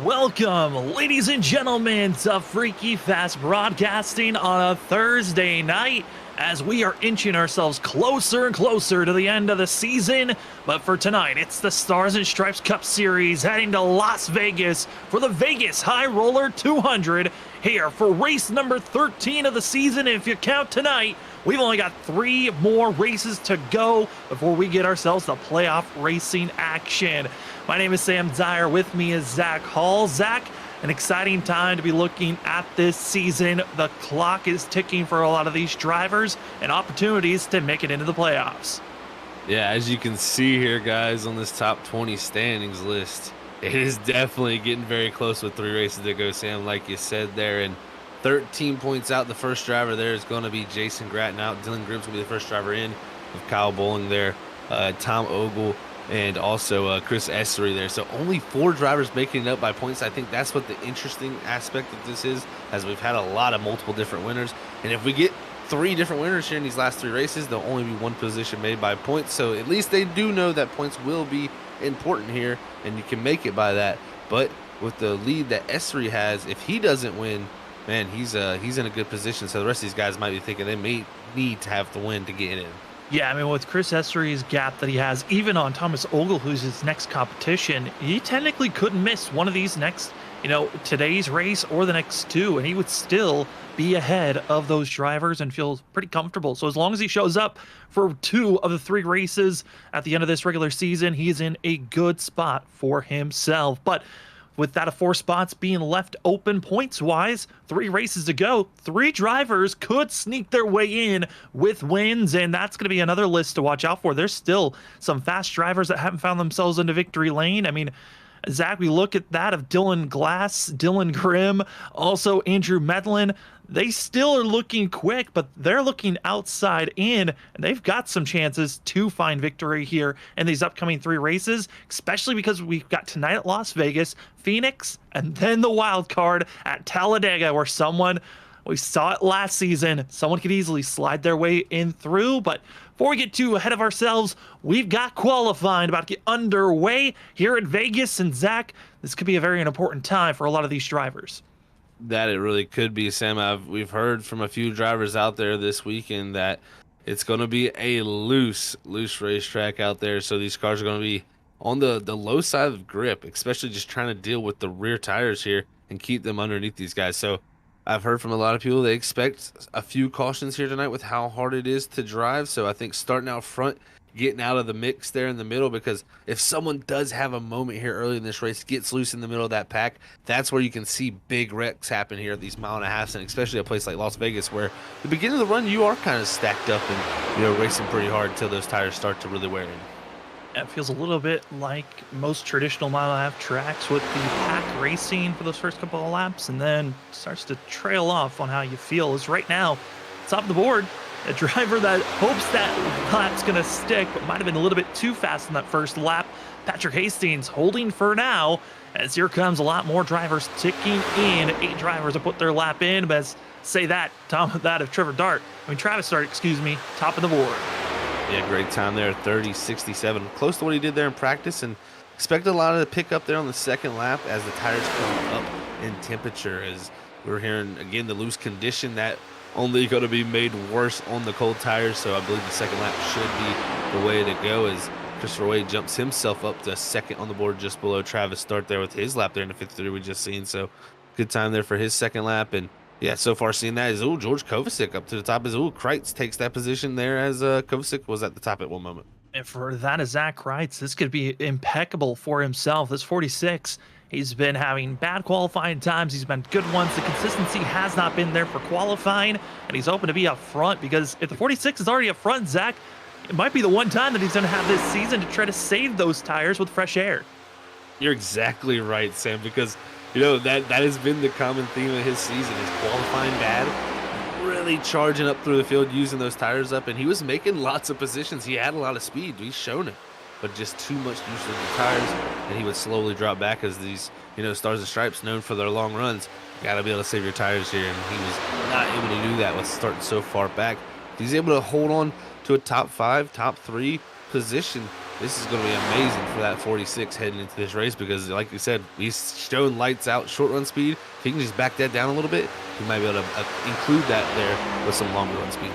Welcome, ladies and gentlemen, to Freaky Fast Broadcasting on a Thursday night as we are inching ourselves closer and closer to the end of the season. But for tonight, it's the Stars and Stripes Cup Series heading to Las Vegas for the Vegas High Roller 200 here for race number 13 of the season. If you count tonight, we've only got 3 more races to go before we get ourselves the playoff racing action. My name is Sam Dyer. With me is Zach Hall. Zach, an exciting time to be looking at this season. The clock is ticking for a lot of these drivers and opportunities to make it into the playoffs. Yeah, as you can see here, guys, on this top 20 standings list, it is definitely getting very close with 3 races to go, Sam, like you said there. And 13 points out, the first driver there is going to be Jason Gratton out. Dylan Gribb's going to be the first driver in with Kyle Bowling there, Tom Ogle, and also Chris Essery there. So only 4 drivers making it up by points. I think that's what the interesting aspect of this is, as we've had a lot of multiple different winners. And if we get 3 different winners here in these last 3 races, there'll only be 1 position made by points. So at least they do know that points will be important here, and you can make it by that. But with the lead that Essery has, if he doesn't win, man, he's in a good position. So the rest of these guys might be thinking they may need to have the win to get in. Yeah, I mean, with Chris Essery's gap that he has, even on Thomas Ogle, who's his next competition, he technically couldn't miss one of these next, today's race or the next 2, and he would still be ahead of those drivers and feels pretty comfortable. So as long as he shows up for 2 of the 3 races at the end of this regular season, he's in a good spot for himself. But with that 4 spots being left open points-wise, 3 races to go, 3 drivers could sneak their way in with wins, and that's going to be another list to watch out for. There's still some fast drivers that haven't found themselves into victory lane. I mean, Zach, we look at that of Dylan Glass, Dylan Grimm, also Andrew Medlin. They still are looking quick, but they're looking outside in, and they've got some chances to find victory here in these upcoming 3 races, especially because we've got tonight at Las Vegas, Phoenix, and then the wild card at Talladega, where we saw it last season, someone could easily slide their way in through. But before we get too ahead of ourselves, we've got qualifying about to get underway here at Vegas, and Zach, this could be a very important time for a lot of these drivers. That it really could be, Sam. We've heard from a few drivers out there this weekend that it's going to be a loose racetrack out there. So these cars are going to be on the low side of grip, especially just trying to deal with the rear tires here and keep them underneath these guys. So I've heard from a lot of people they expect a few cautions here tonight with how hard it is to drive. So I think starting out front, getting out of the mix there in the middle, because if someone does have a moment here early in this race, gets loose in the middle of that pack, that's where you can see big wrecks happen here at these 1.5 miles, and especially a place like Las Vegas, where the beginning of the run you are kind of stacked up and racing pretty hard until those tires start to really wear in. It feels a little bit like most traditional 1.5 tracks with the pack racing for those first couple of laps, and then starts to trail off on how you feel. Is right now top of the board, a driver that hopes that lap's going to stick, but might have been a little bit too fast in that first lap. Patrick Hastings holding for now, as here comes a lot more drivers ticking in. 8 drivers have put their lap in, but that of Travis Dart, top of the board. Yeah, great time there, 30.67, close to what he did there in practice, and expected a lot of the pickup there on the second lap as the tires come up in temperature. As we're hearing again, the loose condition that only going to be made worse on the cold tires. So I believe the second lap should be the way to go, as Christopher Wade jumps himself up to second on the board just below Travis Start there with his lap there in the 53 we just seen. So good time there for his second lap. And yeah, so far seeing that is George Kovacic up to the top as Kreitz takes that position there, as Kovacic was at the top at one moment. And for that is Zach Kreitz. This could be impeccable for himself. This 46, he's been having bad qualifying times. He's been good ones. The consistency has not been there for qualifying, and he's open to be up front, because if the 46 is already up front, Zach, it might be the one time that he's going to have this season to try to save those tires with fresh air. You're exactly right, Sam, because that has been the common theme of his season, is qualifying bad, really charging up through the field, using those tires up, and he was making lots of positions. He had a lot of speed. He's shown it, but just too much use of the tires, and he would slowly drop back, as these, Stars and Stripes, known for their long runs, got to be able to save your tires here, and he was not able to do that with starting so far back. He's able to hold on to a top 5, top 3 position this is going to be amazing for that 46 heading into this race because, like you said, he's shown lights out short run speed. If he can just back that down a little bit, he might be able to include that there with some longer run speed.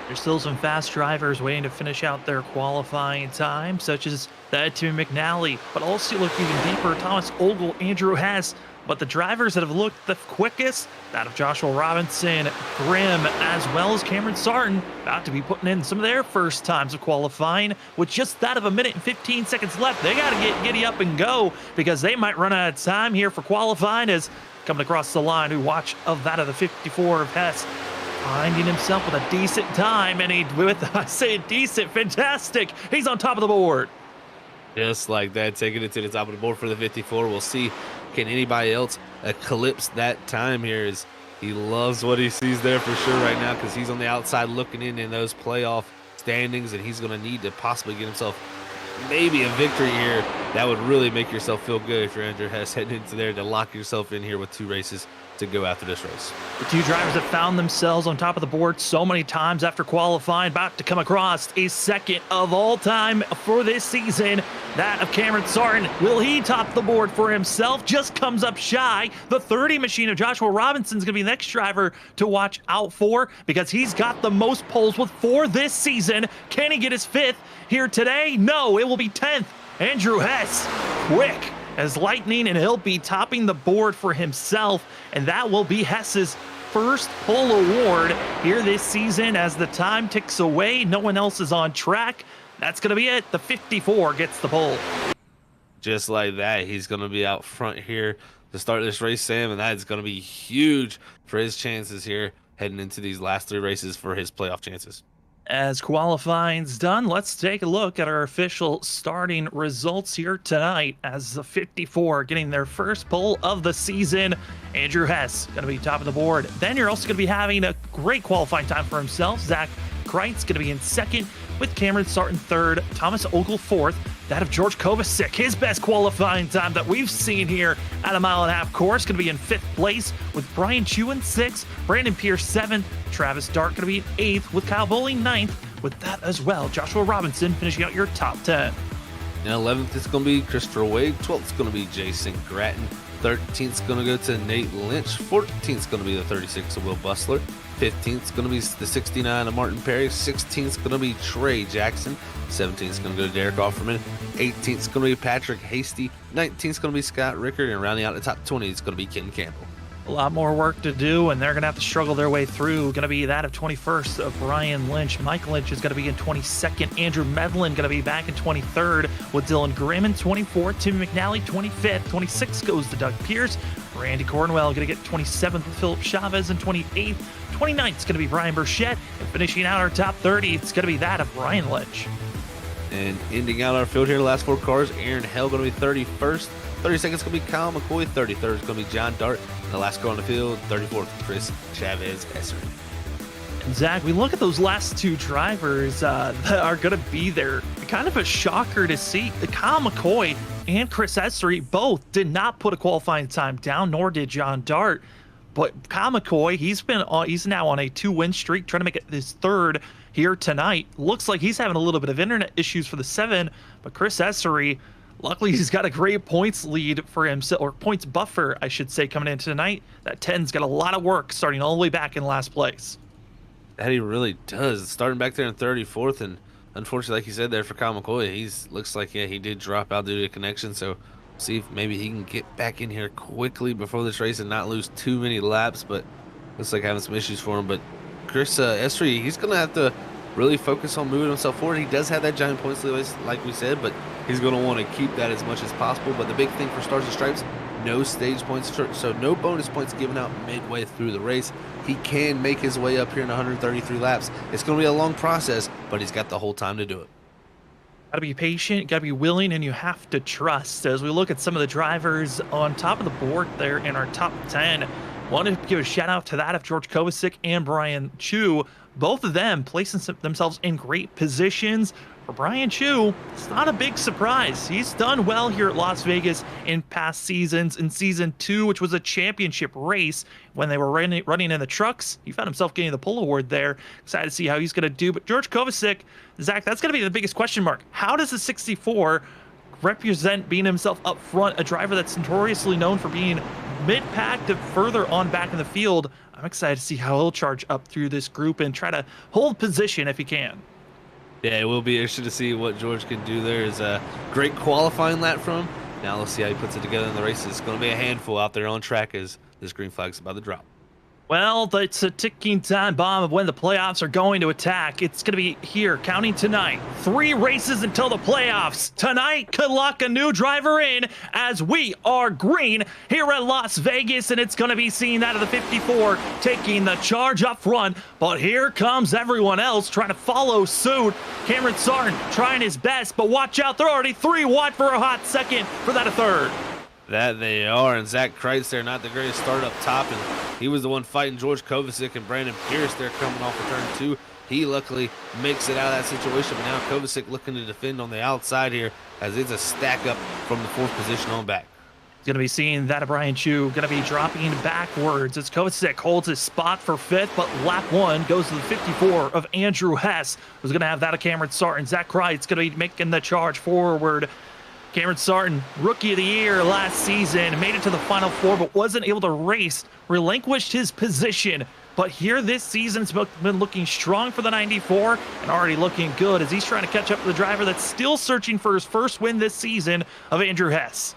There's still some fast drivers waiting to finish out their qualifying time, such as that Timmy McNally, but also look even deeper, Thomas Ogle, Andrew Hess. But the drivers that have looked the quickest, that of Joshua Robinson, Grimm, as well as Cameron Sarton, about to be putting in some of their first times of qualifying with just that of 1 minute and 15 seconds left. They got to get giddy up and go because they might run out of time here for qualifying as coming across the line. We watch of that of the 54 of Hess, finding himself with a decent time, and I say decent, fantastic. He's on top of the board. Just like that, taking it to the top of the board for the 54. We'll see, can anybody else eclipse that time here, as he loves what he sees there for sure right now, because he's on the outside looking in those playoff standings, and he's going to need to possibly get himself maybe a victory here. That would really make yourself feel good if you're Andrew Hess heading into there to lock yourself in here with 2 races to go after this race. The 2 drivers have found themselves on top of the board so many times after qualifying, about to come across a second of all time for this season, that of Cameron Sarton. Will he top the board for himself? Just comes up shy. The 30 machine of Joshua Robinson is going to be the next driver to watch out for because he's got the most poles with 4 this season. Can he get his 5th here today? No, it will be 10th. Andrew Hess, quick as lightning, and he'll be topping the board for himself, and that will be Hess's first pole award here this season. As the time ticks away, no one else is on track. That's going to be it. The 54 gets the pole. Just like that, he's going to be out front here to start this race, Sam, and that is going to be huge for his chances here heading into these last 3 races for his playoff chances. As qualifying's done, let's take a look at our official starting results here tonight, as the 54 getting their first pole of the season. Andrew Hess going to be top of the board. Then you're also going to be having a great qualifying time for himself. Zach Kreitz going to be in second, with Cameron Sarton third, Thomas Ogle fourth, that of George Kovacic, his best qualifying time that we've seen here at a 1.5 mile course, going to be in 5th place, with Brian Chu in 6th, Brandon Pierce 7th, Travis Dart going to be in 8th, with Kyle Bowling 9th. With that as well, Joshua Robinson finishing out your top 10. And 11th is going to be Christopher Wade, 12th is going to be Jason Gratton, 13th is going to go to Nate Lynch, 14th is going to be the 36 of Will Bustler, 15th is going to be the 69 of Martin Perry, 16th is going to be Trey Jackson, 17th is going to go to Derek Offerman, 18th is going to be Patrick Hasty, 19th is going to be Scott Rickard, and rounding out the top 20 is going to be Ken Campbell. A lot more work to do, and they're going to have to struggle their way through. Going to be that of 21st of Brian Lynch. Mike Lynch is going to be in 22nd. Andrew Medlin going to be back in 23rd, with Dylan Grimm in 24th. Tim McNally 25th. 26th goes to Doug Pierce. Randy Cornwell going to get 27th with Philip Chavez in 28th. 29th is going to be Brian Burchett. And finishing out our top 30, it's going to be that of Brian Lynch. And ending out our field here, the last 4 cars, Aaron Hell going to be 31st. 32nd is going to be Kyle McCoy. 33rd is going to be John Dart. And the last car on the field, 34th, Chris Chavez Essery. And Zach, we look at those last 2 drivers that are going to be there. Kind of a shocker to see. Kyle McCoy and Chris Essery both did not put a qualifying time down, nor did John Dart. But Kyle McCoy, he's now on a 2-win streak, trying to make it his 3rd here tonight. Looks like he's having a little bit of internet issues for the 7, but Chris Essery, luckily he's got a great points lead for himself, or points buffer, I should say, coming into tonight. That 10's got a lot of work starting all the way back in last place. That he really does. Starting back there in 34th, and unfortunately, like you said there for Kyle McCoy, looks like, he did drop out due to a connection, so see if maybe he can get back in here quickly before this race and not lose too many laps, but looks like having some issues for him. But Chris Essery, he's going to have to really focus on moving himself forward. He does have that giant points lead, like we said, but he's going to want to keep that as much as possible. But the big thing for Stars and Stripes, no stage points, so no bonus points given out midway through the race. He can make his way up here in 133 laps. It's going to be a long process, but he's got the whole time to do it. Got to be patient, got to be willing, and you have to trust. As we look at some of the drivers on top of the board there in our top 10, want to give a shout out to that of George Kovacic and Brian Chu. Both of them placing themselves in great positions. For Brian Chu, it's not a big surprise. He's done well here at Las Vegas in past seasons. In season 2, which was a championship race, when they were running in the trucks, he found himself getting the pole award there. Excited to see how he's going to do. But George Kovacic, Zach, that's going to be the biggest question mark. How does the 64 represent being himself up front, a driver that's notoriously known for being mid-pack to further on back in the field? I'm excited to see how he'll charge up through this group and try to hold position if he can. Yeah, it will be interesting to see what George can do there. Is a great qualifying lap from him. Now let's see how he puts it together in the race. It's going to be a handful out there on track as this green flag's about to drop. Well, it's a ticking time bomb of when the playoffs are going to attack. It's going to be here, counting tonight. 3 races until the playoffs. Tonight could lock a new driver in as we are green here at Las Vegas, and it's going to be seen out of the 54 taking the charge up front. But here comes everyone else trying to follow suit. Cameron Sarton trying his best, but watch out, they're already 3 wide for a hot second for that a third. That they are, and Zach Kreitz there, not the greatest start up top, and he was the one fighting George Kovacic and Brandon Pierce there coming off of turn 2. He luckily makes it out of that situation, but now Kovacic looking to defend on the outside here as it's a stack up from the 4th position on back. Going to be seeing that of Brian Chu, going to be dropping backwards as Kovacic holds his spot for 5th, but lap 1 goes to the 54 of Andrew Hess, who's going to have that of Cameron Sarton. Zach Kreitz going to be making the charge forward. Cameron Sarton, Rookie of the Year last season, made it to the Final 4, but wasn't able to race, relinquished his position. But here this season's been looking strong for the 94 and already looking good as he's trying to catch up to the driver that's still searching for his first win this season of Andrew Hess.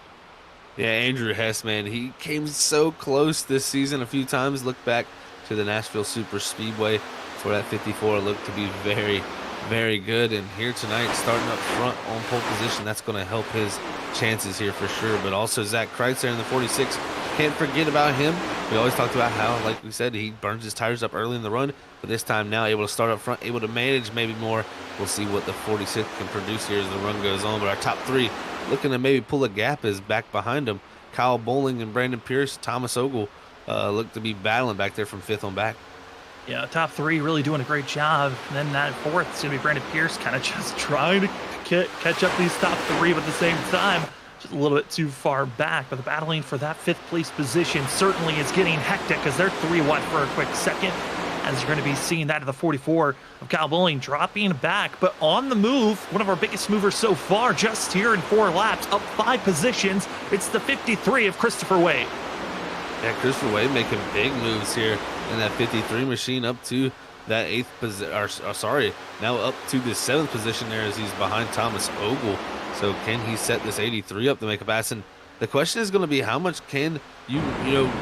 Yeah, Andrew Hess, man, he came so close this season a few times. Look back to the Nashville Super Speedway for that 54. Looked to be very, very good, and here tonight starting up front on pole position, that's going to help his chances here for sure. But also Zach Kreitz there in the 46, can't forget about him. We always talked about how, like we said, he burns his tires up early in the run, but this time now able to start up front, able to manage maybe more. We'll see what the 46 can produce here as the run goes on. But our top 3 looking to maybe pull a gap is back behind him. Kyle Bowling and Brandon Pierce, Thomas Ogle look to be battling back there from 5th on back. Yeah, top 3 really doing a great job. And then that 4th is going to be Brandon Pierce, kind of just trying to catch up these top 3, but at the same time, just a little bit too far back. But the battling for that 5th place position certainly is getting hectic as they're 3 wide for a quick second. As you're going to be seeing that of the 44 of Kyle Bowling dropping back, but on the move, one of our biggest movers so far, just here in 4 laps, up 5 positions. It's the 53 of Christopher Wade. Yeah, Christopher Wade making big moves here in that 53 machine up to that 8th position, now up to the 7th position there as he's behind Thomas Ogle. So can he set this 83 up to make a pass? And the question is going to be, how much can you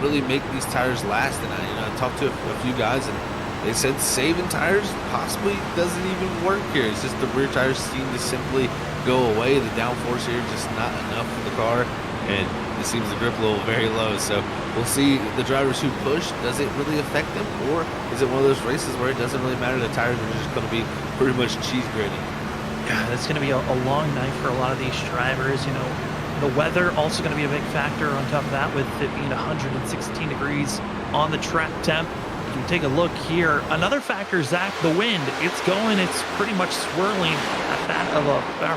really make these tires last? And I talked to a few guys, and they said saving tires possibly doesn't even work here. It's just the rear tires seem to simply go away. The downforce here just not enough for the car, and it seems the grip level very low. So we'll see the drivers who push. Does it really affect them, or is it one of those races where it doesn't really matter? The tires are just going to be pretty much cheese grating. Yeah, it's going to be a long night for a lot of these drivers. The weather also going to be a big factor on top of that, with it being 116 degrees on the track temp. If you take a look here, another factor, Zach, the wind. It's pretty much swirling at that of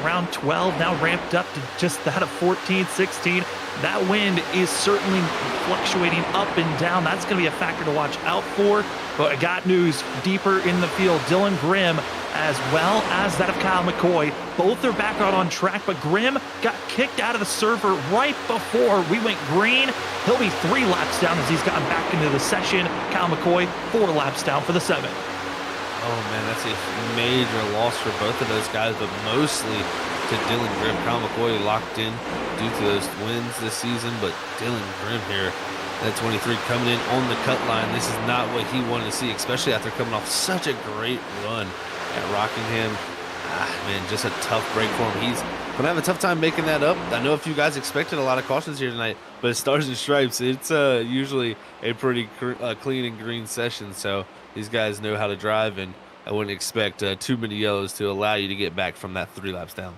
around 12, now ramped up to just that of 14, 16. That wind is certainly fluctuating up and down. That's going to be a factor to watch out for. But I got news deeper in the field. Dylan Grimm, as well as that of Kyle McCoy, both are back out on track, but Grimm got kicked out of the server right before we went green. He'll be 3 laps down as he's gotten back into the session. Kyle McCoy 4 laps down for the 7th. Oh man, that's a major loss for both of those guys, but mostly to Dylan Grimm. Kyle McCoy locked in due to those wins this season, but Dylan Grimm here, that 23 coming in on the cut line. This is not what he wanted to see, especially after coming off such a great run at Rockingham. Man, just a tough break for him. He's going to have a tough time making that up. I know a few guys expected a lot of cautions here tonight, but at Stars and Stripes, it's usually a pretty clean and green session. So these guys know how to drive, and I wouldn't expect too many yellows to allow you to get back from that 3 laps down.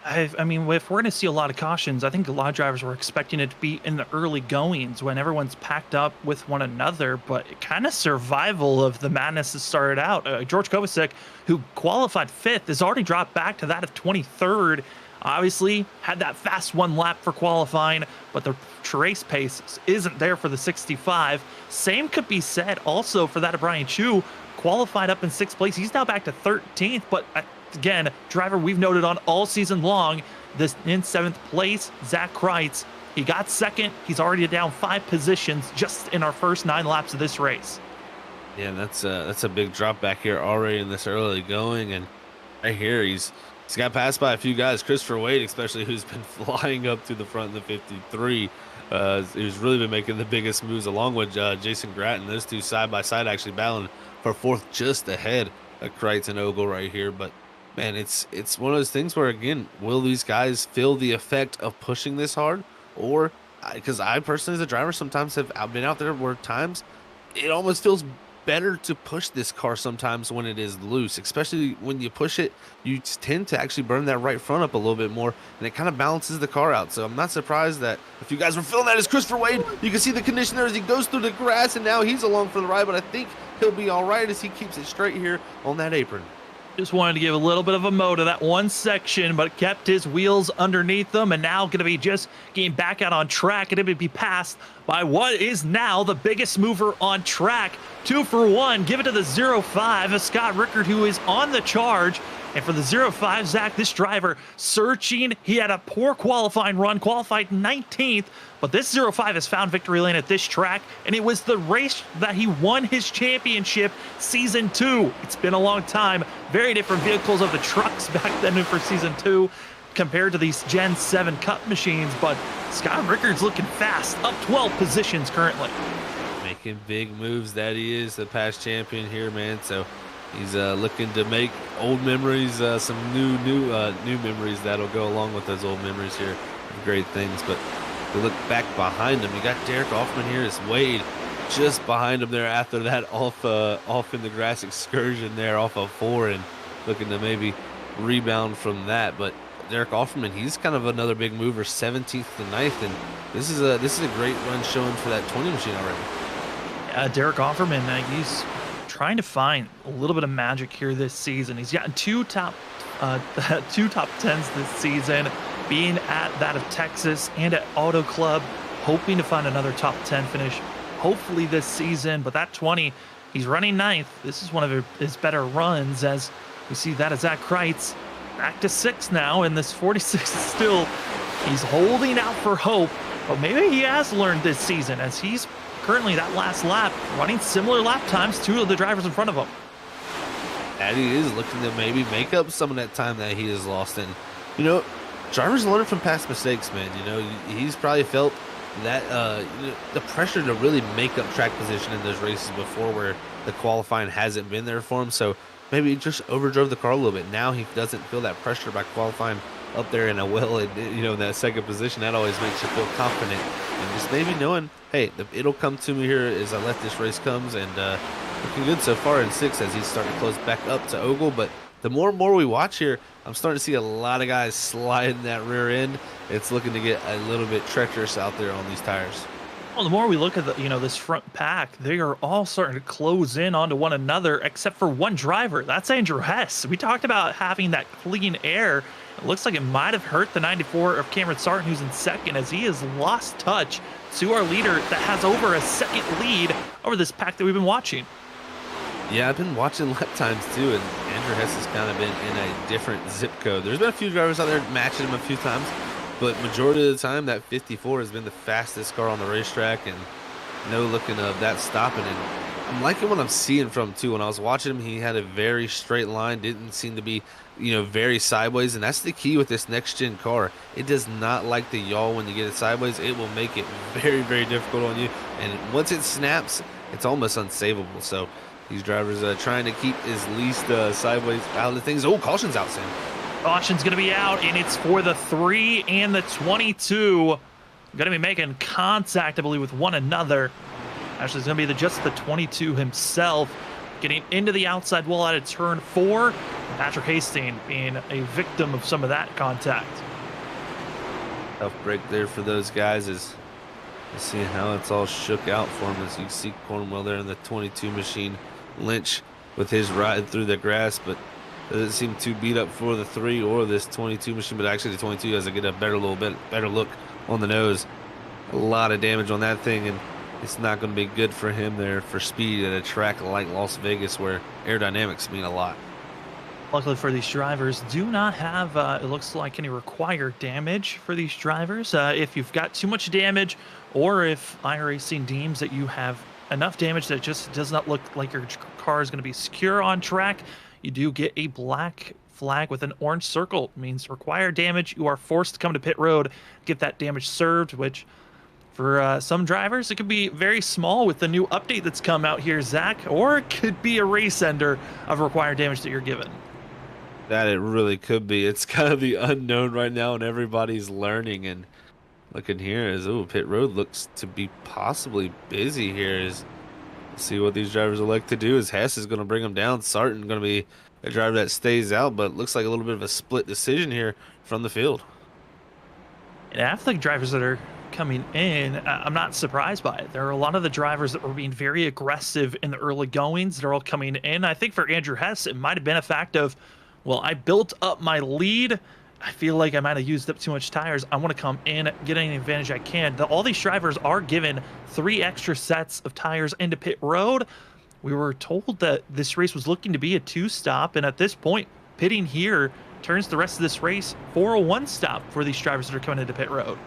I mean, if we're going to see a lot of cautions, I think a lot of drivers were expecting it to be in the early goings when everyone's packed up with one another. But kind of survival of the madness has started out. George Kovacic, who qualified fifth, has already dropped back to that of 23rd. Obviously, had that fast one lap for qualifying, but the race pace isn't there for the 65. Same could be said also for that of Brian Chu, qualified up in sixth place. He's now back to 13th, but again, driver we've noted on all season long, this in seventh place, Zach Kreitz. He got second. He's already down 5 positions just in our first 9 laps of this race. Yeah, that's a big drop back here already in this early going, and right here he's got passed by a few guys. Christopher Wade, especially, who's been flying up to the front of the 53. He's really been making the biggest moves along with Jason Gratton. Those two side by side actually battling for fourth, just ahead of Kreitz and Ogle right here. But man, it's one of those things where, again, will these guys feel the effect of pushing this hard, or because I personally as a driver sometimes have been out there where times it almost feels better to push this car sometimes when it is loose, especially when you push it, you tend to actually burn that right front up a little bit more, and it kind of balances the car out. So I'm not surprised that if you guys were feeling that as Christopher Wade, you can see the condition there as he goes through the grass, and now he's along for the ride, but I think he'll be all right as he keeps it straight here on that apron. Just wanted to give a little bit of a mo to that one section, but kept his wheels underneath them, and now going to be just getting back out on track, and it would be passed by what is now the biggest mover on track. 2 for 1, give it to the 05 of Scott Rickard, who is on the charge. And for the 05, Zach, this driver searching. He had a poor qualifying run, qualified 19th, but this 05 has found victory lane at this track, and it was the race that he won his championship season 2. It's been a long time. Very different vehicles of the trucks back then for season 2 compared to these Gen 7 Cup machines, but Scott Rickard's looking fast, up 12 positions currently. Making big moves, that he is the past champion here, man. So he's looking to make old memories, some new memories that'll go along with those old memories here. Great things. But we look back behind him. You got Derek Hoffman here as Wade just behind him there after that off in the grass excursion there off of 4, and looking to maybe rebound from that. But Derek Hoffman, he's kind of another big mover, 17th to 9th, and this is a great run showing for that 20 machine already. Derek Offerman, he's trying to find a little bit of magic here this season. He's gotten two top 10s this season, being at that of Texas and at Auto Club, hoping to find another top 10 finish hopefully this season. But that 20, he's running 9th. This is one of his better runs, as we see that as Zach Kreitz back to 6th now, and this 46 is still, he's holding out for hope, but maybe he has learned this season, as he's currently that last lap running similar lap times to the drivers in front of him. And he is looking to maybe make up some of that time that he has lost. And drivers learn from past mistakes, man. He's probably felt that the pressure to really make up track position in those races before, where the qualifying hasn't been there for him. So maybe he just overdrove the car a little bit. Now he doesn't feel that pressure by qualifying up there in in that second position. That always makes you feel confident, and just maybe knowing, hey, it'll come to me here as I let this race comes. And looking good so far in 6th as he's starting to close back up to Ogle. But the more and more we watch here, I'm starting to see a lot of guys sliding that rear end. It's looking to get a little bit treacherous out there on these tires. Well, the more we look at this front pack, they are all starting to close in onto one another, except for one driver. That's Andrew Hess. We talked about having that clean air. It looks like it might have hurt the 94 of Cameron Sarton, who's in second, as he has lost touch to our leader that has over a second lead over this pack that we've been watching. Yeah, I've been watching lap times too, and Andrew Hess has kind of been in a different zip code. There's been a few drivers out there matching him a few times, but majority of the time that 54 has been the fastest car on the racetrack, and no looking of that stopping. And I'm liking what I'm seeing from him too. When I was watching him, he had a very straight line, didn't seem to be very sideways, and that's the key with this next gen car. It does not like the yaw when you get it sideways. It will make it very, very difficult on you, and once it snaps, it's almost unsavable. So these drivers are trying to keep as least sideways out of things. Oh, caution's out, Sam. Caution's going to be out, and it's for the 3 and the 22. Going to be making contact, I believe, with one another. Actually, it's going to be just the 22 himself getting into the outside wall out of turn 4. Patrick Hastings being a victim of some of that contact. Tough break there for those guys as you see how it's all shook out for him. As you see Cornwell there in the 22 machine, Lynch with his ride through the grass, but doesn't seem too beat up for the 3 or this 22 machine. But actually, the 22 has to get a little bit better look on the nose. A lot of damage on that thing, and it's not going to be good for him there for speed at a track like Las Vegas where aerodynamics mean a lot. Luckily for these drivers, do not have, it looks like, any required damage for these drivers. If you've got too much damage, or if iRacing deems that you have enough damage that just does not look like your car is going to be secure on track, you do get a black flag with an orange circle. It means required damage. You are forced to come to pit road, get that damage served, which for some drivers, it could be very small with the new update that's come out here, Zach, or it could be a race ender of required damage that you're given. That it really could be. It's kind of the unknown right now, and everybody's learning. And looking here is, pit road looks to be possibly busy here. Let's see what these drivers elect to do. Is Hess is going to bring them down. Sarton going to be a driver that stays out, but it looks like a little bit of a split decision here from the field. And athletic drivers that are coming in, I'm not surprised by it. There are a lot of the drivers that were being very aggressive in the early goings. They're all coming in. I think for Andrew Hess, it might have been a fact of, well, I built up my lead. I feel like I might have used up too much tires. I want to come in, get any advantage I can. All these drivers are given 3 extra sets of tires into pit road. We were told that this race was looking to be a 2-stop, and at this point, pitting here turns the rest of this race for a 1-stop for these drivers that are coming into pit road.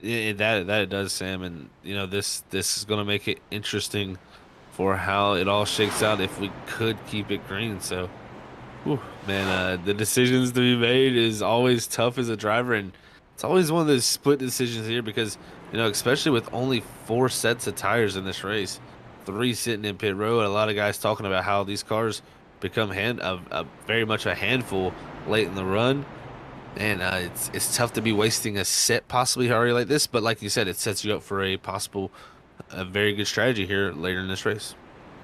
Yeah, that it does, Sam, and this is going to make it interesting for how it all shakes out if we could keep it green. So. Whew, man, the decisions to be made is always tough as a driver, and it's always one of those split decisions here because, especially with only 4 sets of tires in this race, 3 sitting in pit road. A lot of guys talking about how these cars become very much a handful late in the run, and it's tough to be wasting a set possibly already like this. But like you said, it sets you up for a very good strategy here later in this race.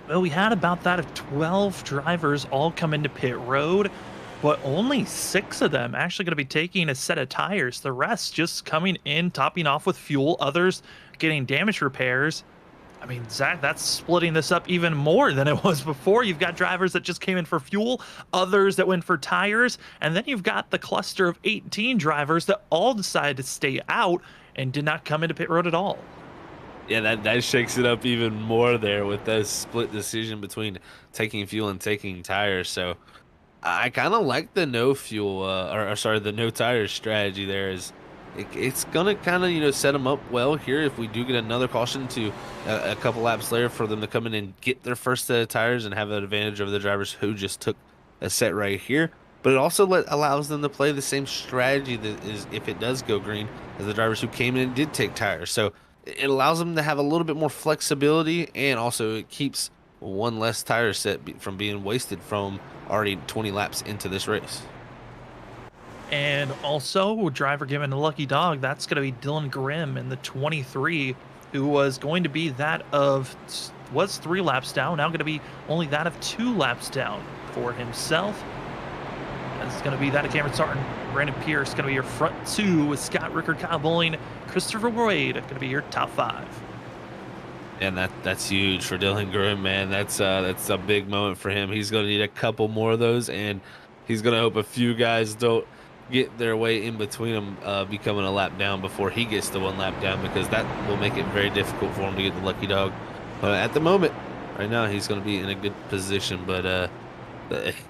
Well, we had about that of 12 drivers all come into pit road, but only 6 of them actually going to be taking a set of tires. The rest just coming in, topping off with fuel, others getting damage repairs. I mean, Zach, that's splitting this up even more than it was before. You've got drivers that just came in for fuel, others that went for tires, and then you've got the cluster of 18 drivers that all decided to stay out and did not come into pit road at all. Yeah, that shakes it up even more there with that split decision between taking fuel and taking tires. So I kind of like the no fuel, the no tires strategy there. It's gonna kind of set them up well here if we do get another caution to a couple laps later for them to come in and get their first set of tires and have an advantage over the drivers who just took a set right here. But it also allows them to play the same strategy that is if it does go green as the drivers who came in and did take tires. So it allows them to have a little bit more flexibility, and also it keeps 1 less tire set from being wasted from already 20 laps into this race. And also, a driver given a lucky dog, that's going to be Dylan Grimm in the 23, who was going to be was 3 laps down, now going to be only that of 2 laps down for himself. It's going to be that of Cameron Sarton, Brandon Pierce, going to be your front 2 with Scott Rickard, Kyle Bowling, Christopher Boyd, going to be your top 5. And that's huge for Dylan Grimm, man. That's a big moment for him. He's going to need a couple more of those, and he's going to hope a few guys don't get their way in between them, becoming a lap down before he gets to 1 lap down, because that will make it very difficult for him to get the lucky dog. At the moment, right now, he's going to be in a good position, but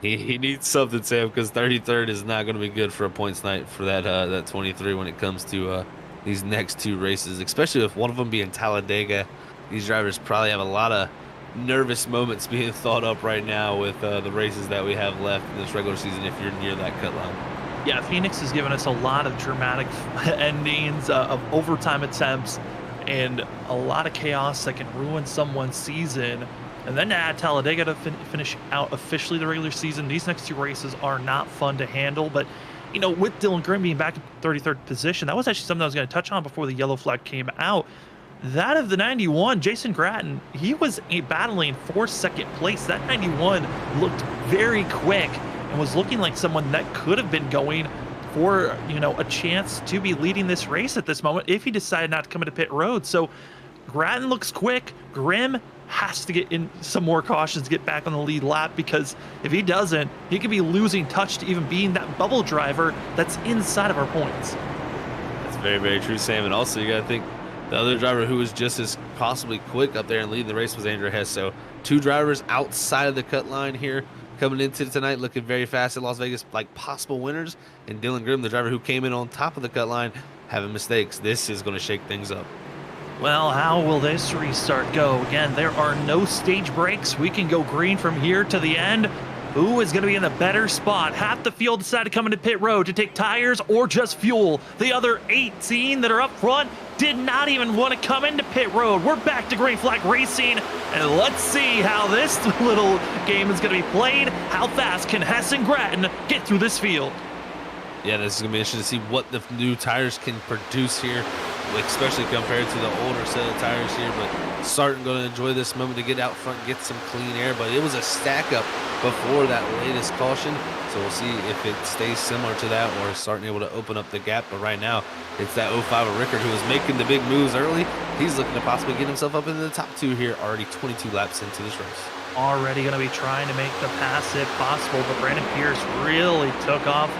he needs something, Sam, because 33rd is not going to be good for a points night for that 23 when it comes to these next 2 races, especially with one of them being Talladega. These drivers probably have a lot of nervous moments being thought up right now with the races that we have left in this regular season if you're near that cut line. Yeah, Phoenix has given us a lot of dramatic endings of overtime attempts and a lot of chaos that can ruin someone's season. And then to add Talladega to finish out officially the regular season, these next 2 races are not fun to handle. But, with Dylan Grimm being back in 33rd position, that was actually something I was going to touch on before the yellow flag came out. That of the 91, Jason Grattan, he was battling for second place. That 91 looked very quick and was looking like someone that could have been going for, a chance to be leading this race at this moment if he decided not to come into pit road. So Grattan looks quick. Grimm has to get in some more cautions to get back on the lead lap, because if he doesn't, he could be losing touch to even being that bubble driver that's inside of our points. That's very, very true, Sam. And also, you got to think the other driver who was just as possibly quick up there and leading the race was Andrew Hess. So two drivers outside of the cut line here coming into tonight looking very fast at Las Vegas, like possible winners. And Dylan Grimm, the driver who came in on top of the cut line, having mistakes. This is going to shake things up. Well, how will this restart go? Again, there are no stage breaks. We can go green from here to the end. Who is going to be in the better spot? Half the field decided to come into pit road to take tires or just fuel. The other 18 that are up front did not even want to come into pit road. We're back to green flag racing, and let's see how this little game is going to be played. How fast can Hess and Grattan get through this field? Yeah, this is going to be interesting to see what the new tires can produce here, especially compared to the older set of tires here. But Sarton going to enjoy this moment to get out front, get some clean air. But it was a stack up before that latest caution, so we'll see if it stays similar to that or is Sarton able to open up the gap. But right now, it's that 05 of Rickard who was making the big moves early. He's looking to possibly get himself up into the top two here, already 22 laps into this race. Already going to be trying to make the pass if possible, but Brandon Pierce really took off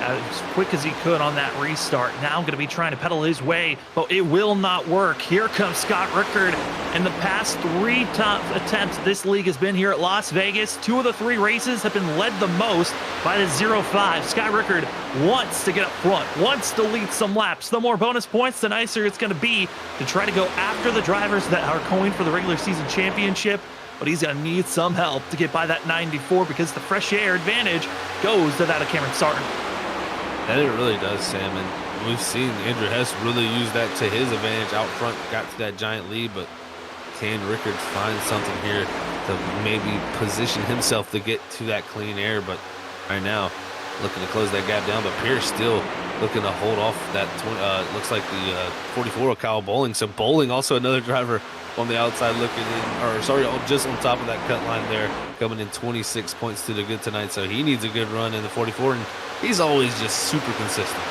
as quick as he could on that restart. Now going to be trying to pedal his way, but it will not work. Here comes Scott Rickard. In the past three attempts this league has been here at Las Vegas, two of the three races have been led the most by the 05. Scott Rickard wants to get up front, wants to lead some laps. The more bonus points, the nicer it's going to be to try to go after the drivers that are going for the regular season championship. But he's going to need some help to get by that 94, because the fresh air advantage goes to that of Cameron Sarton. And it really does, Sam. And we've seen Andrew Hess really use that to his advantage out front, got to that giant lead. But can Rickard find something here to maybe position himself to get to that clean air? But right now, looking to close that gap down. But Pierce still looking to hold off that, looks like the 44 of Kyle Bowling. So Bowling, also another driver on the outside looking in, or sorry, just on top of that cut line there, coming in 26 points to the good tonight. So he needs a good run in the 44, and he's always just super consistent.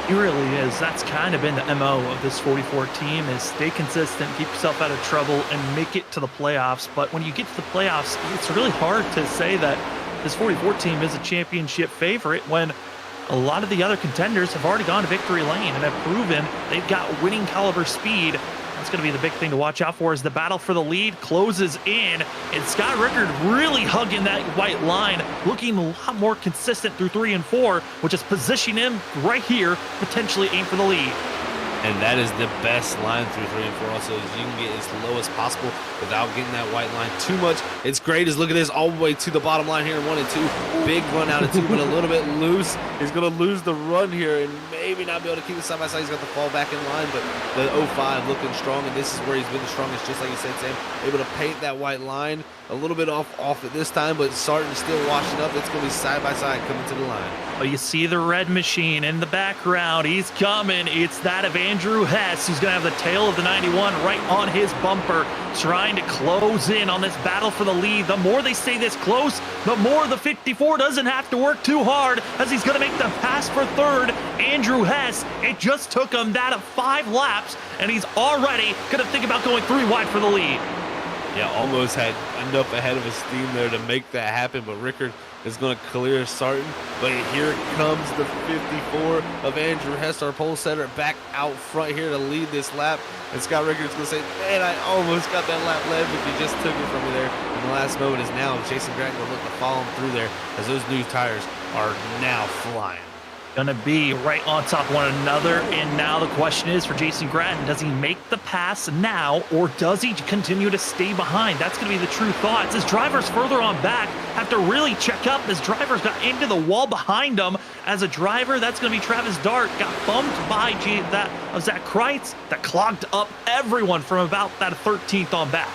He really is. That's kind of been the MO of this 44 team, is stay consistent, keep yourself out of trouble, and make it to the playoffs. But when you get to the playoffs, it's really hard to say that this 44 team is a championship favorite when a lot of the other contenders have already gone to victory lane and have proven they've got winning caliber speed. That's going to be the big thing to watch out for as the battle for the lead closes in. And Scott Rickard really hugging that white line, looking a lot more consistent through 3 and 4, which is positioning him right here, potentially aim for the lead. And that is the best line through 3 and 4 also, is you can get as low as possible without getting that white line too much. It's great as look at this all the way to the bottom line here in 1 and 2. Big run out of 2, but a little bit loose. He's going to lose the run here and maybe not be able to keep it side by side. He's got the fall back in line, but the 05 looking strong, and this is where he's been the strongest, just like you said, Sam. Able to paint that white line a little bit off at this time, but Sarton still washing up. It's going to be side by side coming to the line. Oh, you see the red machine in the background. He's coming. It's that of Andrew Hess, who's going to have the tail of the 91 right on his bumper, trying to close in on this battle for the lead. The more they stay this close, the more the 54 doesn't have to work too hard, as he's going to make the pass for third. Andrew Hess, it just took him that of 5 laps, and he's already going to think about going 3 wide for the lead. Yeah, almost had enough ahead of his steam there to make that happen, but Rickard is going to clear Sarton. But here comes the 54 of Andrew Hess, our pole setter, back out front here to lead this lap. And Scott Rickard's going to say, man, I almost got that lap led, but you just took it from me there. And the last moment is now Jason Grattan going to look to follow him through there, as those new tires are now flying. Going to be right on top of one another. And now the question is for Jason Grattan, does he make the pass now, or does he continue to stay behind? That's going to be the true thoughts. As drivers further on back have to really check up, as drivers got into the wall behind them. As a driver, that's going to be Travis Dart, got bumped by that of Zach Kreitz, that clogged up everyone from about that 13th on back.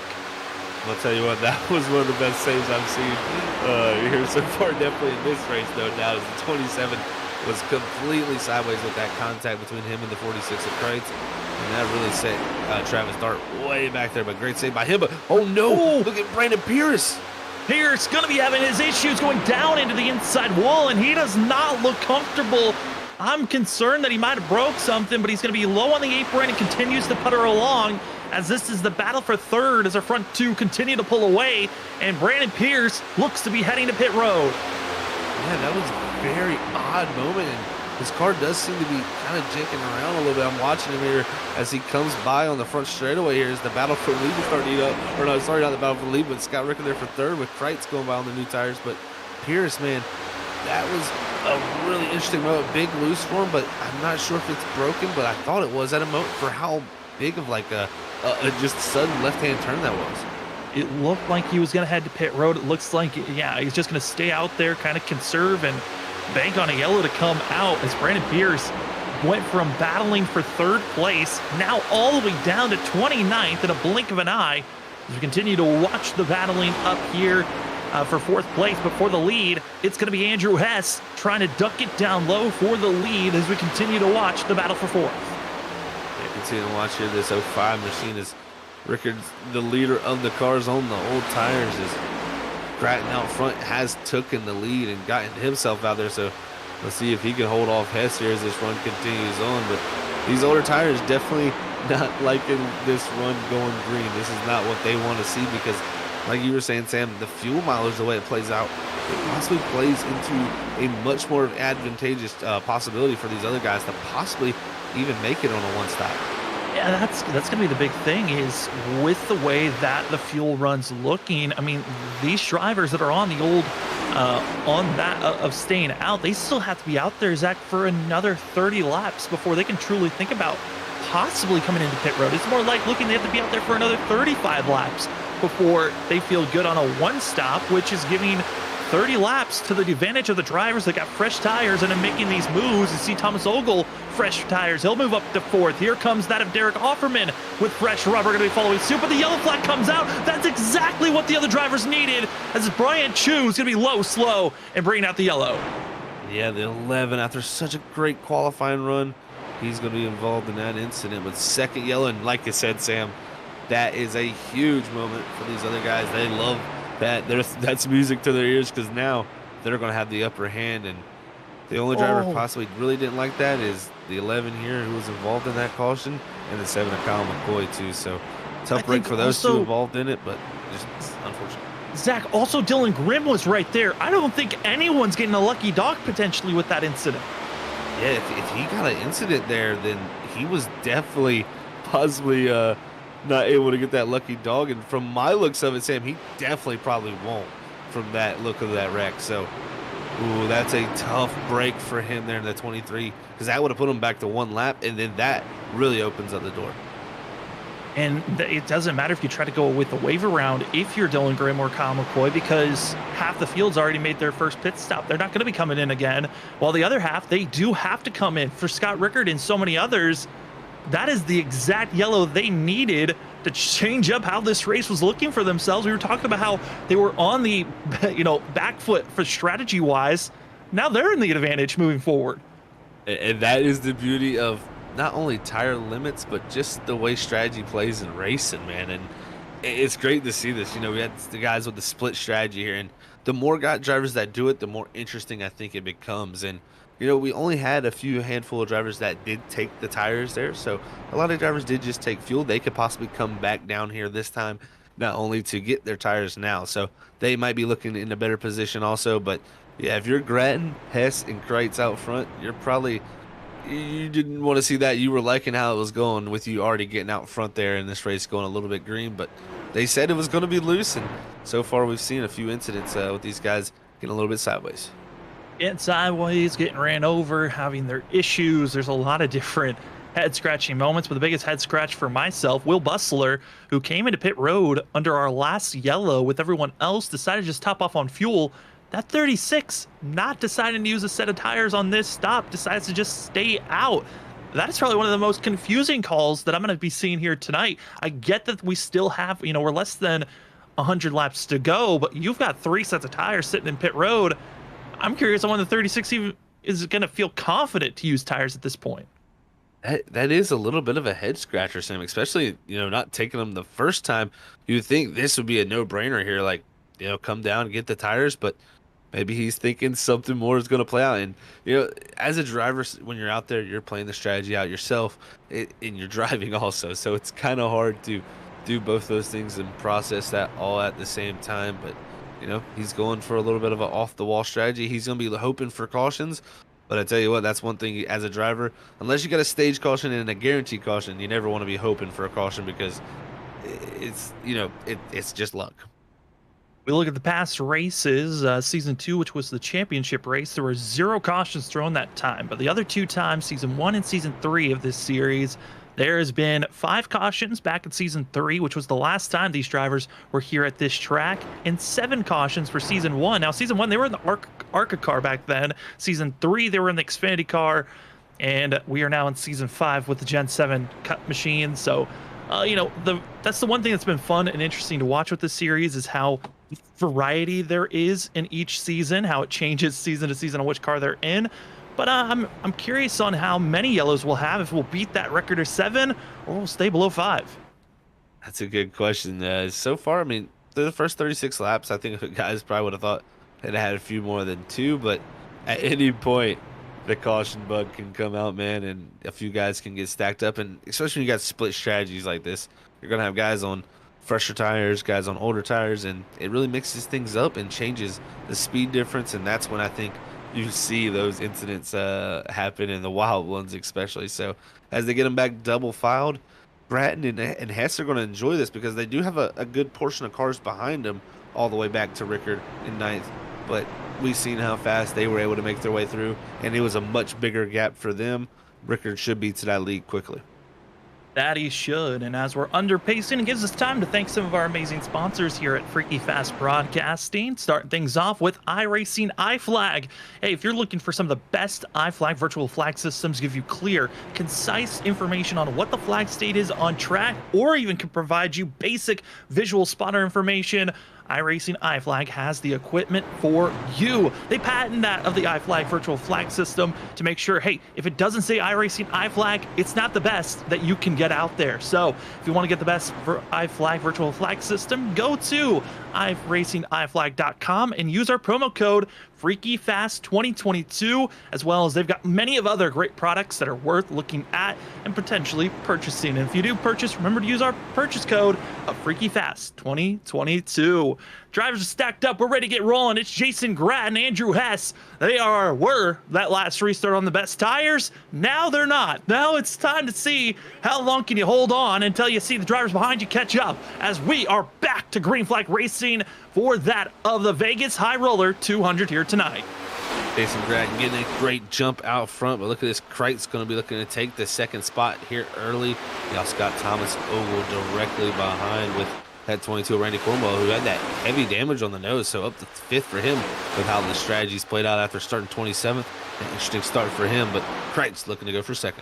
I'll tell you what, that was one of the best saves I've seen here so far, definitely in this race, no doubt, is the 27 was completely sideways with that contact between him and the 46 of Kreitz. And that really set Travis Dart way back there, but great save by him. But oh no, look at Brandon Pierce. Pierce going to be having his issues going down into the inside wall, and he does not look comfortable. I'm concerned that he might have broke something, but he's going to be low on the apron and continues to putter along, as this is the battle for third as our front two continue to pull away, and Brandon Pierce looks to be heading to pit road. Yeah, that was a very odd moment, and his car does seem to be kind of jinking around a little bit. I'm watching him here as he comes by on the front straightaway here as the battle for lead is starting to heat up. Or no, sorry, not the battle for lead, but Scott Ricker there for third with Kreitz going by on the new tires. But Pierce, man, that was a really interesting moment. Big loose for him, but I'm not sure if it's broken, but I thought it was at a moment for how big of like a just sudden left-hand turn that was. It looked like he was going to head to pit road. It looks like, yeah, he's just going to stay out there, kind of conserve and bank on a yellow to come out, as Brandon Pierce went from battling for third place now all the way down to 29th in a blink of an eye, as we continue to watch the battling up here for fourth place. But for the lead, it's going to be Andrew Hess trying to duck it down low for the lead as we continue to watch the battle for fourth. Yeah, continue to watch here this 05 machine as Rickard's the leader of the cars on the old tires, is Grattan out front has taken the lead and gotten himself out there. So let's see if he can hold off Hess here as this run continues on. But these older tires definitely not liking this run going green. This is not what they want to see, because like you were saying, Sam, the fuel mileage, the way it plays out, it possibly plays into a much more advantageous possibility for these other guys to possibly even make it on a one-stop. Yeah, that's going to be the big thing, is with the way that the fuel run's looking. I mean, these drivers that are on the old, on that of staying out, they still have to be out there, Zach, for another 30 laps before they can truly think about possibly coming into pit road. It's more like looking they have to be out there for another 35 laps before they feel good on a one stop, which is giving 30 laps to the advantage of the drivers that got fresh tires and are making these moves. You see Thomas Ogle, fresh tires. He'll move up to fourth. Here comes that of Derek Offerman with fresh rubber, going to be following suit, but the yellow flag comes out. That's exactly what the other drivers needed, as Brian Chu's going to be low, slow, and bringing out the yellow. Yeah, the 11, after such a great qualifying run, he's going to be involved in that incident with second yellow. And like I said, Sam, that is a huge moment for these other guys. They love that. That's music to their ears, because now they're going to have the upper hand. And the only driver who possibly really didn't like that is the 11 here, who was involved in that caution, and the 7 of Kyle McCoy too. So tough break for those two involved in it, but just unfortunate. Zach, also Dylan Grimm was right there. I don't think anyone's getting a lucky dog potentially with that incident. Yeah, if he got an incident there, then he was definitely possibly not able to get that lucky dog. And from my looks of it, Sam, he definitely probably won't from that look of that wreck. So, ooh, that's a tough break for him there in the 23, because that would have put him back to one lap, and then that really opens up the door. And it doesn't matter if you try to go with the wave around if you're Dylan Grimm or Kyle McCoy, because half the field's already made their first pit stop. They're not going to be coming in again, while the other half, they do have to come in. For Scott Rickard and so many others, that is the exact yellow they needed to change up how this race was looking for themselves. We were talking about how they were on the, back foot for strategy-wise. Now they're in the advantage moving forward. And that is the beauty of not only tire limits, but just the way strategy plays in racing, man. And it's great to see this. We had the guys with the split strategy here, and the more drivers that do it, the more interesting I think it becomes. And we only had a handful of drivers that did take the tires there, so a lot of drivers did just take fuel. They could possibly come back down here this time, not only to get their tires now, so they might be looking in a better position also. But yeah, if you're Grattan, Hess, and Kreitz out front, you didn't want to see that. You were liking how it was going with you already getting out front there in this race, going a little bit green, but they said it was going to be loose, and so far we've seen a few incidents with these guys getting a little bit sideways. Getting sideways, getting ran over, having their issues. There's a lot of different head-scratching moments, but the biggest head scratch for myself, Will Bustler, who came into pit road under our last yellow with everyone else, decided to just top off on fuel. That 36, not deciding to use a set of tires on this stop, decides to just stay out. That is probably one of the most confusing calls that I'm going to be seeing here tonight. I get that we still have, we're less than 100 laps to go, but you've got 3 sets of tires sitting in pit road. I'm curious on when the 36 even is going to feel confident to use tires at this point. That is a little bit of a head scratcher, Sam, especially, not taking them the first time. You'd think this would be a no-brainer here, like, come down and get the tires, but maybe he's thinking something more is going to play out. And, as a driver, when you're out there, you're playing the strategy out yourself, and you're driving also. So it's kind of hard to do both those things and process that all at the same time. But, he's going for a little bit of an off-the-wall strategy. He's going to be hoping for cautions. But I tell you what, that's one thing as a driver, unless you got a stage caution and a guaranteed caution, you never want to be hoping for a caution because it's just luck. We look at the past races, season 2, which was the championship race. There were 0 cautions thrown that time, but the other 2 times, season 1 and season 3 of this series, there has been 5 cautions back in season 3, which was the last time these drivers were here at this track, and 7 cautions for season 1. Now, season 1, they were in the ARCA car back then. Season 3, they were in the Xfinity car, and we are now in season 5 with the Gen 7 cut machine. So, that's the one thing that's been fun and interesting to watch with this series is how variety there is in each season, how it changes season to season on which car they're in. But I'm curious on how many yellows we'll have, if we'll beat that record of 7 or we'll stay below 5. That's a good question. So far, I mean, through the first 36 laps, I think guys probably would have thought it had a few more than 2, but at any point, the caution bug can come out, man, and a few guys can get stacked up. And especially when you got split strategies like this, you're going to have guys on fresher tires, guys on older tires, and it really mixes things up and changes the speed difference. And that's when I think you see those incidents happen in the wild ones, especially. So as they get them back double filed, Bratton and Hess are going to enjoy this because they do have a good portion of cars behind them all the way back to Rickard in 9th. But we've seen how fast they were able to make their way through, and it was a much bigger gap for them. Rickard should be to that lead quickly. That he should. And as we're underpacing, it gives us time to thank some of our amazing sponsors here at Freaky Fast Broadcasting. Starting things off with iRacing iFlag. Hey, if you're looking for some of the best iFlag virtual flag systems, give you clear, concise information on what the flag state is on track, or even can provide you basic visual spotter information, iRacing iFlag has the equipment for you. They patent that of the iFlag virtual flag system to make sure, hey, if it doesn't say iRacing iFlag, it's not the best that you can get out there. So if you want to get the best for iFlag virtual flag system, go to iRacingIFlag.com and use our promo code FreakyFast2022, as well as they've got many of other great products that are worth looking at and potentially purchasing. And if you do purchase, remember to use our purchase code of FreakyFast2022. Drivers are stacked up. We're ready to get rolling. It's Jason Gratt and Andrew Hess. They were that last restart on the best tires. Now they're not. Now it's time to see how long can you hold on until you see the drivers behind you catch up, as we are back to green flag racing for that of the Vegas High Roller 200 here tonight. Jason Gratt getting a great jump out front, but look at this. Kreitz going to be looking to take the second spot here early. You also got Thomas Ogle directly behind with that 22 Randy Cornwell, who had that heavy damage on the nose, so up to 5th for him with how the strategies played out after starting 27th. An interesting start for him, but Kreitz looking to go for 2nd.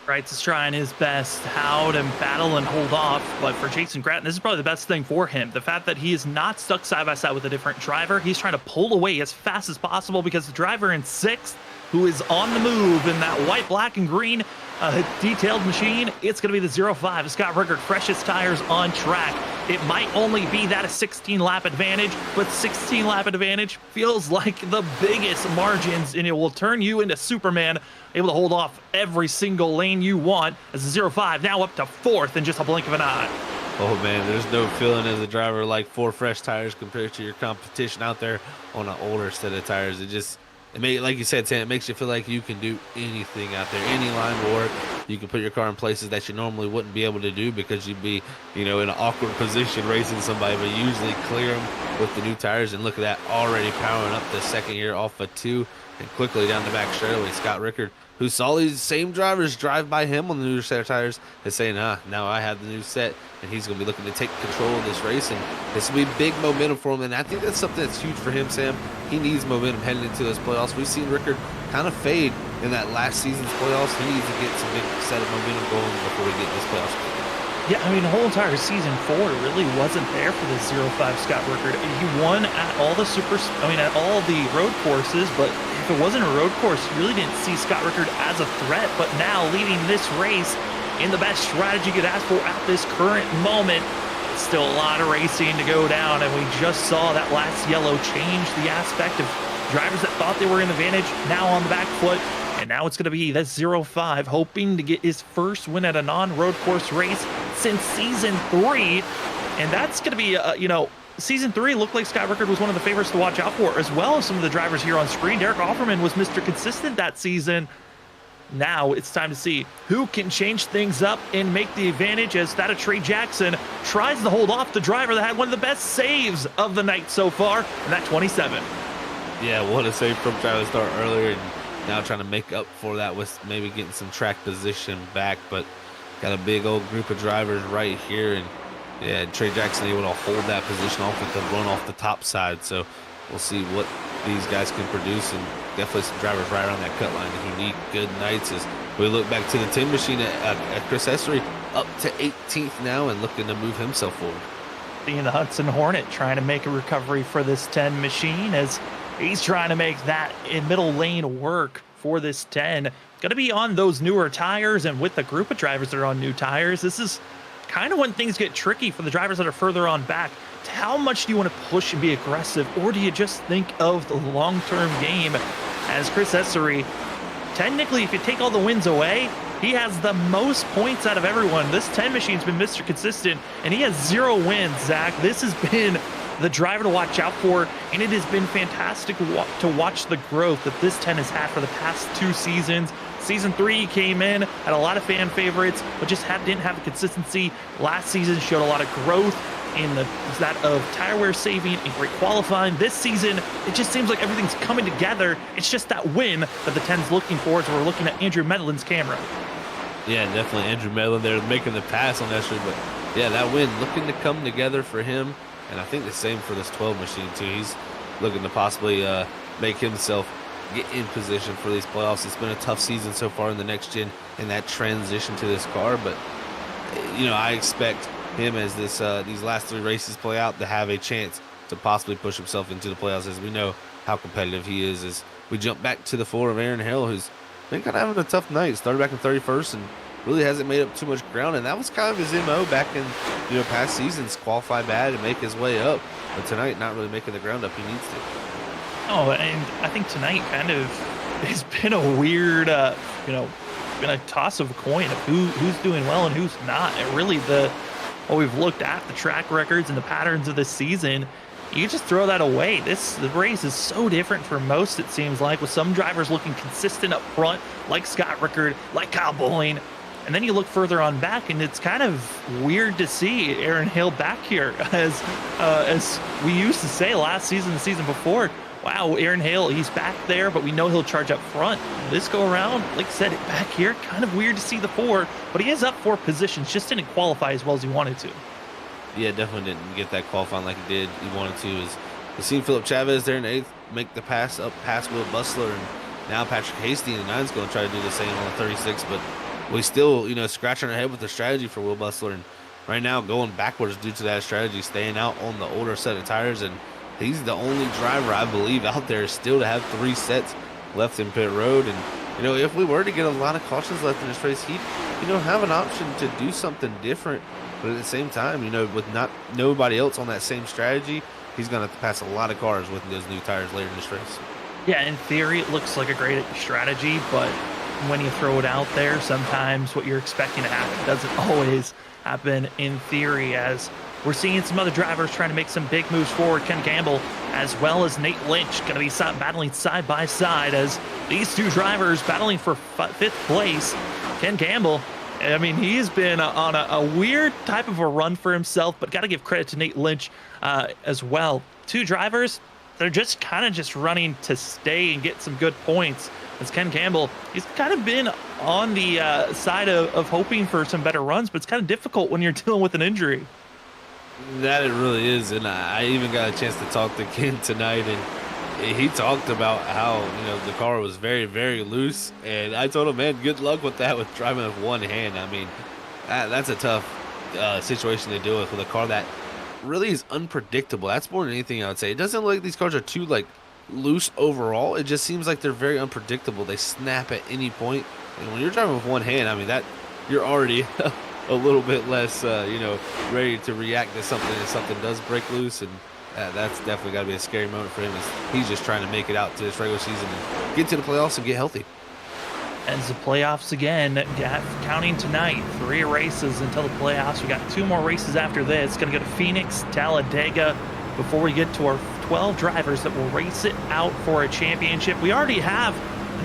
Kreitz is trying his best how to battle and hold off, but for Jason Gratt, this is probably the best thing for him. The fact that he is not stuck side by side with a different driver, he's trying to pull away as fast as possible because the driver in 6th, who is on the move in that white, black, and green detailed machine, it's going to be the 05. Scott Rickard, freshest tires on track. It might only be that a 16-lap advantage, but 16-lap advantage feels like the biggest margins, and it will turn you into Superman, able to hold off every single lane you want, as the 05 now up to 4th in just a blink of an eye. Oh man, there's no feeling as a driver like 4 fresh tires compared to your competition out there on an older set of tires. Like you said, Sam, it makes you feel like you can do anything out there, any line work. You can put your car in places that you normally wouldn't be able to do because you'd be, in an awkward position racing somebody, but you usually clear them with the new tires. And look at that, already powering up the second gear off of 2 and quickly down the back straightaway. Scott Rickard, who saw these same drivers drive by him on the new set of tires, is saying, now I have the new set, and he's going to be looking to take control of this race, and this will be big momentum for him, and I think that's something that's huge for him, Sam. He needs momentum heading into those playoffs. We've seen Rickard kind of fade in that last season's playoffs. He needs to get some big set of momentum going before we get this playoffs. Yeah, I mean, the whole entire season 4 really wasn't there for the 0-5 Scott Rickard. He won at all the at all the road courses, but if it wasn't a road course, you really didn't see Scott Rickard as a threat. But now, leading this race in the best strategy you could ask for at this current moment, it's still a lot of racing to go down, and we just saw that last yellow change the aspect of drivers that thought they were in advantage now on the back foot. And now it's going to be that 0-5, hoping to get his first win at a non-road course race since season 3. And that's going to be, season 3 looked like Scott Rickard was one of the favorites to watch out for, as well as some of the drivers here on screen. Derek Offerman was Mr. Consistent that season. Now it's time to see who can change things up and make the advantage, as that of Trey Jackson tries to hold off the driver that had one of the best saves of the night so far, and that 27. Yeah, what a save from Travis Start earlier, and now trying to make up for that with maybe getting some track position back, but got a big old group of drivers right here, and yeah, Trey Jackson able to hold that position off with the run off the top side. So we'll see what these guys can produce, and definitely some drivers right around that cut line who need good nights. As we look back to the 10 machine at Chris Essery, up to 18th now and looking to move himself forward. Seeing the Hudson Hornet trying to make a recovery for this 10 machine, as he's trying to make that in middle lane work for this 10. Going to be on those newer tires, and with the group of drivers that are on new tires, this is kind of when things get tricky for the drivers that are further on back. How much do you want to push and be aggressive, or do you just think of the long-term game? As Chris Essery, technically, if you take all the wins away, he has the most points out of everyone. This 10 machine's been Mr. Consistent, and he has 0 wins, Zach. This has been the driver to watch out for, and it has been fantastic to watch the growth that this 10 has had for the past 2 seasons. Season 3 came in, had a lot of fan favorites, but just didn't have the consistency. Last season showed a lot of growth in that of tire wear saving and great qualifying. This season, it just seems like everything's coming together. It's just that win that the 10's looking for, as we're looking at Andrew Medlin's camera. Yeah, definitely Andrew Medlin there making the pass on that street, but yeah, that win looking to come together for him. And I think the same for this 12 machine too. He's looking to possibly make himself get in position for these playoffs. It's been a tough season so far in the next gen and that transition to this car, but I expect him, as these last 3 races play out, to have a chance to possibly push himself into the playoffs, as we know how competitive he is. As we jump back to the 4 of Aaron Hill, who's been kind of having a tough night. Started back in 31st and really hasn't made up too much ground, and that was kind of his MO back in past seasons. Qualify bad and make his way up, but tonight not really making the ground up he needs to. Oh, and I think tonight kind of has been a weird, been a toss of a coin of who's doing well and who's not. And really, we've looked at the track records and the patterns of this season, you just throw that away. The race is so different for most, it seems like, with some drivers looking consistent up front, like Scott Rickard, like Kyle Bowling. And then you look further on back, and it's kind of weird to see Aaron Hill back here, as we used to say last season, the season before. Wow, Aaron Hill, he's back there, but we know he'll charge up front. This go around, like I said, back here, kind of weird to see the 4, but he is up 4 positions, just didn't qualify as well as he wanted to. Yeah, definitely didn't get that qualifying like he did. He wanted to. We've seen Philip Chavez there in 8th make the pass up past Will Bustler, and now Patrick Hasty in the 9's going to try to do the same on the 36, but we still, scratching our head with the strategy for Will Bustler, and right now going backwards due to that strategy, staying out on the older set of tires, and he's the only driver, I believe, out there still to have 3 sets left in pit road. And, if we were to get a lot of cautions left in this race, he'd, have an option to do something different. But at the same time, with nobody else on that same strategy, he's going to have to pass a lot of cars with those new tires later in this race. Yeah, in theory, it looks like a great strategy, but when you throw it out there, sometimes what you're expecting to happen doesn't always happen in theory, as we're seeing some other drivers trying to make some big moves forward. Ken Campbell, as well as Nate Lynch, going to be battling side by side, as these 2 drivers battling for 5th place. Ken Campbell, I mean, he has been on a weird type of a run for himself, but got to give credit to Nate Lynch as well. 2 drivers, they're just kind of just running to stay and get some good points. As Ken Campbell, he's kind of been on the side of hoping for some better runs, but it's kind of difficult when you're dealing with an injury. That it really is, and I even got a chance to talk to Ken tonight, and he talked about how the car was very, very loose, and I told him, man, good luck with that, with driving with one hand. I mean, that's a tough situation to deal with a car that really is unpredictable. That's more than anything I would say. It doesn't look like these cars are too like loose overall. It just seems like they're very unpredictable. They snap at any point. And when you're driving with one hand, I mean, that you're already a little bit less, ready to react to something if something does break loose. And that's definitely got to be a scary moment for him as he's just trying to make it out to this regular season and get to the playoffs and get healthy. Ends the playoffs again. Counting tonight, 3 races until the playoffs. We got 2 more races after this. Going to go to Phoenix, Talladega, before we get to our 12 drivers that will race it out for a championship. We already have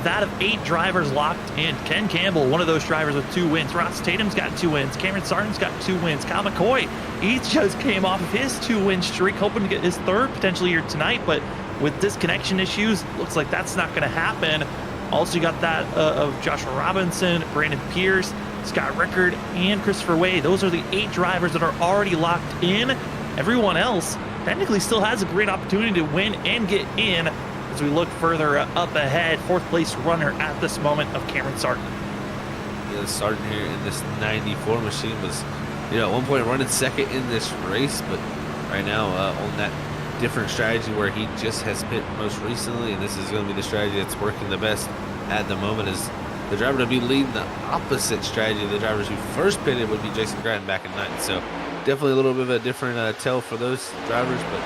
that of 8 drivers locked in. Ken Campbell, one of those drivers with 2 wins. Ross Tatum's got 2 wins. Cameron Sarton's got 2 wins. Kyle McCoy, he just came off of his 2-win streak, hoping to get his 3rd potentially here tonight, but with disconnection issues, looks like that's not going to happen. Also, you got that of Joshua Robinson, Brandon Pierce, Scott Rickard, and Christopher Wade. Those are the 8 drivers that are already locked in. Everyone else technically still has a great opportunity to win and get in as we look further up ahead. 4th place runner at this moment of Cameron Sarton. Yeah, Sarton here in this 94 machine was, at one point running 2nd in this race, but right now on that different strategy where he just has pit most recently, and this is going to be the strategy that's working the best at the moment, is the driver to be leading the opposite strategy of the drivers who first pitted would be Jason Grattan back in 9th. So definitely a little bit of a different tell for those drivers, but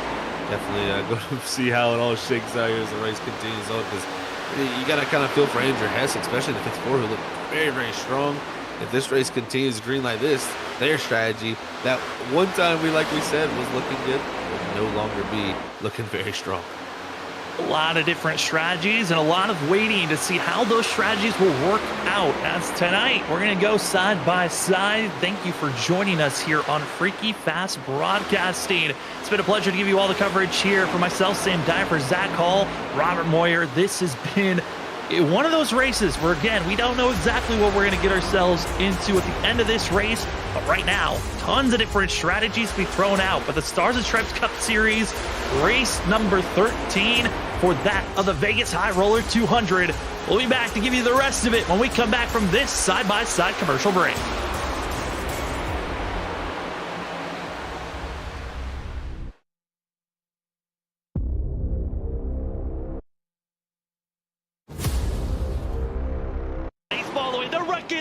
definitely go to see how it all shakes out here as the race continues on, because you got to kind of feel for Andrew Hess, especially the 54, who looked very, very strong. If this race continues green like this, their strategy that one time like we said was looking good will no longer be looking very strong. A lot of different strategies and a lot of waiting to see how those strategies will work out. As tonight, we're going to go side by side. Thank you for joining us here on Freaky Fast Broadcasting. It's been a pleasure to give you all the coverage here for myself, Sam Dyer, for Zach Hall, Robert Moyer. This has been one of those races where, again, we don't know exactly what we're going to get ourselves into at the end of this race, but right now, tons of different strategies to be thrown out. But the Stars and Stripes Cup Series, race number 13 for that of the Vegas High Roller 200. We'll be back to give you the rest of it when we come back from this side-by-side commercial break.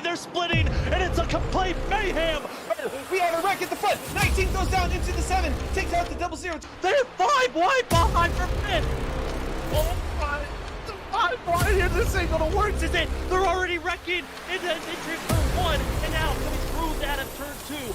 They're splitting, and it's a complete mayhem. We have a wreck at the front. 19 goes down into the 7, takes out the 00. They're 5 wide behind for 5th. Oh my, the 5 wide here. This ain't gonna work, is it? They're already wrecking into entry turn 1, and now coming through that at turn 2.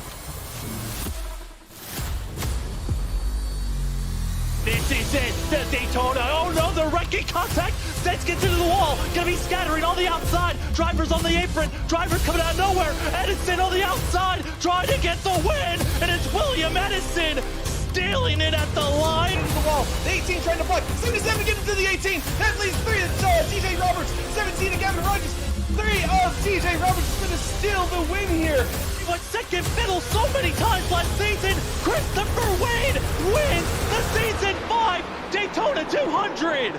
This is it, the Daytona. Oh no, the wrecking contact. Sets gets into the wall. Gonna be scattering on the outside. Drivers on the apron. Drivers coming out of nowhere. Edison on the outside trying to get the win. And it's William Edison stealing it at the line. The wall. The 18 trying to block. 77 gets into the 18. That leaves 3 of TJ Roberts. 17 to Gavin Rogers. 3 of TJ Roberts is going to steal the win here. But second fiddle so many times last season. Christopher Wade wins the season 5 Daytona 200.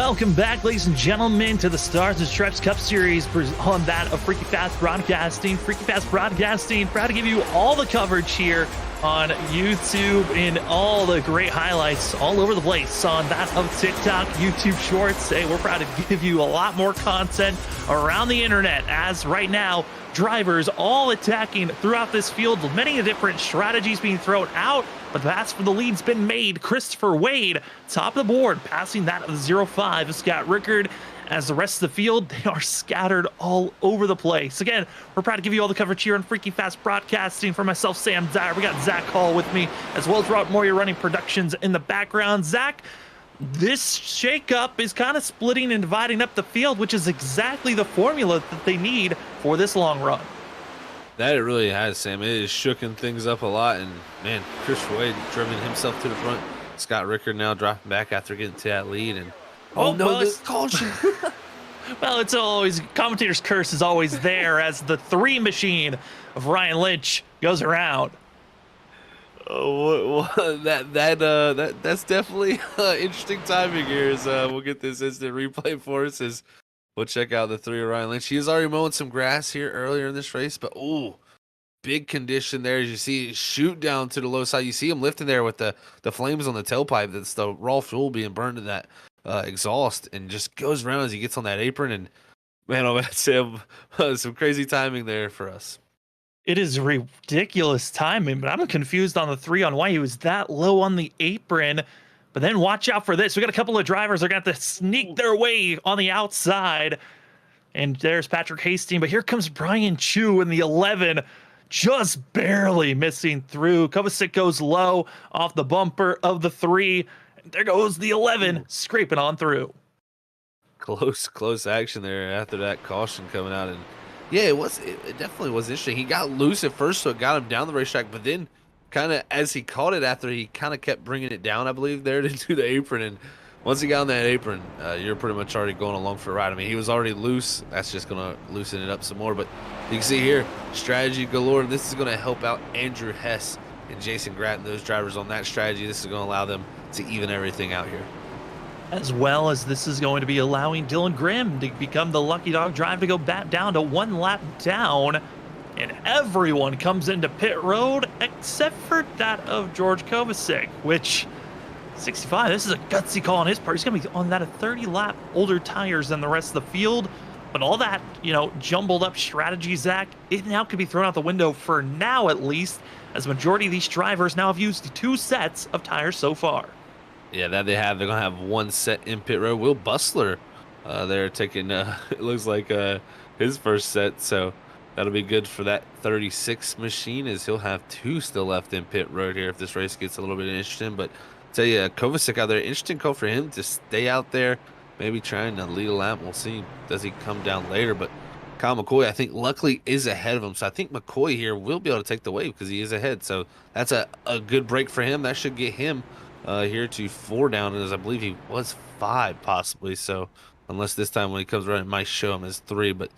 Welcome back, ladies and gentlemen, to the Stars and Stripes Cup Series on that of Freaky Fast Broadcasting. Freaky Fast Broadcasting, proud to give you all the coverage here on YouTube and all the great highlights all over the place on that of TikTok, YouTube Shorts. Hey, we're proud to give you a lot more content around the internet, as right now, drivers all attacking throughout this field, many different strategies being thrown out, but the pass for the lead's been made. Christopher Wade, top of the board, passing that of the 0-5. Scott Rickard, as the rest of the field, they are scattered all over the place. Again, we're proud to give you all the coverage here on Freaky Fast Broadcasting. For myself, Sam Dyer, we got Zach Hall with me, as well as Robert Moyer running productions in the background. Zach, this shakeup is kind of splitting and dividing up the field, which is exactly the formula that they need for this long run. That it really has, Sam. It is shooking things up a lot, and man, Chris Wade driven himself to the front. Scott Rickard now dropping back after getting to that lead, and this caution. Well, it's always commentator's curse is always there as the 3 machine of Ryan Lynch goes around. Oh, that's definitely interesting timing here. As we'll get this instant replay for us as we'll check out the 3 of Ryan Lynch. He is already mowing some grass here earlier in this race, but big condition there. As you see, shoot down to the low side. You see him lifting there with the flames on the tailpipe. That's the raw fuel being burned in that exhaust, and just goes around as he gets on that apron. And man, oh man, Sam, some crazy timing there for us. It is ridiculous timing, but I'm confused on the 3 on why he was that low on the apron. But then watch out for this. We got a couple of drivers that are going to have to sneak their way on the outside. And there's Patrick Hastings, but here comes Brian Chu in the 11, just barely missing through. Kovacic goes low off the bumper of the 3. There goes the 11, scraping on through. Close action there after that caution coming out. And yeah, it definitely was interesting. He got loose at first, so it got him down the racetrack, but then kind of as he caught it after, he kind of kept bringing it down, I believe, there into the apron. And once he got on that apron, you're pretty much already going along for a ride. I mean, he was already loose. That's just going to loosen it up some more. But you can see here, strategy galore. This is going to help out Andrew Hess and Jason Gratton, those drivers on that strategy. This is going to allow them to even everything out here. As well as this is going to be allowing Dylan Grimm to become the lucky dog drive to go back down to 1 lap down. And everyone comes into pit road except for that of George Kovacic, which 65, this is a gutsy call on his part. He's going to be on that a 30 lap older tires than the rest of the field. But all that, jumbled up strategy, Zach, it now could be thrown out the window for now at least, as the majority of these drivers now have used 2 sets of tires so far. Yeah, that they have. They're going to have 1 set in pit road. Will Bustler, they're taking, it looks like his first set. So that'll be good for that 36 machine, as he'll have 2 still left in pit road here if this race gets a little bit interesting. But I'll tell you, Kovacic out there, interesting call for him to stay out there, maybe trying to lead a lap. We'll see. Does he come down later? But Kyle McCoy, I think, luckily is ahead of him. So I think McCoy here will be able to take the wave because he is ahead. So that's a good break for him. That should get him here to 4 down, as I believe he was 5 possibly. So unless this time when he comes around, it might show him as 3. But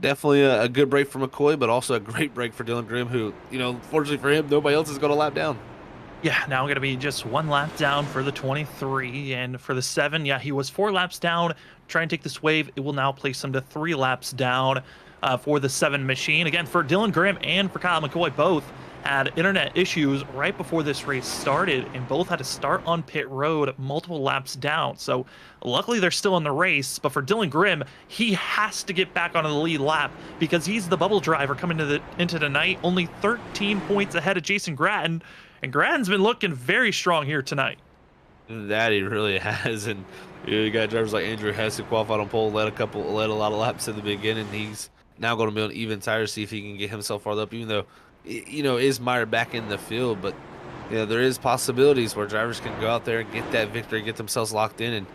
definitely a good break for McCoy, but also a great break for Dylan Grimm, who, fortunately for him, nobody else is going to lap down. Yeah, now going to be just 1 lap down for the 23, and for the 7, yeah, he was 4 laps down. Try and take this wave. It will now place him to 3 laps down for the 7 machine. Again, for Dylan Grimm and for Kyle McCoy, both had internet issues right before this race started, and both had to start on pit road multiple laps down. So luckily they're still in the race, but for Dylan Grimm, he has to get back onto the lead lap because he's the bubble driver coming into the night, only 13 points ahead of Jason Gratton, and Gratton's been looking very strong here tonight. That he really has. And you got drivers like Andrew Hess, who qualified on pole, led a lot of laps in the beginning. He's now going to be on even tires, see if he can get himself farther up, even though, is Meyer back in the field. But there is possibilities where drivers can go out there and get that victory, get themselves locked in.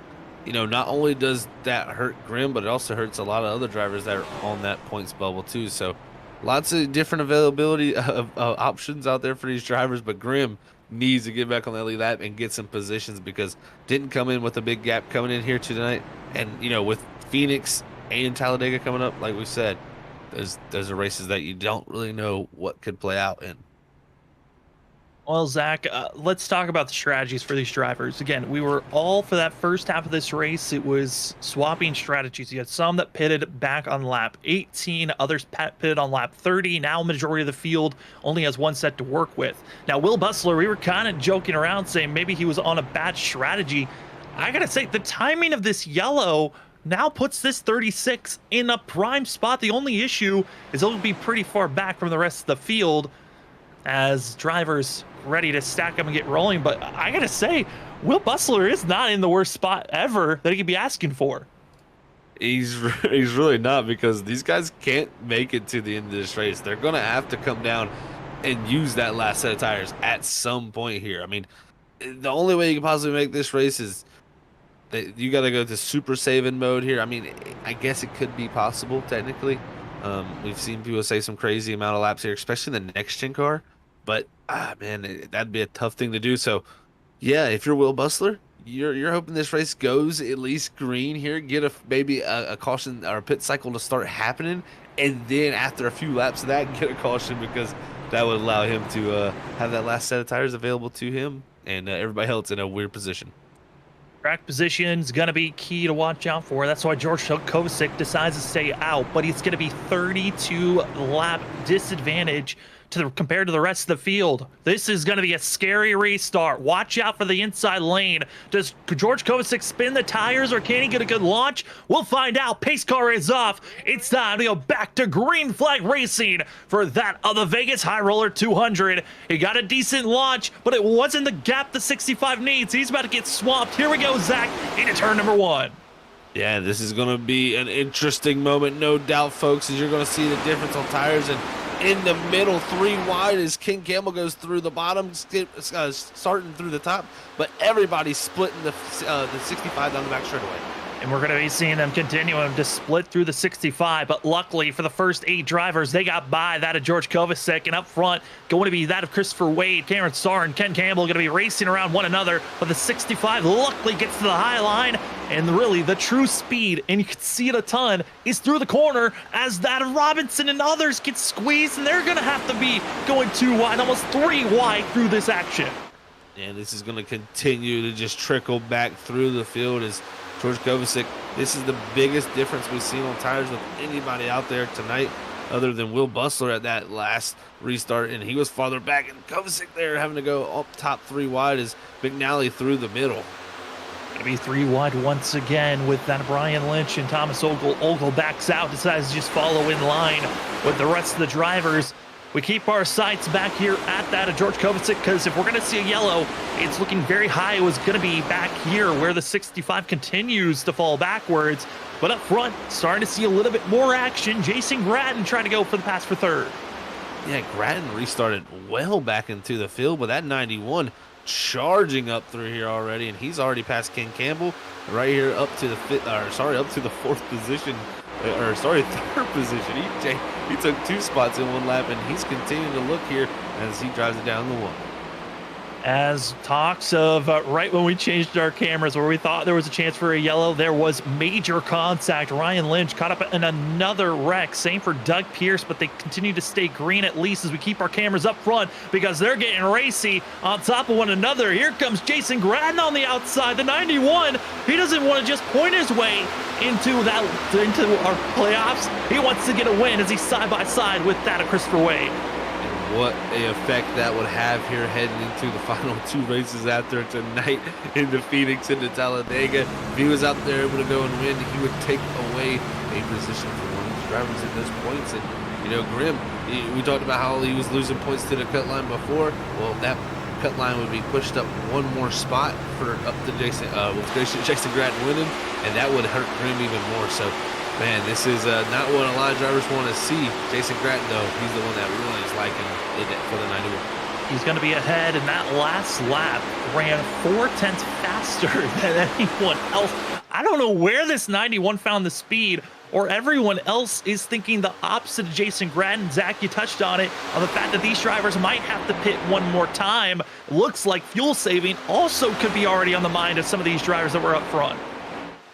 And not only does that hurt Grimm, but it also hurts a lot of other drivers that are on that points bubble too. So lots of different availability of options out there for these drivers, but Grimm needs to get back on that lead lap and get some positions, because didn't come in with a big gap coming in here tonight. And with Phoenix and Talladega coming up, like we said, those are races that you don't really know what could play out in. Well, Zach, let's talk about the strategies for these drivers. Again, we were all for that first half of this race. It was swapping strategies. You had some that pitted back on lap 18, others pitted on lap 30. Now, majority of the field only has one set to work with. Now, Will Bustler, we were kind of joking around saying maybe he was on a bad strategy. I gotta say, the timing of this yellow now puts this 36 in a prime spot. The only issue is it'll be pretty far back from the rest of the field as drivers ready to stack them and get rolling. But I gotta say, Will Bustler is not in the worst spot ever that he could be asking for. He's really not, because these guys can't make it to the end of this race. They're gonna have to come down and use that last set of tires at some point here. I mean, the only way you can possibly make this race is that you got to go to super saving mode here. I mean, I guess it could be possible technically. We've seen people say some crazy amount of laps here, especially in the next gen car. But man, that'd be a tough thing to do. So yeah, if you're Will Bustler, you're hoping this race goes at least green here, get maybe a caution or a pit cycle to start happening, and then after a few laps of that, get a caution, because that would allow him to have that last set of tires available to him and everybody else in a weird position. Track position is going to be key to watch out for. That's why George Kovacic decides to stay out, but he's going to be 32 lap disadvantage compared to the rest of the field. This is going to be a scary restart. Watch out for the inside lane. Does George Kovacic spin the tires, or can he get a good launch? We'll find out. Pace car is off. It's time to go back to green flag racing for that of the Vegas High Roller 200. He got a decent launch, but it wasn't the gap the 65 needs. He's about to get swamped. Here we go, Zach, into turn number 1. Yeah, this is going to be an interesting moment, no doubt, folks, as you're going to see the difference on tires. And in the middle, 3 wide, as Ken Campbell goes through the bottom, starting through the top, but everybody's splitting the 65 down the back straightaway. And we're going to be seeing them continuing to split through the 65. But luckily for the first 8 drivers, they got by that of George Kovacic. And up front, going to be that of Christopher Wade, Cameron Starr, and Ken Campbell going to be racing around one another. But the 65 luckily gets to the high line. And really, the true speed, and you can see it a ton, is through the corner as that of Robinson and others get squeezed. And they're going to have to be going 2 wide, almost 3 wide through this action. And this is going to continue to just trickle back through the field as George Kovacic. This is the biggest difference we've seen on tires with anybody out there tonight, other than Will Bustler at that last restart, and he was farther back, and Kovacic there having to go up top 3 wide as McNally through the middle. Gonna be 3 wide once again with that Brian Lynch and Thomas Ogle. Ogle backs out, decides to just follow in line with the rest of the drivers. We keep our sights back here at that of George Kovacic, because if we're going to see a yellow, it's looking very high. It was going to be back here where the 65 continues to fall backwards. But up front, starting to see a little bit more action. Jason Gratton trying to go for the pass for 3rd. Yeah, Gratton restarted well back into the field, but that 91 charging up through here already, and he's already passed Ken Campbell right here up to the 4th position. Third position. He took 2 spots in 1 lap, and he's continuing to look here as he drives it down the 1. As talks of right when we changed our cameras where we thought there was a chance for a yellow, there was major contact. Ryan Lynch caught up in another wreck. Same for Doug Pierce, but they continue to stay green at least as we keep our cameras up front, because they're getting racy on top of one another. Here comes Jason Gratton on the outside, the 91. He doesn't want to just point his way into our playoffs. He wants to get a win as he's side by side with that of Christopher Wade. What a effect that would have here heading into the final 2 races after tonight into Phoenix, into Talladega. If he was out there able to go and win, he would take away a position for one of these drivers at those points. And, you know, Grim, we talked about how he was losing points to the cut line before. Well, that cut line would be pushed up 1 more spot for up to Jason Gratton winning, and that would hurt Grim even more. So, man, this is not what a lot of drivers want to see. Jason Gratton, though, he's the one that really is liking it for the 91. He's going to be ahead, and that last lap ran 4/10 faster than anyone else. I don't know where this 91 found the speed, or everyone else is thinking the opposite of Jason Gratton. Zach, you touched on it, on the fact that these drivers might have to pit 1 more time. Looks like fuel saving also could be already on the mind of some of these drivers that were up front.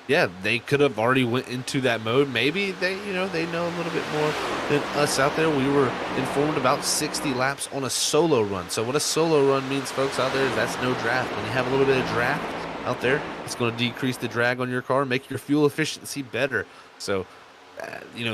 yeah, they could have already went into that mode. Maybe they know a little bit more than us out there. We were informed about 60 laps on a solo run. So what a solo run means, folks, out there is that's no draft. When you have a little bit of draft out there, it's going to decrease the drag on your car, make your fuel efficiency better. So,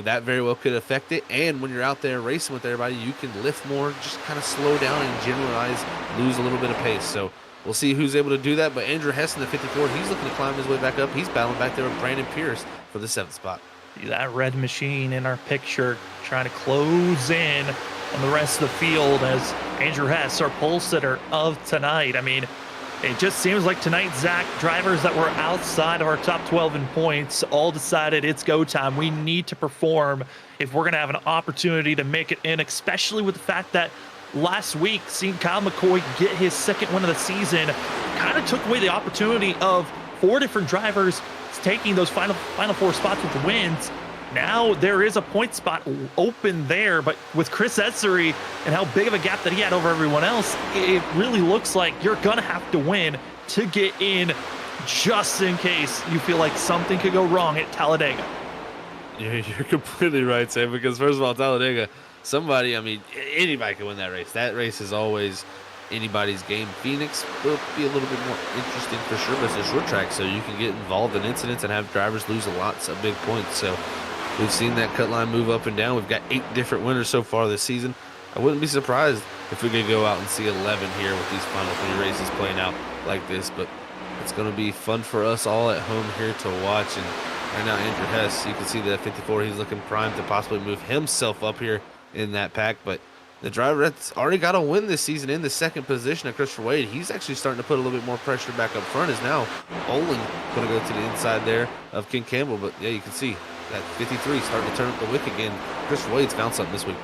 that very well could affect it. And when you're out there racing with everybody, you can lift more, just kind of slow down and generalize, lose a little bit of pace. So we'll see who's able to do that. But Andrew Hess in the 54, he's looking to climb his way back up. He's battling back there with Brandon Pierce for the 7th spot. See that red machine in our picture trying to close in on the rest of the field as Andrew Hess, our pole sitter of tonight. I mean, it just seems like tonight, Zach, drivers that were outside of our top 12 in points all decided it's go time. We need to perform if we're going to have an opportunity to make it in, especially with the fact that last week, seeing Kyle McCoy get his 2nd win of the season kind of took away the opportunity of 4 different drivers taking those final 4 spots with the wins. Now there is a point spot open there, but with Chris Essery and how big of a gap that he had over everyone else, it really looks like you're going to have to win to get in, just in case you feel like something could go wrong at Talladega. Yeah, you're completely right, Sam, because first of all, Talladega, anybody can win that race. That race is always anybody's game. Phoenix will be a little bit more interesting for sure, but it's a short track, so you can get involved in incidents and have drivers lose lots of big points. So we've seen that cut line move up and down. We've got 8 different winners so far this season. I wouldn't be surprised if we could go out and see 11 here with these final 3 races playing out like this, but it's going to be fun for us all at home here to watch. And right now, Andrew Hess, you can see that 54, he's looking primed to possibly move himself up here in that pack, but the driver that's already got a win this season in the 2nd position of Christopher Wade, he's actually starting to put a little bit more pressure back up front, is now Olin going to go to the inside there of King Campbell. But yeah, you can see that 53 starting to turn up the wick again. Christopher Wade's found something this week.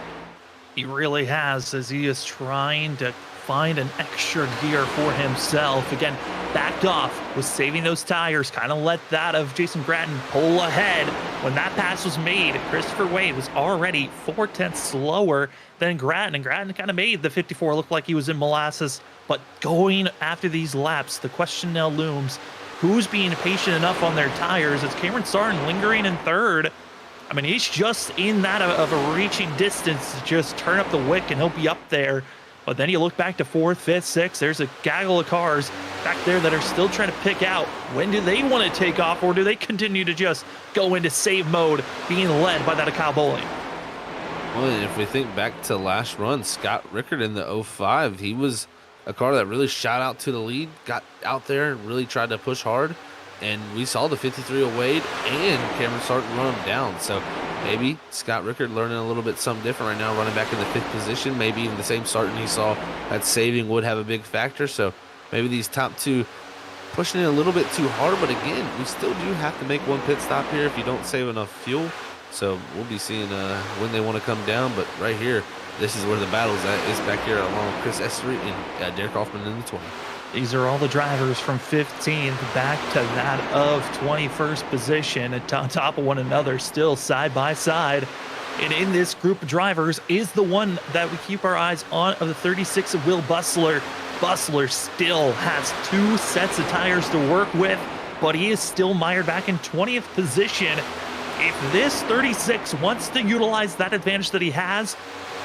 He really has, as he is trying to find an extra gear for himself. Again, backed off, was saving those tires, kind of let that of Jason Gratton pull ahead. When that pass was made, Christopher Wade was already 4/10 slower than Gratton, and Gratton kind of made the 54 look like he was in molasses. But going after these laps, the question now looms, who's being patient enough on their tires? It's Cameron Sarton lingering in 3rd. I mean, he's just in that of a reaching distance to just turn up the wick, and he'll be up there. But then you look back to 4th, 5th, 6th. There's a gaggle of cars back there that are still trying to pick out when do they want to take off, or do they continue to just go into save mode, being led by that of Kyle Bowling. Well, and if we think back to last run, Scott Rickard in the 05, he was a car that really shot out to the lead, got out there and really tried to push hard. And we saw the 53 of Wade and Cameron Sarton run him down. So maybe Scott Rickard learning a little bit something different right now, running back in the 5th position. Maybe even the same Sarton he saw that saving would have a big factor. So maybe these top 2 pushing it a little bit too hard. But again, we still do have to make one pit stop here if you don't save enough fuel. So we'll be seeing when they want to come down. But right here, this is where the battle's at, is back here along with Chris Essery and Derek Hoffman in the 20. These are all the drivers from 15th back to that of 21st position on top of one another, still side by side. And in this group of drivers is the one that we keep our eyes on, of the 36 of Will Bustler. Bustler still has 2 sets of tires to work with, but he is still mired back in 20th position. If this 36 wants to utilize that advantage that he has,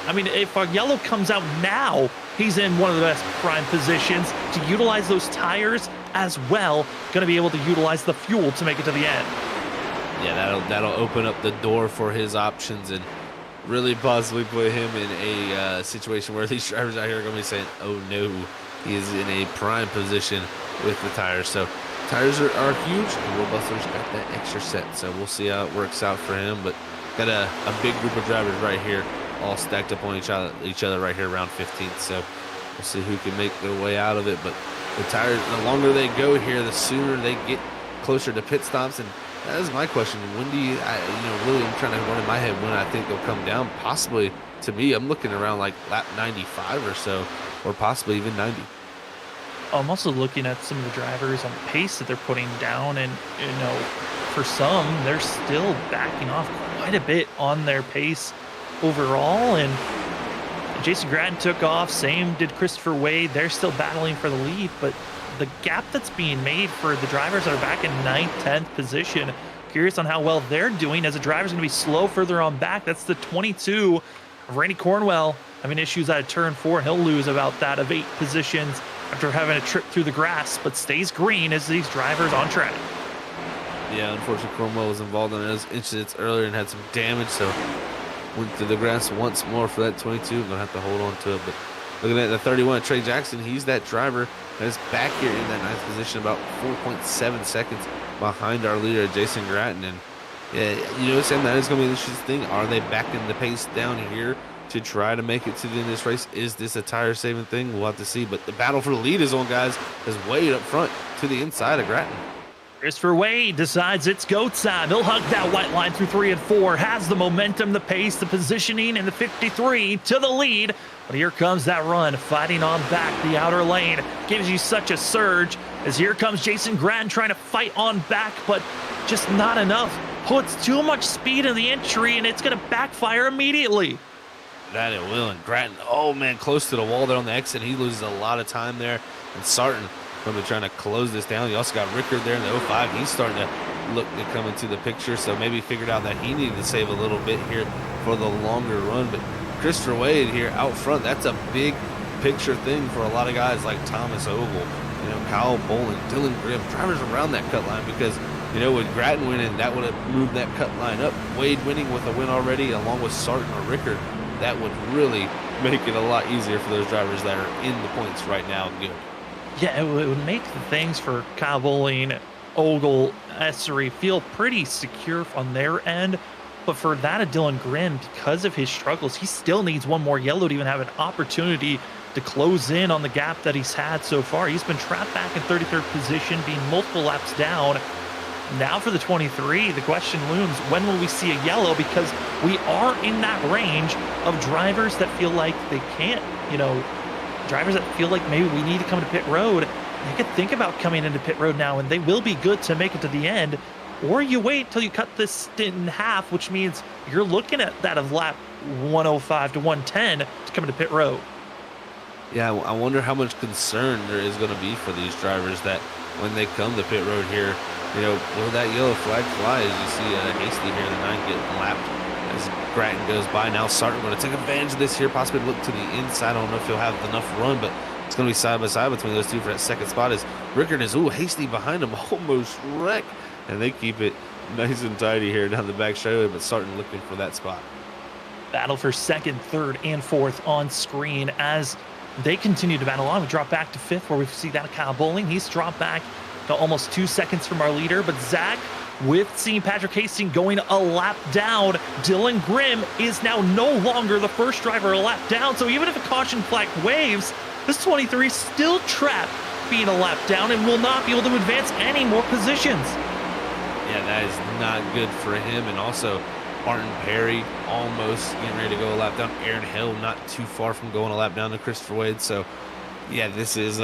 I mean, if our yellow comes out now, he's in one of the best prime positions to utilize those tires as well. Going to be able to utilize the fuel to make it to the end. Yeah, that'll open up the door for his options and really possibly put him in a situation where these drivers out here are going to be saying, oh no, he is in a prime position with the tires. So tires are huge, and Will Bustler's got that extra set. So we'll see how it works out for him. But got a big group of drivers right here, all stacked up on each other right here around 15th. So we'll see who can make their way out of it. But the tires, the longer they go here, the sooner they get closer to pit stops. And that is my question. When do you, really I'm trying to run in my head when I think they'll come down. Possibly, to me, I'm looking around like lap 95 or so, or possibly even 90. I'm also looking at some of the drivers on the pace that they're putting down, and for some, they're still backing off quite a bit on their pace overall. And Jason Gratton took off, same did Christopher Wade. They're still battling for the lead, but the gap that's being made for the drivers that are back in 9th, 10th position. Curious on how well they're doing, as the driver's going to be slow further on back. That's the 22 of Randy Cornwell having issues at turn 4. He'll lose about that of 8 positions after having a trip through the grass, but stays green as these drivers on track. Yeah, unfortunately, Cornwell was involved in those incidents earlier and had some damage, so went through the grass once more for that 22. Gonna have to hold on to it. But looking at the 31, Trey Jackson, he's that driver that is back here in that 9th position, about 4.7 seconds behind our leader, Jason Gratton. And yeah, you know, Sam, that is gonna be the interesting thing. Are they backing the pace down here to try to make it to the end of this race? Is this a tire saving thing? We'll have to see. But the battle for the lead is on, guys, is way up front to the inside of Gratton. Christopher Wade decides it's GOAT time. He'll hug that white line through 3 and 4, has the momentum, the pace, the positioning, and the 53 to the lead. But here comes that run, fighting on back the outer lane. Gives you such a surge, as here comes Jason Gratton trying to fight on back, but just not enough. Puts too much speed in the entry, and it's going to backfire immediately. That it will. And Gratton, oh man, close to the wall there on the exit. He loses a lot of time there. And Sarton going to be trying to close this down. You also got Rickard there in the 05. He's starting to look to come into the picture, so maybe figured out that he needed to save a little bit here for the longer run. But Christopher Wade here out front, that's a big picture thing for a lot of guys like Thomas Ogle, you know, Kyle Bowling, Dylan Grimm, drivers around that cut line, because, you know, with Gratton winning, that would have moved that cut line up. Wade winning with a win already, along with Sarton or Rickard, that would really make it a lot easier for those drivers that are in the points right now. Good. Yeah, it would make the things for Kyle Bowling, Ogle, Essery feel pretty secure on their end. But for that of Dylan Grimm, because of his struggles, he still needs one more yellow to even have an opportunity to close in on the gap that he's had so far. He's been trapped back in 33rd position, being multiple laps down. Now for the 23, the question looms, when will we see a yellow? Because we are in that range of drivers that feel like they can't, you know, drivers that feel like maybe we need to come to pit road. They could think about coming into pit road now, and they will be good to make it to the end. Or you wait till you cut this stint in half, which means you're looking at that of lap 105 to 110 to come into pit road. Yeah, I wonder how much concern there is going to be for these drivers that when they come to pit road here, you know, will that yellow flag fly as you see Hasty here in the 9 getting lapped as Gratton goes by. Now Sarton going to take advantage of this here, possibly look to the inside. I don't know if he'll have enough run, but it's going to be side by side between those two for that second spot as Rickard is, Hasty behind him, almost wrecked. And they keep it nice and tidy here down the back straightaway, but Sarton looking for that spot. Battle for 2nd, 3rd, and 4th on screen as they continue to battle on. We drop back to 5th, where we see that of Kyle Bowling. He's dropped back to almost 2 seconds from our leader, but Zach, with seeing Patrick Hastings going a lap down, Dylan Grimm is now no longer the first driver a lap down. So even if a caution flag waves, this 23 is still trapped being a lap down and will not be able to advance any more positions. Yeah, that is not good for him. And also, Martin Perry almost getting ready to go a lap down. Aaron Hill not too far from going a lap down to Christopher Wade. So, yeah, this is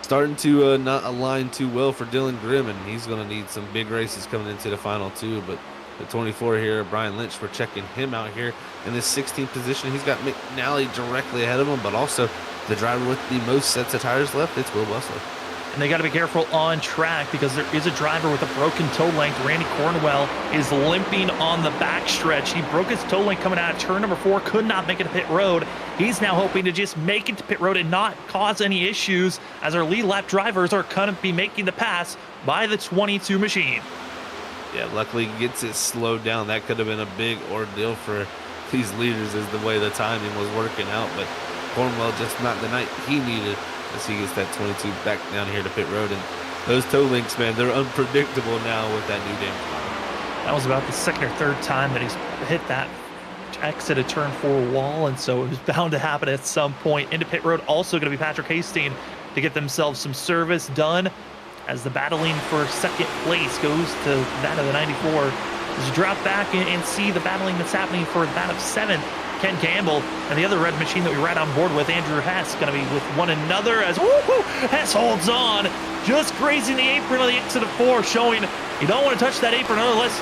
starting to not align too well for Dylan Grimm, and he's going to need some big races coming into the final two. But the 24 here, Brian Lynch, we're checking him out here in this 16th position. He's got McNally directly ahead of him, but also the driver with the most sets of tires left, it's Will Bustler. And they got to be careful on track because there is a driver with a broken toe length. Randy Cornwell is limping on the backstretch. He broke his toe length coming out of turn number 4, could not make it to pit road. He's now hoping to just make it to pit road and not cause any issues as our lead lap drivers are going to be making the pass by the 22 machine. Yeah, luckily he gets it slowed down. That could have been a big ordeal for these leaders as the way the timing was working out, but Cornwell just not the night he needed as he gets that 22 back down here to pit road. And those toe links, man, they're unpredictable now with that new damage. That was about the 2nd or 3rd time that he's hit that exit of turn 4 wall, and so it was bound to happen at some point. Into pit road also going to be Patrick Hastings to get themselves some service done as the battling for 2nd place goes to that of the 94. As you drop back and see the battling that's happening for that of 7th, Ken Campbell, and the other red machine that we ride on board with, Andrew Hess, going to be with one another as Hess holds on, just grazing the apron on the exit of 4, showing you don't want to touch that apron unless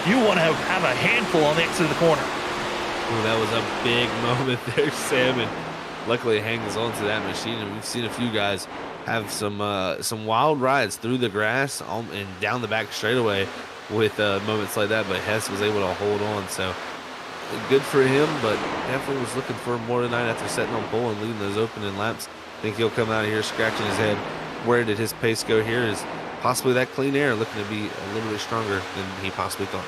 you want to have a handful on the exit of the corner. Ooh, that was a big moment there, Sam, and luckily it hangs on to that machine, and we've seen a few guys have some wild rides through the grass and down the back straightaway with moments like that, but Hess was able to hold on. So good for him, but definitely was looking for more tonight after setting on pole and leading those opening laps. I think he'll come out of here scratching his head. Where did his pace go here? Is possibly that clean air looking to be a little bit stronger than he possibly thought.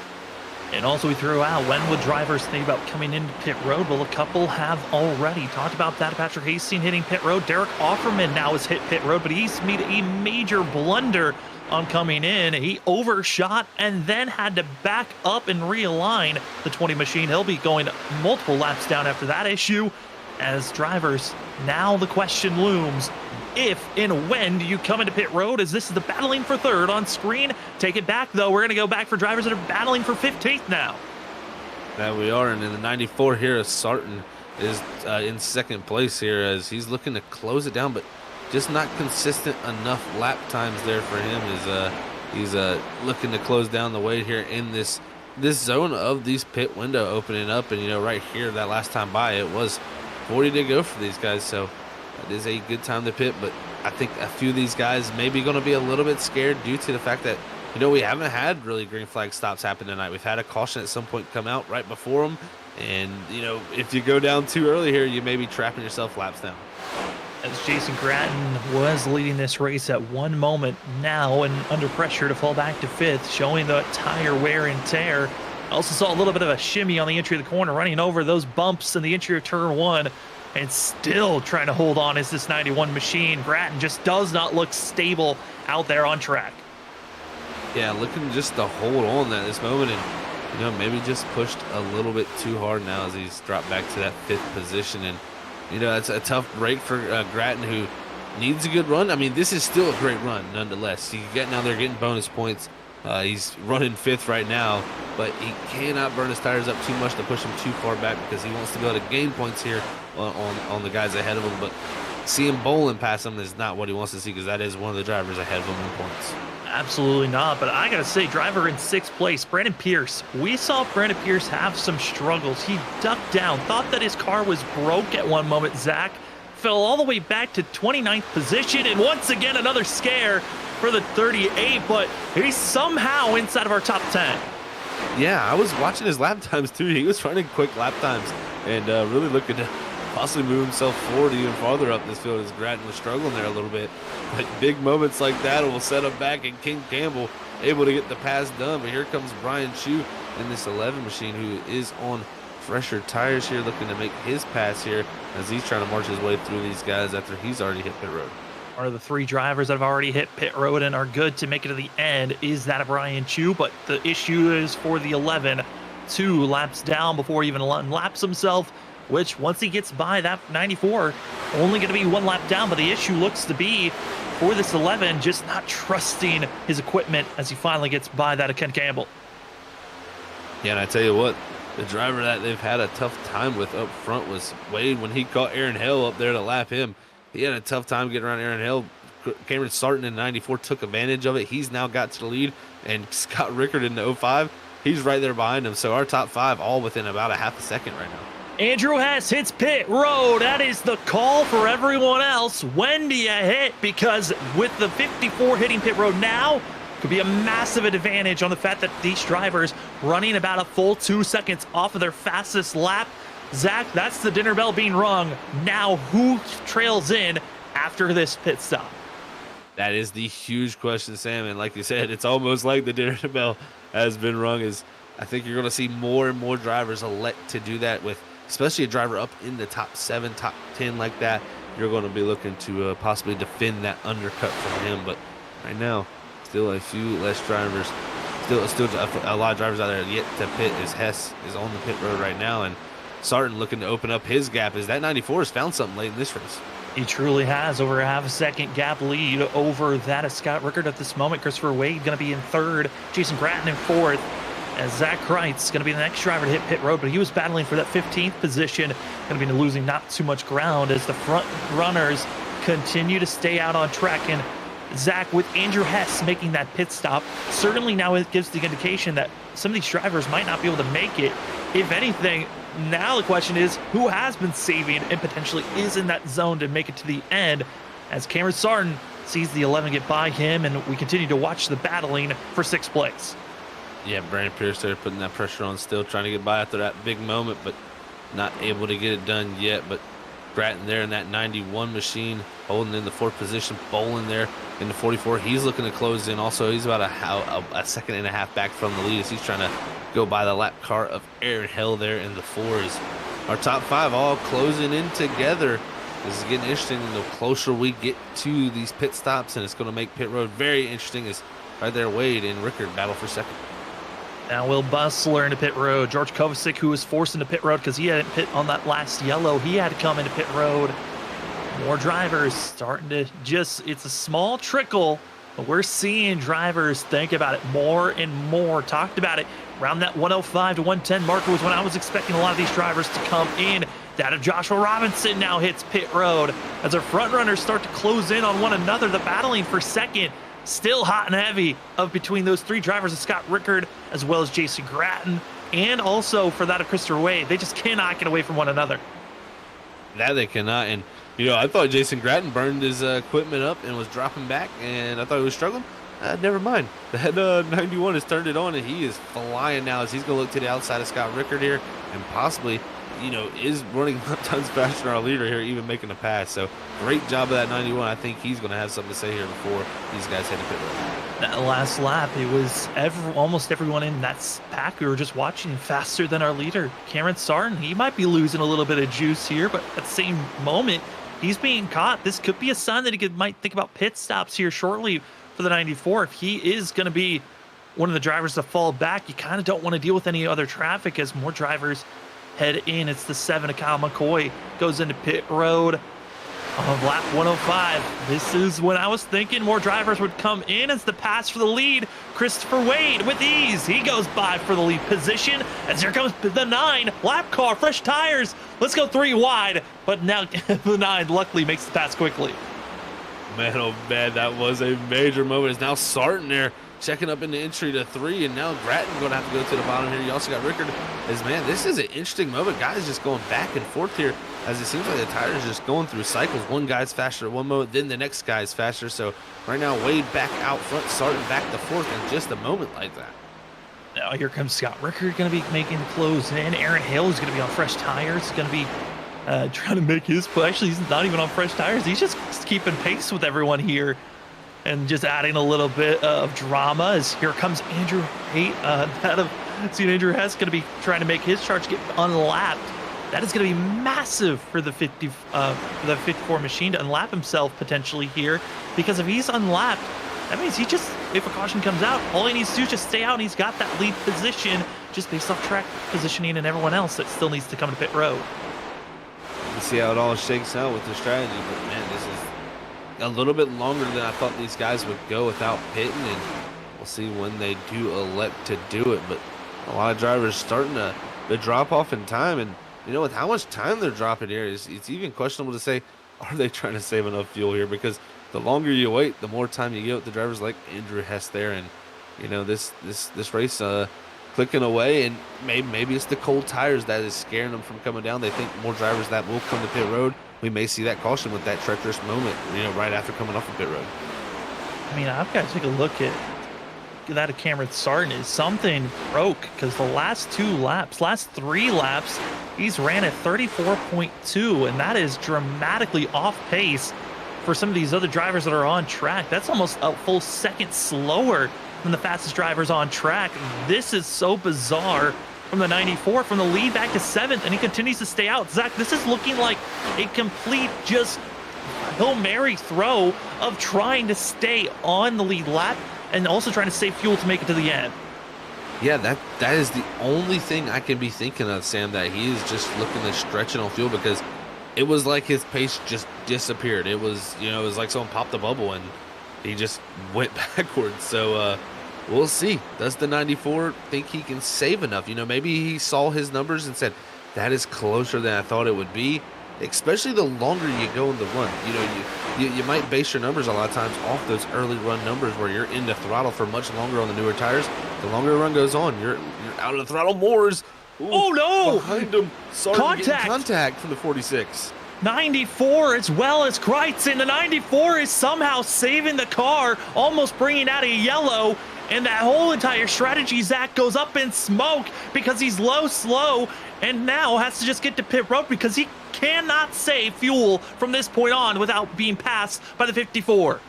And also we threw out, when would drivers think about coming into pit road? Well, a couple have already talked about that. Patrick Hastings hitting pit road. Derek Offerman now has hit pit road, but he's made a major blunder on coming in. He overshot and then had to back up and realign the 20 machine. He'll be going multiple laps down after that issue. As drivers, now the question looms, if and when do you come into pit road, as this is the battling for third on screen. Take it back, though. We're going to go back for drivers that are battling for 15th now. That we are, and in the 94 here, Sarton is in second place here as he's looking to close it down, but just not consistent enough lap times there for him. He's looking to close down the weight here in this zone of these pit window opening up, and right here that last time by it was 40 to go for these guys, so it is a good time to pit. But I think a few of these guys may be going to be a little bit scared due to the fact that we haven't had really green flag stops happen tonight. We've had a caution at some point come out right before them, and if you go down too early here, you may be trapping yourself laps down. As Jason Gratton was leading this race at one moment now and under pressure to fall back to fifth, showing the tire wear and tear. Also saw a little bit of a shimmy on the entry of the corner, running over those bumps in the entry of turn one, and still trying to hold on as this 91 machine. Gratton just does not look stable out there on track. Yeah, looking just to hold on at this moment, and maybe just pushed a little bit too hard now as he's dropped back to that fifth position. And it's a tough break for Gratton, who needs a good run. I mean, this is still a great run nonetheless. Now they're getting bonus points. He's running fifth right now, but he cannot burn his tires up too much to push him too far back, because he wants to be able to gain points here on the guys ahead of him. But seeing Bolin pass him is not what he wants to see, because that is one of the drivers ahead of him in points. Absolutely not. But I got to say, driver in sixth place, Brandon Pierce. We saw Brandon Pierce have some struggles. He ducked down, thought that his car was broke at one moment. Zach fell all the way back to 29th position, and once again another scare for the 38, but he's somehow inside of our top 10. Yeah, I was watching his lap times too. He was running quick lap times and really looking to possibly move himself forward even farther up this field, as Gratton was struggling there a little bit. But big moments like that will set him back, and King Campbell able to get the pass done. But here comes Brian Chu in this 11 machine, who is on fresher tires here, looking to make his pass here as he's trying to march his way through these guys after he's already hit pit road. One of the three drivers that have already hit pit road and are good to make it to the end is that of Brian Chu, but the issue is for the 11, 2 laps down before he even laps himself, which once he gets by that 94, only going to be 1 lap down. But the issue looks to be for this 11, just not trusting his equipment as he finally gets by that of Ken Campbell. Yeah, and I tell you what, the driver that they've had a tough time with up front was Wade. When he caught Aaron Hill up there to lap him, he had a tough time getting around Aaron Hill. Cameron Sarton in 94 took advantage of it. He's now got to the lead, and Scott Rickard in the 05, he's right there behind him. So our top 5 all within about a half a second right now. Andrew Hess hits pit road. That is the call for everyone else. When do you hit? Because with the 54 hitting pit road now, could be a massive advantage on the fact that these drivers running about a full 2 seconds off of their fastest lap. Zach, that's the dinner bell being rung. Now, who trails in after this pit stop? That is the huge question, Sam. And like you said, it's almost like the dinner bell has been rung. Is I think you're going to see more and more drivers elect to do that, with especially a driver up in the top 7, top 10 like that. You're going to be looking to possibly defend that undercut from him. But right now, still a few less drivers. Still a lot of drivers out there yet to pit, as Hess is on the pit road right now. And Sarton looking to open up his gap, as that 94 has found something late in this race. He truly has. Over a half a second gap lead over that of Scott Rickard at this moment. Christopher Wade going to be in third. Jason Gratton in fourth. As Zach Kreitz going to be the next driver to hit pit road, but he was battling for that 15th position. Going to be losing not too much ground as the front runners continue to stay out on track. And Zach, with Andrew Hess making that pit stop, certainly now it gives the indication that some of these drivers might not be able to make it. If anything, now the question is, who has been saving and potentially is in that zone to make it to the end? as Cameron Sarton sees the 11 get by him, and we continue to watch the battling for 6th place. Yeah, Brandon Pierce there putting that pressure on still, trying to get by after that big moment, but not able to get it done yet. But Bratton there in that 91 machine, holding in the 4th position, bowling there in the 44. He's looking to close in. Also, he's about a second and a half back from the lead as he's trying to go by the lap car of Aaron Hill there in the 4s. Our top 5 all closing in together. This is getting interesting the closer we get to these pit stops, and it's going to make pit road very interesting as right there Wade and Rickard battle for 2nd. Now Will Bustler into pit road. George Kovacic, who was forced into pit road because he hadn't pit on that last yellow, he had to come into pit road. More drivers starting to it's a small trickle, but we're seeing drivers think about it more and more. Talked about it around that 105 to 110 marker was when I was expecting a lot of these drivers to come in. That of Joshua Robinson now hits pit road as our front runners start to close in on one another. The battling for 2nd still hot and heavy of between those 3 drivers of Scott Rickard as well as Jason Gratton, and also for that of Christopher Wade. They just cannot get away from one another. That they cannot. And I thought Jason Gratton burned his equipment up and was dropping back, and I thought he was struggling. Never mind. That 91 has turned it on, and he is flying now as he's going to look to the outside of Scott Rickard here and possibly, is running tons faster than our leader here, even making a pass. So great job of that 91. I think he's going to have something to say here before these guys head to pit road. That last lap, it was almost everyone in that pack we were just watching faster than our leader. Cameron Sarton, he might be losing a little bit of juice here, but at the same moment, he's being caught. This could be a sign that he might think about pit stops here shortly for the 94. If he is going to be one of the drivers to fall back, you kind of don't want to deal with any other traffic as more drivers head in. It's the 7 of Kyle McCoy goes into pit road of lap 105. This is when I was thinking more drivers would come in as the pass for the lead. Christopher Wade with ease. He goes by for the lead position as here comes the 9 lap car, fresh tires. Let's go 3 wide, but now the 9 luckily makes the pass quickly. Man, oh man, that was a major moment. It's now Sarton there checking up in the entry to 3, and now Gratton going to have to go to the bottom here. You also got Rickard. Man, this is an interesting moment. Guys just going back and forth here as it seems like the tires just going through cycles. One guy's faster at one moment, then the next guy's faster. So right now, Wade back out front, Sarton back to 4th in just a moment like that. Now here comes Scott Rickard going to be making the close in. Aaron Hill is going to be on fresh tires. He's going to be trying to make his push. Actually, he's not even on fresh tires. He's just keeping pace with everyone here and just adding a little bit of drama as here comes Andrew Haight. Andrew Hess going to be trying to make his charge get unlapped. That is going to be massive for the 54 machine to unlap himself potentially here, because if he's unlapped, that means if a caution comes out, all he needs to do is just stay out, and he's got that lead position just based off track positioning and everyone else that still needs to come to pit road. We'll see how it all shakes out with the strategy, but man, this is a little bit longer than I thought these guys would go without pitting, and we'll see when they do elect to do it. But a lot of drivers starting to drop off in time, and with how much time they're dropping here, it's even questionable to say, are they trying to save enough fuel here? Because the longer you wait, the more time you get with the drivers like Andrew Hess there, and this race clicking away, and maybe it's the cold tires that is scaring them from coming down. They think more drivers that will come to pit road. We may see that caution with that treacherous moment, right after coming off of pit road. I mean, I've got to take a look at that of Cameron Sarton. Is something broke, because the last 3 laps, he's ran at 34.2, and that is dramatically off pace for some of these other drivers that are on track. That's almost a full second slower than the fastest drivers on track. This is so bizarre. From the 94, from the lead back to 7th, and he continues to stay out. Zach, this is looking like a complete just Hail Mary throw of trying to stay on the lead lap and also trying to save fuel to make it to the end. Yeah, that is the only thing I can be thinking of, Sam, that he is just looking to stretch it on fuel, because it was like his pace just disappeared. It was, it was like someone popped the bubble and he just went backwards. So, we'll see. Does the 94 think he can save enough? Maybe he saw his numbers and said, that is closer than I thought it would be. Especially the longer you go in the run. You might base your numbers a lot of times off those early run numbers where you're in the throttle for much longer on the newer tires. The longer the run goes on, you're out of the throttle more. Oh, no! Behind him. Contact from the 46. 94 as well as Kreitzen. The 94 is somehow saving the car, almost bringing out a yellow. And that whole entire strategy, Zach, goes up in smoke because he's slow, and now has to just get to pit road because he cannot save fuel from this point on without being passed by the 54.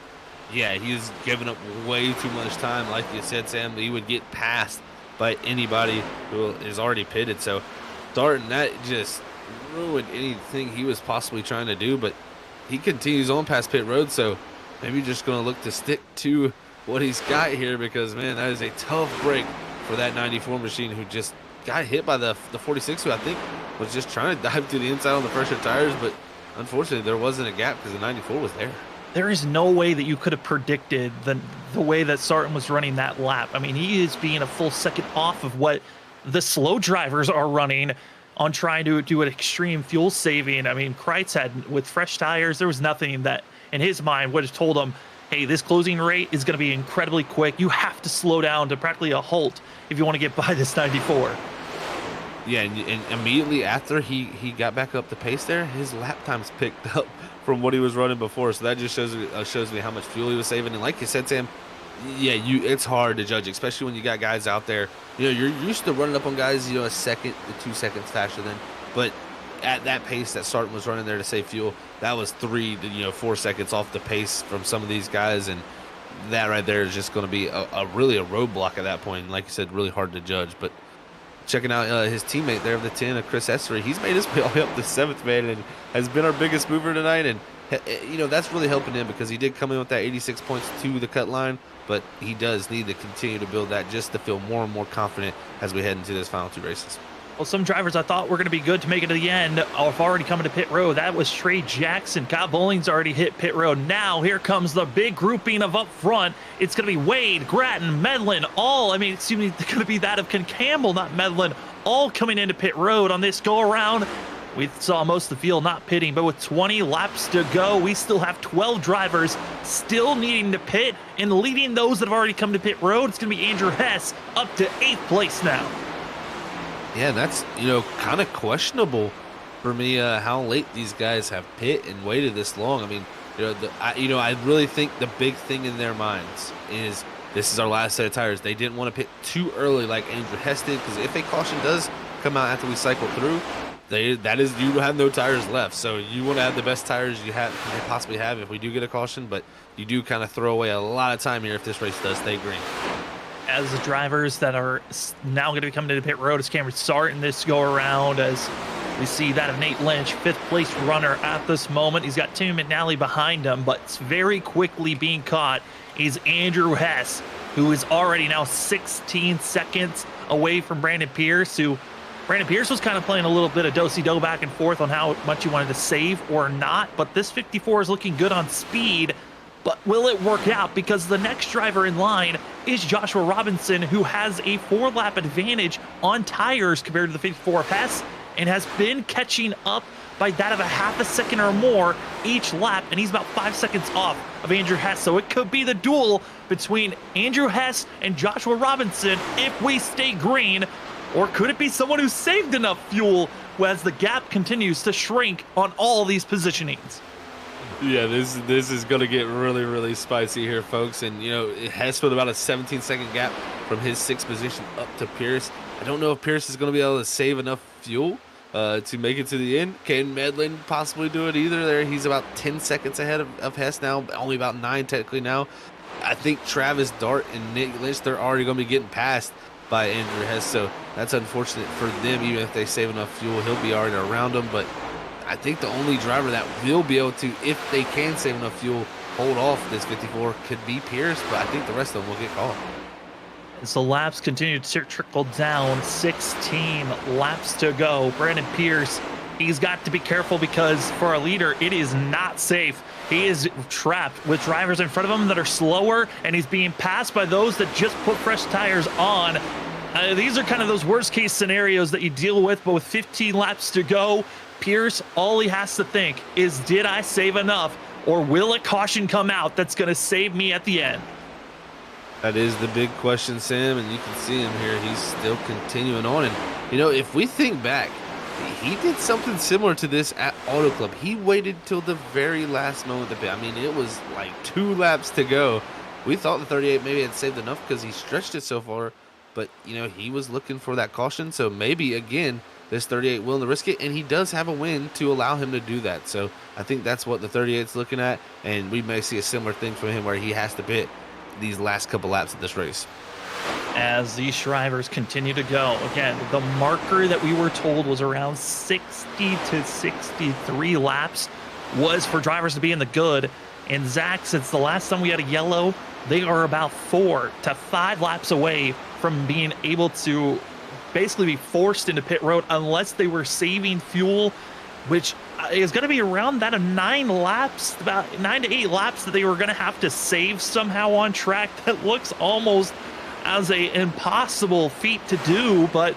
Yeah, he's given up way too much time. Like you said, Sam, he would get passed by anybody who is already pitted. So starting that just ruined anything he was possibly trying to do, but he continues on past pit road. So maybe just going to look to stick to what he's got here, because man, that is a tough break for that 94 machine who just got hit by the 46, who I think was just trying to dive to the inside on the fresher tires, but unfortunately there wasn't a gap because the 94 was there. There is no way that you could have predicted the way that Sarton was running that lap. I mean, he is being a full second off of what the slow drivers are running on trying to do an extreme fuel saving. I mean, Kreitz had, with fresh tires, there was nothing that in his mind would have told him, hey, this closing rate is going to be incredibly quick. You have to slow down to practically a halt if you want to get by this 94. Yeah, and immediately after he got back up the pace there, his lap times picked up from what he was running before. So that just shows me how much fuel he was saving. And like you said, Sam, yeah, it's hard to judge, especially when you got guys out there. You know, you're used to running up on guys, a second to 2 seconds faster than. But at that pace that Sarton was running there to save fuel, that was 3 to 4 seconds off the pace from some of these guys, and that right there is just going to be really a roadblock at that point. And like you said, really hard to judge. But checking out his teammate there of the 10, Chris Essery, he's made his way all the way up to 7th, man, and has been our biggest mover tonight. And that's really helping him because he did come in with that 86 points to the cut line, but he does need to continue to build that just to feel more and more confident as we head into this final 2 races. Well, some drivers I thought were going to be good to make it to the end have already coming to pit road. That was Trey Jackson. Kyle Bowling's already hit pit road. Now here comes the big grouping of up front. It's going to be Wade, Grattan, Medlin, it's going to be that of Ken Campbell, not Medlin, all coming into pit road on this go around. We saw most of the field not pitting, but with 20 laps to go, we still have 12 drivers still needing to pit, and leading those that have already come to pit road, it's going to be Andrew Hess up to 8th place now. Yeah, that's, kind of questionable for me how late these guys have pit and waited this long. I mean, I really think the big thing in their minds is this is our last set of tires. They didn't want to pit too early like Andrew Hess did, because if a caution does come out after we cycle through, you have no tires left. So you want to have the best tires you possibly have if we do get a caution, but you do kind of throw away a lot of time here if this race does stay green. As the drivers that are now going to be coming to the pit road, as Cameron Sarton this go around, as we see that of Nate Lynch, 5th place runner at this moment. He's got Tim McNally behind him, but it's very quickly being caught is Andrew Hess, who is already now 16 seconds away from Brandon Pierce, Brandon Pierce was kind of playing a little bit of do-si-do back and forth on how much he wanted to save or not, but this 54 is looking good on speed. But will it work out? Because the next driver in line is Joshua Robinson, who has a 4-lap advantage on tires compared to the 54 Hess, and has been catching up by that of a half a second or more each lap, and he's about 5 seconds off of Andrew Hess. So it could be the duel between Andrew Hess and Joshua Robinson if we stay green, or could it be someone who saved enough fuel as the gap continues to shrink on all these positionings? Yeah, this is going to get really, really spicy here, folks. And, it has with about a 17-second gap from his 6th position up to Pierce. I don't know if Pierce is going to be able to save enough fuel to make it to the end. Can Medlin possibly do it either there? He's about 10 seconds ahead of Hess now, only about 9 technically now. I think Travis Dart and Nick Lynch, they're already going to be getting passed by Andrew Hess. So that's unfortunate for them. Even if they save enough fuel, he'll be already around them. But I think the only driver that will be able to, if they can save enough fuel, hold off this 54 could be Pierce, but I think the rest of them will get caught. As the laps continue to trickle down, 16 laps to go. Brandon Pierce, he's got to be careful because for a leader, it is not safe. He is trapped with drivers in front of him that are slower, and he's being passed by those that just put fresh tires on. These are kind of those worst case scenarios that you deal with, but with 15 laps to go, Pierce, all he has to think is, did I save enough, or will a caution come out that's going to save me at the end? That is the big question, Sam, and you can see him here. He's still continuing on. And, if we think back he did something similar to this at Auto Club. He waited till the very last moment to pit. I mean, it was like 2 laps to go. We thought the 38 maybe had saved enough because he stretched it so far, but you know, he was looking for that caution. So maybe again, this 38 willing to risk it, and he does have a win to allow him to do that. So I think that's what the 38's looking at, and we may see a similar thing from him where he has to pit these last couple laps of this race. As these drivers continue to go, again, the marker that we were told was around 60 to 63 laps was for drivers to be in the good. And Zach, since the last time we had a yellow, they are about 4 to 5 laps away from being able to basically be forced into pit road unless they were saving fuel, which is going to be around that of 9 laps, about 9 to 8 laps that they were going to have to save somehow on track. That looks almost as a impossible feat to do, but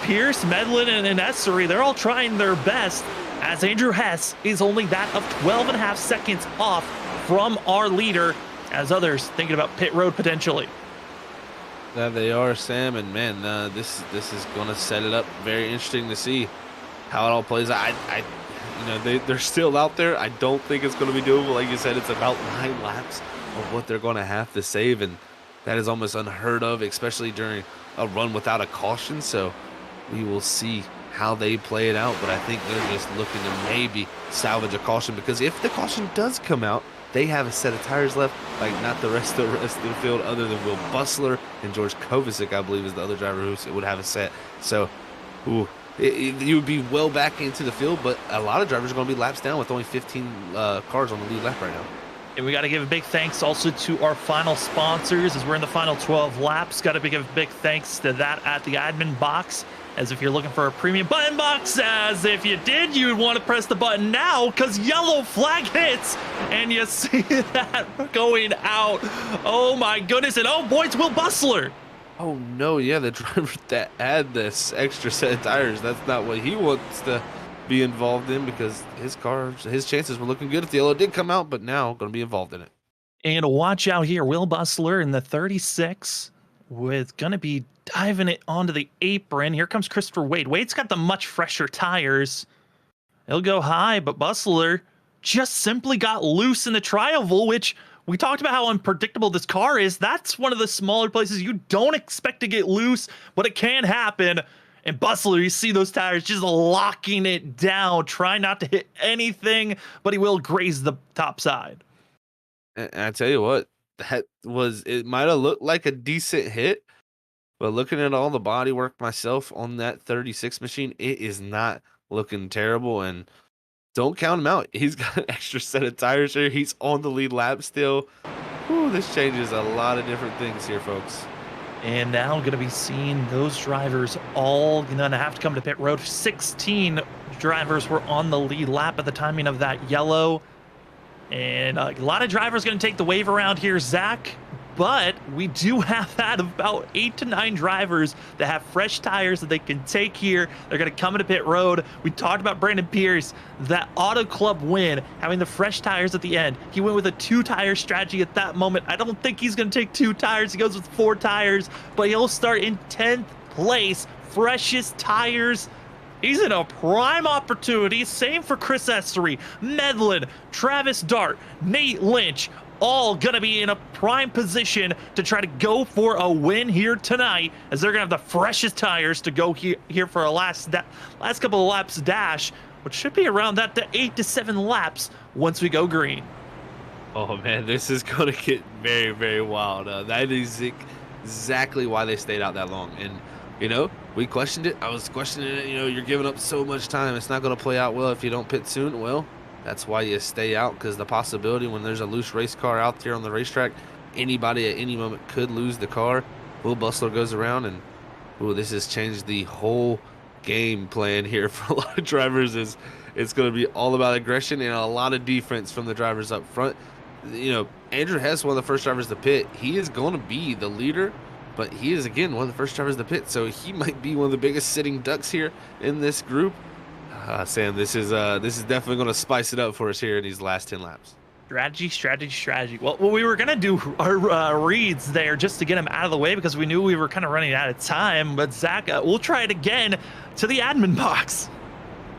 Pierce, Medlin, and Essery, they're all trying their best, as Andrew Hess is only that of 12.5 seconds off from our leader, as others thinking about pit road potentially. Yeah, they are, Sam, and man, this is going to set it up very interesting to see how it all plays out. You know, they're still out there. I don't think it's going to be doable. Like you said, it's about 9 laps of what they're going to have to save, and that is almost unheard of, especially during a run without a caution. So we will see how they play it out, but I think they're just looking to maybe salvage a caution, because if the caution does come out, they have a set of tires left, like not the rest of the field, other than Will Bustler and George Kovacic, I believe, is the other driver who would have a set. So you would be well back into the field, but a lot of drivers are going to be laps down with only 15 cars on the lead lap right now. And we got to give a big thanks also to our final sponsors as we're in the final 12 laps. Got to give a big thanks to that at the admin box, as if you're looking for a premium button box, as if you did, you would want to press the button now, because yellow flag hits and you see that going out. Oh my goodness. And oh boy, it's Will Bustler. Oh no, yeah, the driver that had this extra set of tires, that's not what he wants to be involved in, because his chances were looking good if the yellow did come out, but now going to be involved in it. And watch out here, Will Bustler in the 36 with going to be diving it onto the apron. Here comes Christopher Wade. Wade's got the much fresher tires. He'll go high, but Bustler just simply got loose in the tri-oval, which we talked about how unpredictable this car is. That's one of the smaller places you don't expect to get loose, but it can happen. And Bustler, you see those tires just locking it down, trying not to hit anything, but he will graze the top side. And I tell you what, it might have looked like a decent hit, but looking at all the body work myself on that 36 machine, it is not looking terrible. And don't count him out. He's got an extra set of tires here. He's on the lead lap still. Whew, this changes a lot of different things here, folks. And now going to be seeing those drivers all going to have to come to pit road. 16 drivers were on the lead lap at the timing of that yellow. And a lot of drivers going to take the wave around here, Zach. But we do have that about 8 to 9 drivers that have fresh tires that they can take here. They're going to come into pit road. We talked about Brandon Pierce, that Auto Club win, having the fresh tires at the end. He went with a 2-tire strategy at that moment. I don't think he's going to take 2 tires. He goes with 4 tires, but he'll start in 10th place. Freshest tires. He's in a prime opportunity. Same for Chris Essery, Medlin, Travis Dart, Nate Lynch, all gonna be in a prime position to try to go for a win here tonight, as they're gonna have the freshest tires to go here for a last couple of laps dash, which should be around that the 8 to 7 laps once we go green. Oh man, this is gonna get very, very wild. That is exactly why they stayed out that long. And you know, we questioned it. I was questioning it. You know, you're giving up so much time. It's not gonna play out well if you don't pit soon. Well, that's why you stay out, because the possibility when there's a loose race car out there on the racetrack, anybody at any moment could lose the car. Will Bustler goes around, and this has changed the whole game plan here for a lot of drivers. It's going to be all about aggression and a lot of defense from the drivers up front. You know, Andrew Hess, one of the first drivers to pit, he is going to be the leader, but he is, again, one of the first drivers to pit, so he might be one of the biggest sitting ducks here in this group. Sam, this is definitely going to spice it up for us here in these last 10 laps. Strategy. Well, we were gonna do our reads there just to get him out of the way because we knew we were kind of running out of time. But Zach, we'll try it again to the admin box.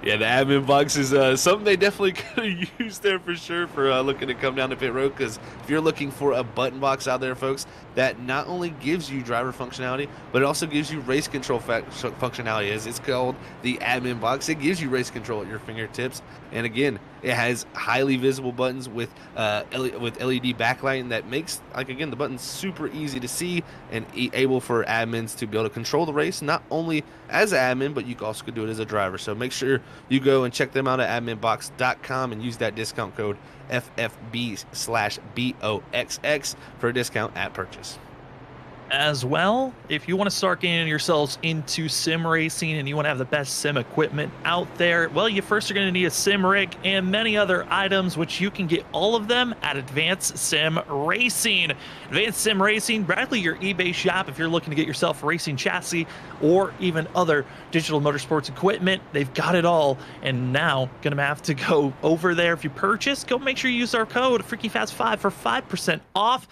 Yeah, the admin box is something they definitely could have used there for sure for looking to come down to pit road, because if you're looking for a button box out there, folks, that not only gives you driver functionality, but it also gives you race control functionality, as it's called the admin box. It gives you race control at your fingertips, and again, it has highly visible buttons with LED backlighting that makes, like, again, the buttons super easy to see and able for admins to be able to control the race, not only as an admin, but you also could do it as a driver. So make sure you go and check them out at adminbox.com and use that discount code FFB/BOXX for a discount at purchase. As well, if you want to start getting yourselves into sim racing and you want to have the best sim equipment out there, well, you first are going to need a sim rig and many other items, which you can get all of them at Advanced Sim Racing. Advanced Sim Racing, Bradley, your eBay shop, if you're looking to get yourself a racing chassis or even other digital motorsports equipment, they've got it all. And now, going to have to go over there. If you purchase, go make sure you use our code FreakyFast5 for 5% off.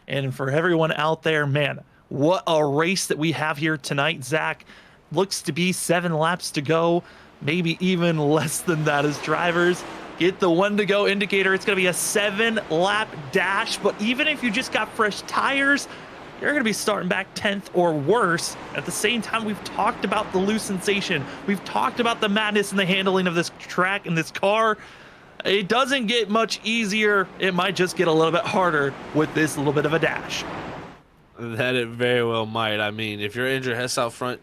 And for everyone out there, man, what a race that we have here tonight, Zach. Looks to be 7 laps to go, maybe even less than that as drivers get the 1 to go indicator. It's going to be a 7-lap dash, but even if you just got fresh tires, you're going to be starting back 10th or worse. At the same time, we've talked about the loose sensation. We've talked about the madness and the handling of this track and this car. It doesn't get much easier. It might just get a little bit harder with this little bit of a dash. That it very well might. I mean, if you're Andrew Hess out front,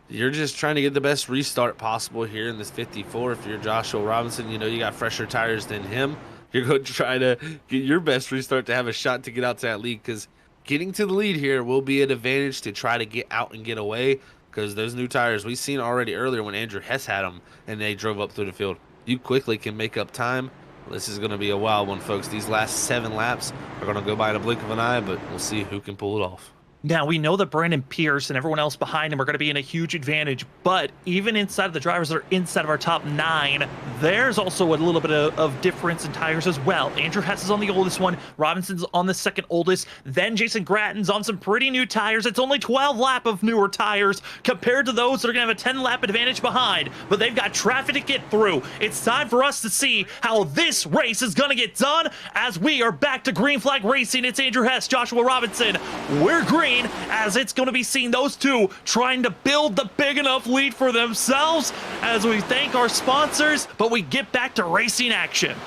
you're just trying to get the best restart possible here in this 54. If you're Joshua Robinson, you know you got fresher tires than him. You're going to try to get your best restart to have a shot to get out to that lead, because getting to the lead here will be an advantage to try to get out and get away, because those new tires we've seen already earlier when Andrew Hess had them and they drove up through the field. You quickly can make up time. This is going to be a wild one, folks. These last 7 laps are going to go by in a blink of an eye, but we'll see who can pull it off. Now, we know that Brandon Pierce and everyone else behind him are going to be in a huge advantage, but even inside of the drivers that are inside of our top 9, there's also a little bit of difference in tires as well. Andrew Hess is on the oldest one, Robinson's on the second oldest, then Jason Gratton's on some pretty new tires. It's only 12 lap of newer tires compared to those that are going to have a 10-lap advantage behind, but they've got traffic to get through. It's time for us to see how this race is going to get done as we are back to green flag racing. It's Andrew Hess, Joshua Robinson. We're green, as it's going to be seeing those two trying to build the big enough lead for themselves as we thank our sponsors, but we get back to racing action.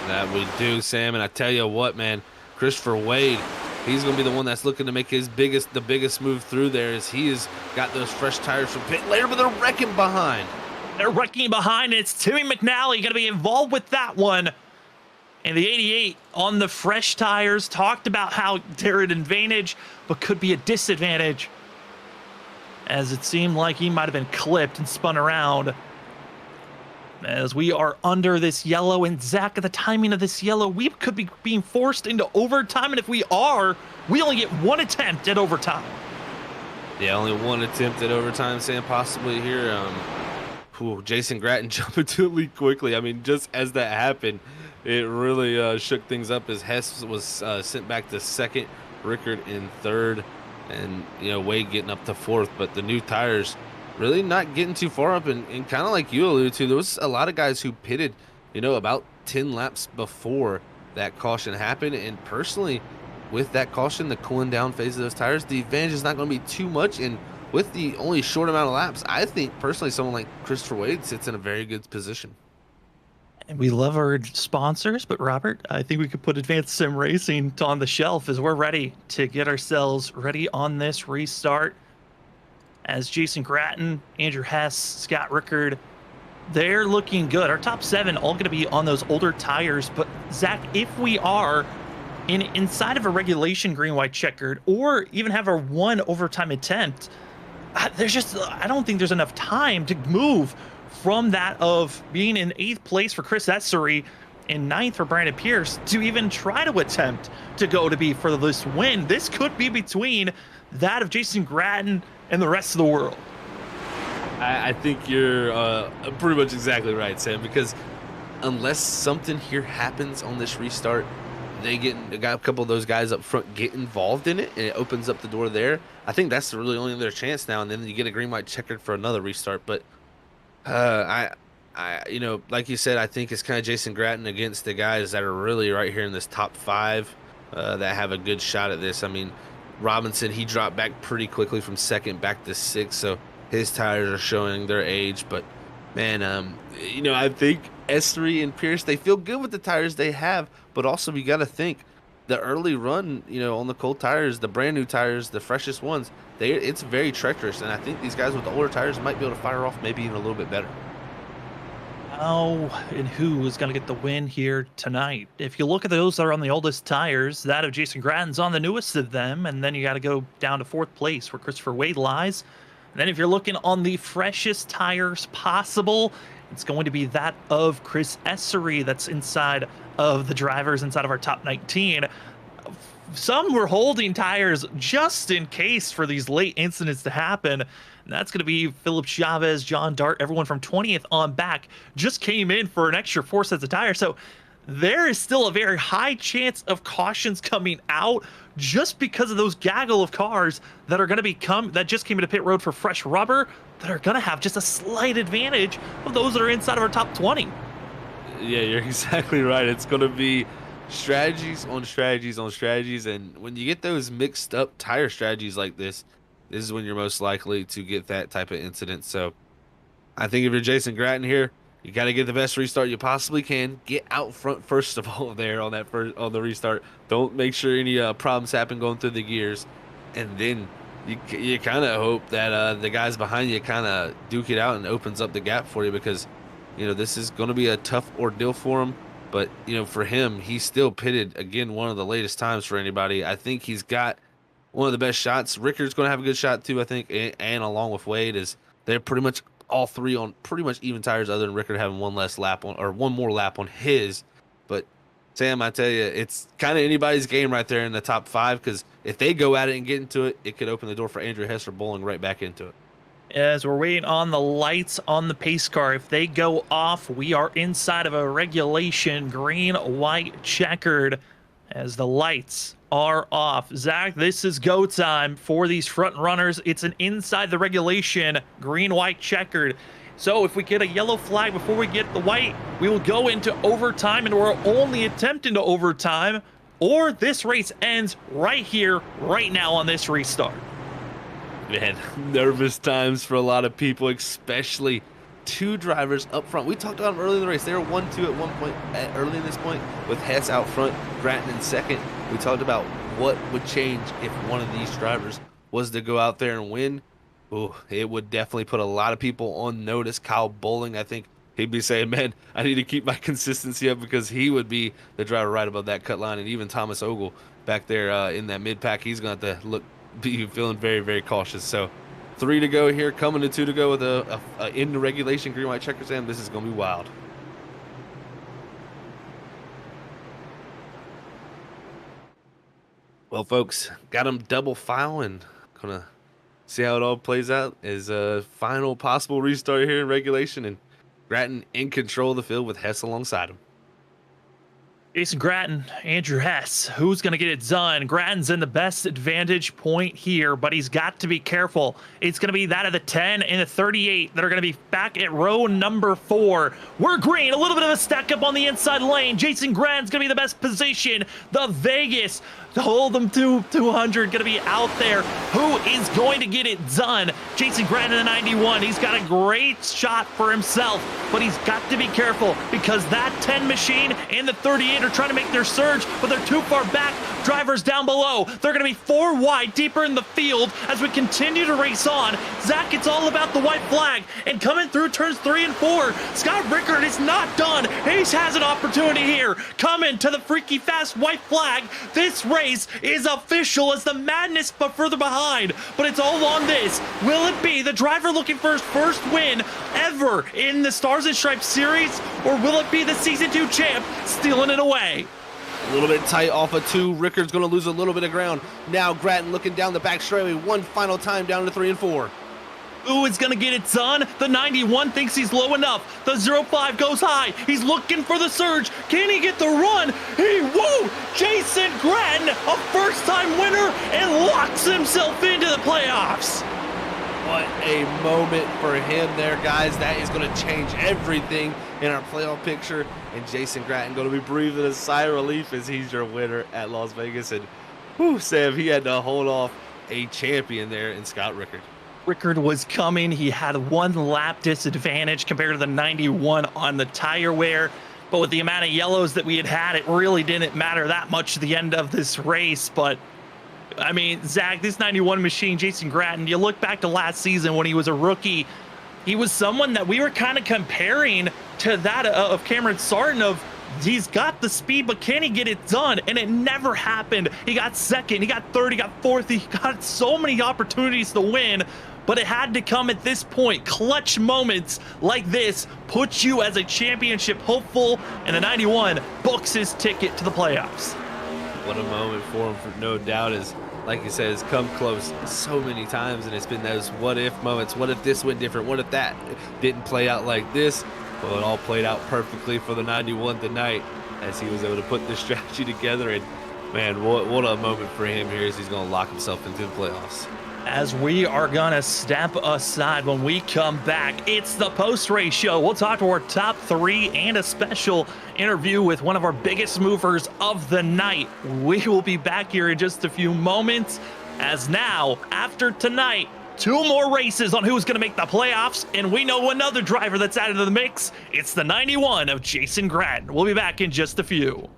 That we do, Sam, and I tell you what, man, Christopher Wade, he's going to be the one that's looking to make the biggest move through there, as he has got those fresh tires from pit later, but they're wrecking behind. They're wrecking behind, and it's Timmy McNally going to be involved with that one. And the 88 on the fresh tires, talked about how they're an advantage, but could be a disadvantage, as it seemed like he might have been clipped and spun around. As we are under this yellow, and Zach, at the timing of this yellow, we could be being forced into overtime, and if we are, we only get 1 attempt at overtime. Yeah, only 1 attempt at overtime, Sam, possibly here. Jason Gratton jumping to the lead quickly. I mean, just as that happened, it really shook things up, as Hess was sent back to second, Rickard in third, and Wade getting up to fourth. But the new tires really not getting too far up, and kind of like you alluded to, there was a lot of guys who pitted about 10 laps before that caution happened. And personally, with that caution, the cooling down phase of those tires, the advantage is not going to be too much. And with the only short amount of laps, I think personally someone like Christopher Wade sits in a very good position. And we love our sponsors, but Robert, I think we could put Advanced Sim Racing on the shelf as we're ready to get ourselves ready on this restart. As Jason Gratton, Andrew Hess, Scott Rickard, they're looking good. Our top 7 all going to be on those older tires. But Zach, if we are inside of a regulation green-white checkered, or even have our 1 overtime attempt, I don't think there's enough time to move from that of being in 8th place for Chris Essery and 9th for Brandon Pierce to even try to attempt to go to be for this win. This could be between that of Jason Gratton and the rest of the world. I think you're pretty much exactly right, Sam, because unless something here happens on this restart, they got a couple of those guys up front get involved in it, and it opens up the door there. I think that's really only their chance now, and then you get a green white checkered for another restart. But you know, like you said, I think it's kind of Jason Gratton against the guys that are really right here in this top 5 that have a good shot at this. I mean, Robinson, he dropped back pretty quickly from 2nd back to 6th, so his tires are showing their age. But man, you know, I think S3 and Pierce, they feel good with the tires they have, but also we got to think the early run, you know, on the cold tires, the brand new tires, the freshest ones, it's very treacherous, and I think these guys with the older tires might be able to fire off maybe even a little bit better. Oh, and who is going to get the win here tonight? If you look at those that are on the oldest tires, that of Jason Gratton's on the newest of them, and then you got to go down to 4th place where Christopher Wade lies. And then if you're looking on the freshest tires possible, it's going to be that of Chris Essery that's inside of the drivers inside of our top 19. Some were holding tires just in case for these late incidents to happen. And that's going to be Philip Chavez, John Dart, everyone from 20th on back just came in for an extra 4 sets of tires. So there is still a very high chance of cautions coming out just because of those gaggle of cars that are going to that just came into pit road for fresh rubber, that are going to have just a slight advantage of those that are inside of our top 20. Yeah, you're exactly right. It's going to be strategies on strategies on strategies, and when you get those mixed up tire strategies like this is when you're most likely to get that type of incident. So I think if you're Jason Gratton here, you got to get the best restart you possibly can. Get out front first of all there on the restart. Don't make sure any problems happen going through the gears, and then you kind of hope that the guys behind you kind of duke it out and opens up the gap for you, because you know this is going to be a tough ordeal for him. But you know, for him, he's still pitted again, one of the latest times for anybody. I think he's got one of the best shots. Ricker's going to have a good shot too, I think, and along with Wade, is they're pretty much all three on pretty much even tires, other than Rickard having one more lap on his. But Sam, I tell you, it's kind of anybody's game right there in the top 5, because if they go at it and get into it, it could open the door for Andrew Hess or bowling right back into it. As we're waiting on the lights on the pace car, if they go off, we are inside of a regulation green, white, checkered as the lights are off. Zach, this is go time for these front runners. It's an inside the regulation green, white, checkered. So if we get a yellow flag before we get the white, we will go into overtime, and we're only attempting to overtime, or this race ends right here, right now on this restart. Man, nervous times for a lot of people, especially 2 drivers up front. We talked about them early in the race. They were 1-2 at one point, early in this point, with Hess out front, Gratton in second. We talked about what would change if one of these drivers was to go out there and win. Ooh, it would definitely put a lot of people on notice. Kyle Bowling, I think he'd be saying, man, I need to keep my consistency up, because he would be the driver right above that cut line. And even Thomas Ogle back there in that mid-pack, he's going to have to be feeling very, very cautious. So 3 to go here, coming to 2 to go with a in the regulation green white checker, Sam. This is going to be wild. Well, folks, got them double file, and gonna see how it all plays out as a final possible restart here in regulation, and Gratton in control of the field with Hess alongside him. Jason Gratton, Andrew Hess, who's going to get it done? Gratton's in the best advantage point here, but he's got to be careful. It's going to be that of the 10 and the 38 that are going to be back at row number 4. We're green, a little bit of a stack up on the inside lane. Jason Gratton's going to be the best position. The Vegas to hold them to 200, going to be out there. Who is going to get it done? Jason Gratton in the 91. He's got a great shot for himself, but he's got to be careful, because that 10 machine and the 38 are trying to make their surge, but they're too far back. Drivers down below, they're going to be 4 wide deeper in the field as we continue to race on. Zach, it's all about the white flag, and coming through turns 3 and 4, Scott Rickard is not done. He has an opportunity here, coming to the freaky fast white flag. This race is official as the madness but further behind, but it's all on this. Will it be the driver looking for his first win ever in the Stars and Stripes series, or will it be the season 2 champ stealing it away? A little bit tight off of 2. Rickard's going to lose a little bit of ground. Now Gratton looking down the back straightaway one final time down to 3 and 4. Who is going to get it done? The 91 thinks he's low enough. The 05 goes high. He's looking for the surge. Can he get the run? Whoa! Jason Grattan, a first-time winner, and locks himself into the playoffs. What a moment for him there, guys. That is going to change everything in our playoff picture. And Jason Grattan going to be breathing a sigh of relief as he's your winner at Las Vegas. And whew, Sam, he had to hold off a champion there in Scott Rickard. Rickard was coming. He had 1 lap disadvantage compared to the 91 on the tire wear. But with the amount of yellows that we had, it really didn't matter that much at the end of this race. But I mean, Zach, this 91 machine, Jason Grattan, you look back to last season when he was a rookie, he was someone that we were kind of comparing to that of Cameron Sarton of, he's got the speed, but can he get it done? And it never happened. He got second, he got third, he got fourth, he got so many opportunities to win, but it had to come at this point. Clutch moments like this put you as a championship hopeful, and the 91 books his ticket to the playoffs. What a moment for him, for no doubt, is like you said, has come close so many times, and it's been those what if moments. What if this went different? What if that didn't play out like this? Well, it all played out perfectly for the 91 tonight as he was able to put this strategy together. And man, what a moment for him here as he's going to lock himself into the playoffs. As we are going to step aside when we come back, it's the post-race show. We'll talk to our top 3 and a special interview with one of our biggest movers of the night. We will be back here in just a few moments, as now, after tonight, 2 more races on who's going to make the playoffs, and we know another driver that's added to the mix. It's the 91 of Jason Grattan. We'll be back in just a few.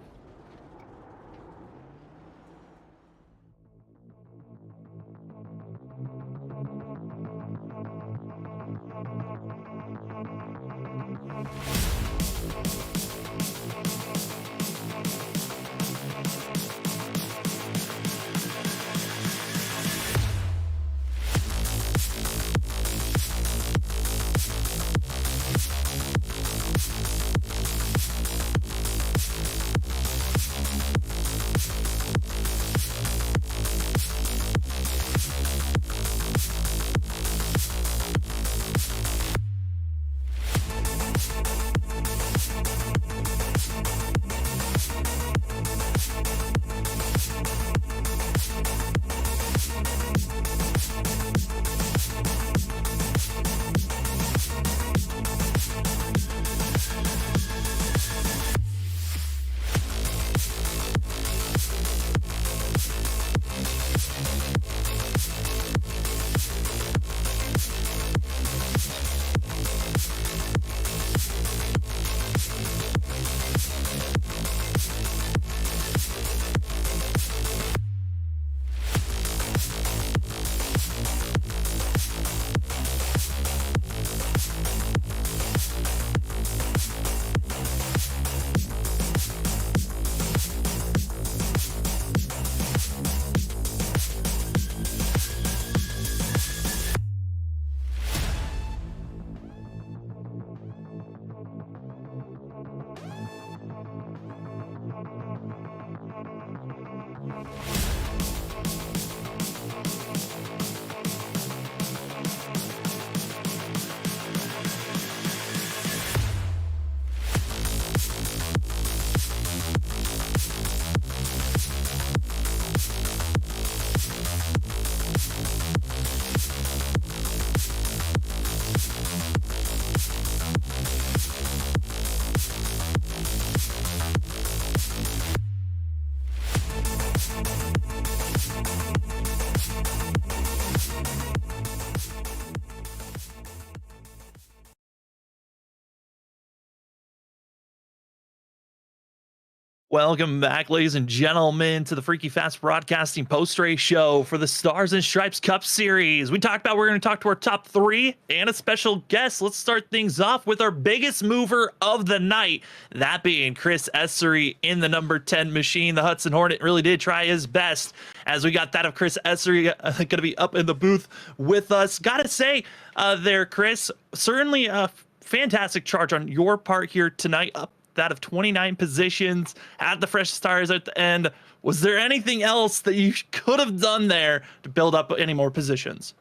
Welcome back, ladies and gentlemen, to the Freaky Fast Broadcasting post-race show for the Stars and Stripes Cup Series. We're going to talk to our top 3 and a special guest. Let's start things off with our biggest mover of the night, that being Chris Essery in the number 10 machine. The Hudson Hornet really did try his best, as we got that of Chris Essery going to be up in the booth with us. Gotta say there, Chris, certainly a fantastic charge on your part here tonight, up that of 29 positions, had the fresh stars at the end. Was there anything else that you could have done there to build up any more positions?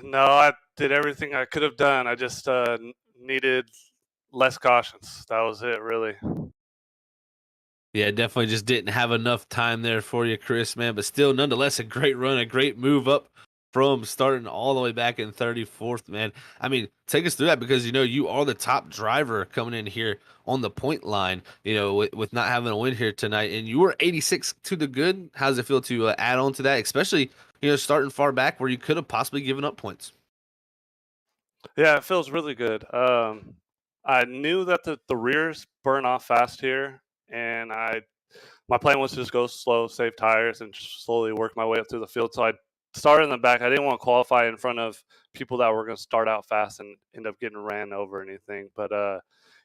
No, I did everything I could have done. I just needed less cautions. That was it, really. Yeah, definitely just didn't have enough time there for you, Chris, man. But still, nonetheless, a great run, a great move up from starting all the way back in 34th, man. I mean, take us through that because, you are the top driver coming in here on the point line, with not having a win here tonight. And you were 86 to the good. How does it feel to add on to that, especially, starting far back where you could have possibly given up points? Yeah, it feels really good. I knew that the rears burn off fast here, and my plan was to just go slow, save tires, and just slowly work my way up through the field. So I started in the back. I didn't want to qualify in front of people that were going to start out fast and end up getting ran over or anything. But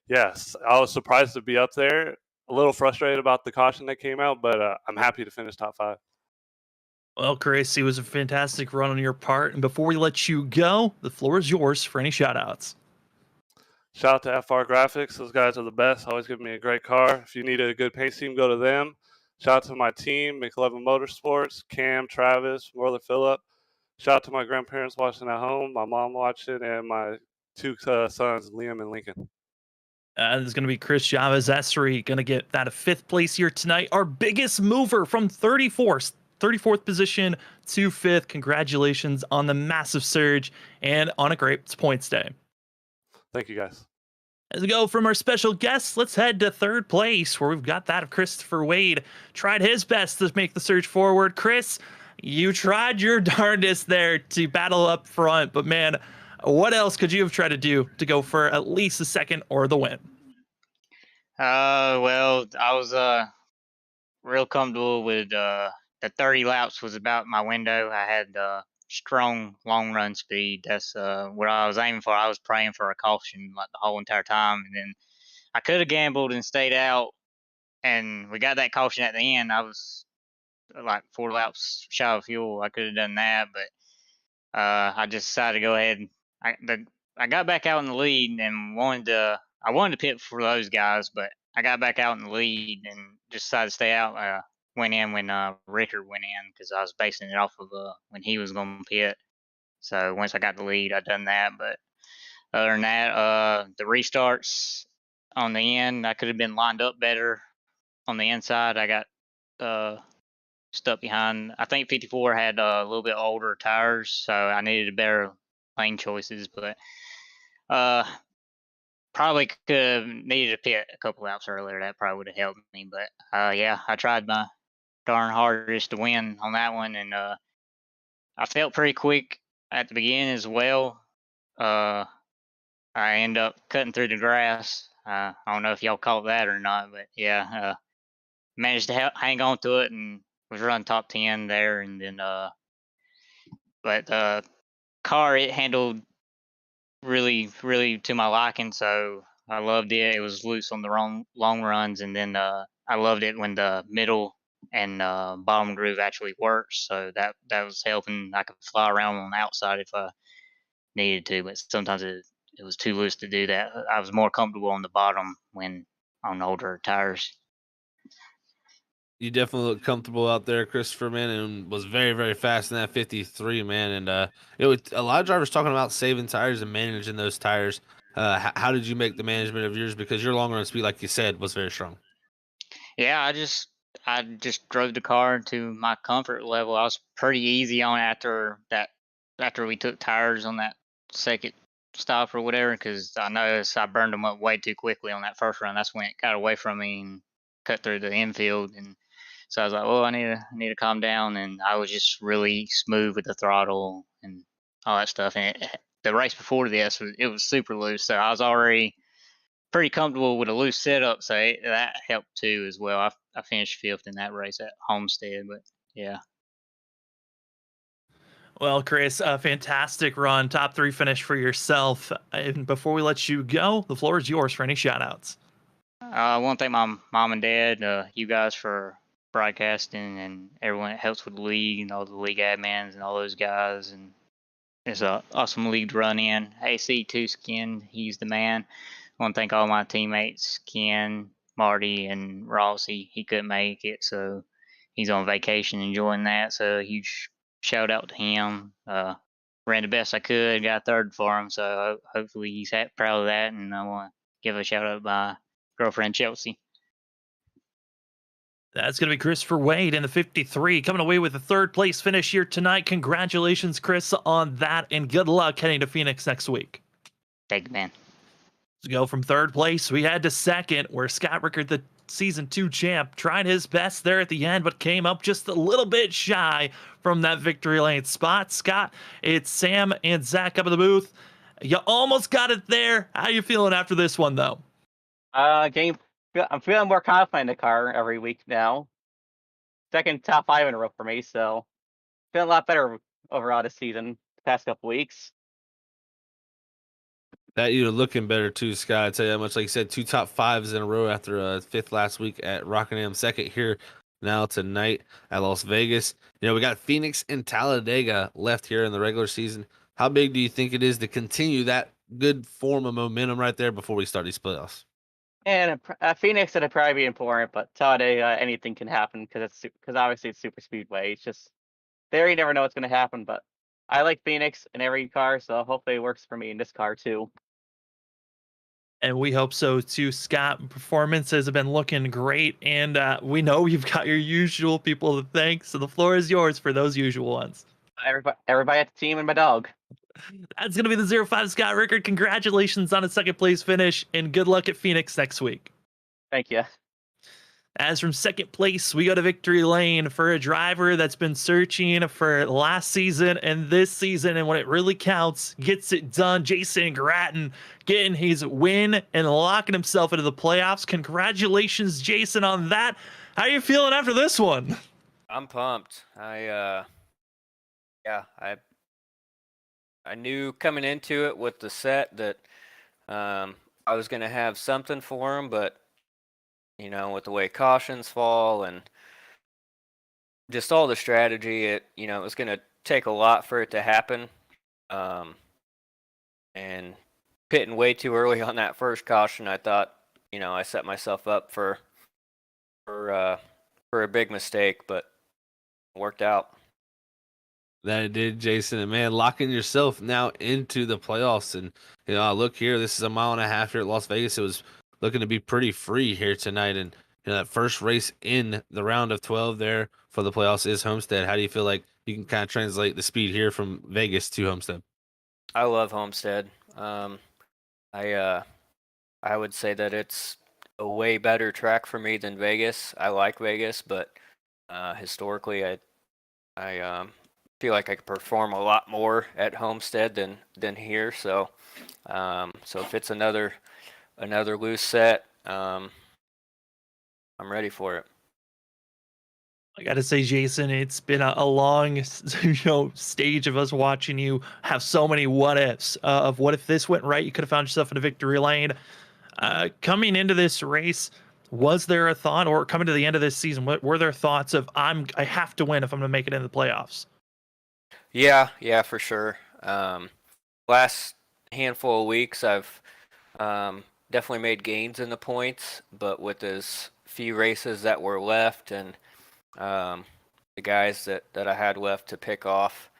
yes, I was surprised to be up there. A little frustrated about the caution that came out, but I'm happy to finish top 5. Well, Chris, it was a fantastic run on your part. And before we let you go, the floor is yours for any shout outs. Shout out to FR Graphics. Those guys are the best. Always give me a great car. If you need a good paint scheme, go to them. Shout out to my team, McLevin Motorsports, Cam, Travis, Morley Phillip. Shout out to my grandparents watching at home, my mom watching, and my 2 sons, Liam and Lincoln. There's going to be Chris Chavez Essery going to get that a 5th place here tonight. Our biggest mover from 34th position to 5th. Congratulations on the massive surge and on a great points day. Thank you, guys. As we go from our special guests, let's head to 3rd place where we've got that of Christopher Wade. Tried his best to make the surge forward. Chris, you tried your darndest there to battle up front, but man, what else could you have tried to do to go for at least the 2nd or the win? Well, I was real comfortable with the 30 laps was about my window. I had strong long run speed. That's what I was aiming for. I was praying for a caution like the whole entire time, and then I could have gambled and stayed out, and we got that caution at the end. I was like 4 laps shy of fuel. I could have done that, but I just decided to go ahead. I got back out in the lead and I wanted to pit for those guys, but I got back out in the lead and just decided to stay out. Went in when Rickard went in because I was basing it off of when he was going to pit. So once I got the lead, I done that. But other than that, the restarts on the end, I could have been lined up better on the inside. I got stuck behind. I think 54 had a little bit older tires, so I needed better lane choices. But probably could have needed to pit a couple laps earlier. That probably would have helped me. But yeah, I tried my darn hardest to win on that one, and I felt pretty quick at the beginning as well. I end up cutting through the grass. I don't know if y'all caught that or not, but yeah, managed to hang on to it and was running top 10 there, and then but the car, it handled really to my liking, so I loved it. It was loose on the long runs, and then I loved it when the middle and bottom groove actually works. So that was helping. I could fly around on the outside if I needed to, but sometimes it was too loose to do that. I was more comfortable on the bottom when on older tires. You definitely look comfortable out there, Christopher, man, and was very, very fast in that 53, man. And a lot of drivers talking about saving tires and managing those tires. How did you make the management of yours? Because your long run speed, like you said, was very strong. Yeah, I just drove the car to my comfort level. I was pretty easy on after we took tires on that second stop or whatever, because I noticed I burned them up way too quickly on that first run. That's when it got away from me and cut through the infield, and so I was like, "Oh, I need to calm down." And I was just really smooth with the throttle and all that stuff. And the race before this it was super loose, so I was already pretty comfortable with a loose setup, so that helped too as well. I finished 5th in that race at Homestead, but yeah. Well, Chris, a fantastic run, top 3 finish for yourself. And before we let you go, the floor is yours for any shout outs. I want to thank my mom and dad, you guys for broadcasting, and everyone that helps with the league and all the league admins and all those guys. And it's an awesome league to run in. AC2 Skin, he's the man. I want to thank all my teammates, Ken, Marty, and Ross. He couldn't make it, so he's on vacation enjoying that. So a huge shout out to him. ran the best I could, got third for him. So hopefully he's proud of that. And I want to give a shout out to my girlfriend Chelsea. That's going to be Christopher Wade in the 53, coming away with a third place finish here tonight. Congratulations, Chris, on that, and good luck heading to Phoenix next week. Thank you, man. To go from third place, we head to second, where Scott Rickard, the season 2 champ, tried his best there at the end, but came up just a little bit shy from that victory lane spot. Scott, it's Sam and Zach up in the booth. You almost got it there. How you feeling after this one, though? I'm feeling more confident in the car every week now. Second top 5 in a row for me, so feeling a lot better overall this season, the past couple weeks. That you're looking better too, Scott. I tell you how much. Like you said, 2 top 5s in a row after 5th last week at Rockingham, 2nd here now tonight at Las Vegas. You know, we got Phoenix and Talladega left here in the regular season. How big do you think it is to continue that good form of momentum right there before we start these playoffs? And Phoenix would probably be important, but Talladega, anything can happen because obviously it's super speedway. It's just there, you never know what's going to happen. But I like Phoenix in every car, so hopefully it works for me in this car too. And we hope so too, Scott. Performances have been looking great, and we know you've got your usual people to thank, so the floor is yours for those usual ones. Everybody at the team and my dog. That's going to be the 05 Scott Rickard. Congratulations on a second place finish, and good luck at Phoenix next week. Thank you. As from second place, we go to victory lane for a driver that's been searching for last season and this season, and when it really counts, gets it done. Jason Gratton getting his win and locking himself into the playoffs. Congratulations, Jason, on that. How are you feeling after this one? I'm pumped. I knew coming into it with the set that I was going to have something for him, but you know, with the way cautions fall and just all the strategy, it was going to take a lot for it to happen. And pitting way too early on that first caution, I thought, I set myself up for a big mistake, but it worked out. That it did, Jason. And man, locking yourself now into the playoffs. And look here, this is a mile and a half here at Las Vegas. It was looking to be pretty free here tonight. And that first race in the round of 12 there for the playoffs is Homestead. How do you feel like you can kind of translate the speed here from Vegas to Homestead? I love Homestead. I would say that it's a way better track for me than Vegas. I like Vegas, but historically, I feel like I could perform a lot more at Homestead than here. So if it's another loose set, I'm ready for it. I got to say, Jason, it's been a long stage of us watching you have so many what ifs of what if this went right, you could have found yourself in a victory lane. Coming into this race, was there a thought, or coming to the end of this season, were there thoughts of I have to win if I'm going to make it into the playoffs? Yeah, for sure. Last handful of weeks, I've definitely made gains in the points, but with as few races that were left and the guys that I had left to pick off,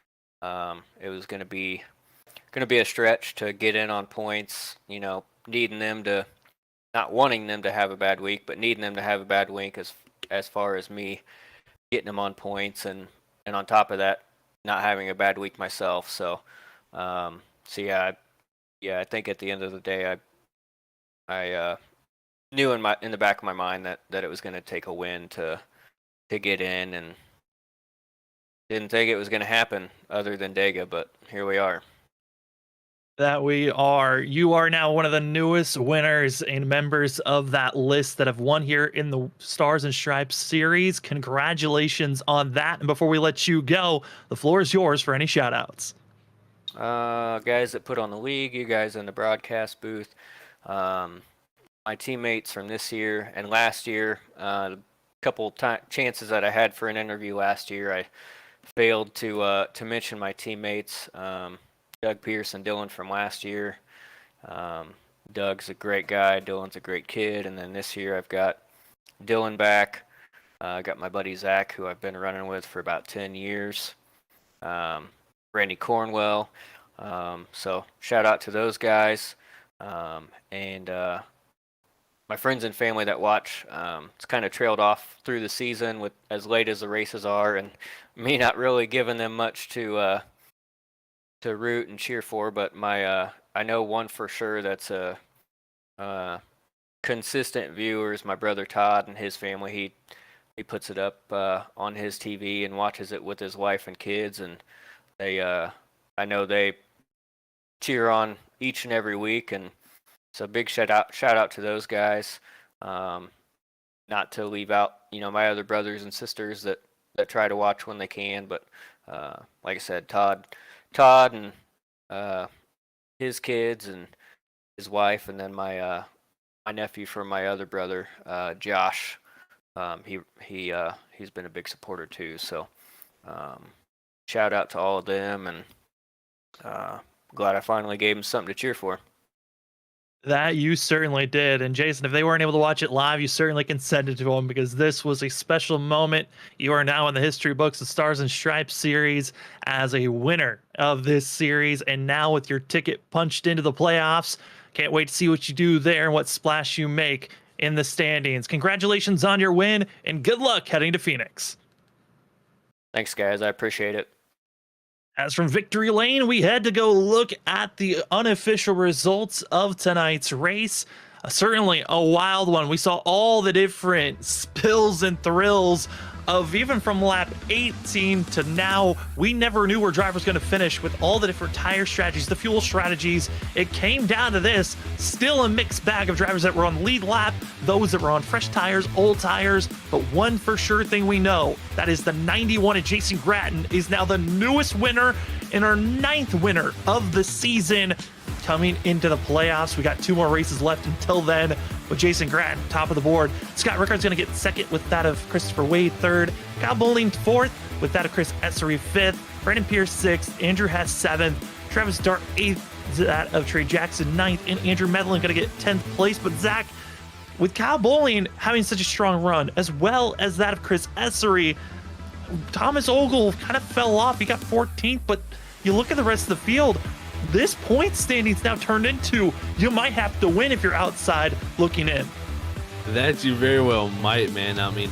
it was going to be a stretch to get in on points. Needing them to, not wanting them to have a bad week, but needing them to have a bad week as far as me getting them on points, and on top of that, not having a bad week myself. So yeah, I think at the end of the day, I knew in the back of my mind that it was going to take a win to get in, and didn't think it was going to happen other than Dega, but here we are. That we are. You are now one of the newest winners and members of that list that have won here in the Stars and Stripes series. Congratulations on that. And before we let you go, the floor is yours for any shout outs. Guys that put on the league, you guys in the broadcast booth, my teammates from this year and last year, couple chances that I had for an interview last year, I failed to mention my teammates. Doug Pierce and Dylan from last year. Doug's a great guy. Dylan's a great kid. And then this year I've got Dylan back. I got my buddy Zach, who I've been running with for about 10 years. Randy Cornwell. So shout out to those guys. And my friends and family that watch, it's kind of trailed off through the season with as late as the races are, and me not really giving them much to root and cheer for. But my I know one for sure that's a consistent viewer is my brother Todd and his family. He puts it up on his TV and watches it with his wife and kids, and they I know they cheer on each and every week, and so big shout out to those guys. Not to leave out, my other brothers and sisters that try to watch when they can, but like I said, Todd and his kids and his wife, and then my nephew from my other brother, Josh. He's been a big supporter too. So shout out to all of them, and glad I finally gave him something to cheer for. That you certainly did. And Jason, if they weren't able to watch it live, you certainly can send it to them, because this was a special moment. You are now in the history books of Stars and Stripes series as a winner of this series. And now with your ticket punched into the playoffs, can't wait to see what you do there and what splash you make in the standings. Congratulations on your win, and good luck heading to Phoenix. Thanks, guys. I appreciate it. As from Victory Lane, we had to go look at the unofficial results of tonight's race. Certainly a wild one. We saw all the different spills and thrills of even from lap 18 to now. We never knew where drivers going to finish with all the different tire strategies, the fuel strategies. It came down to this, still a mixed bag of drivers that were on the lead lap, those that were on fresh tires, old tires. But one for sure thing we know, that is the 91 of Jason Gratton is now the newest winner and our 9th winner of the season. Coming into the playoffs, we got 2 more races left until then. With Jason Gratton top of the board, Scott Rickard's going to get second with that of Christopher Wade third, Kyle Bowling fourth with that of Chris Essery fifth, Brandon Pierce sixth, Andrew Hess seventh, Travis Dart eighth, that of Trey Jackson ninth, and Andrew Medlin going to get 10th place. But Zach, with Kyle Bowling having such a strong run, as well as that of Chris Essery, Thomas Ogle kind of fell off. He got 14th, but you look at the rest of the field, this point standing's now turned into you might have to win if you're outside looking in. That you very well might, man. I mean,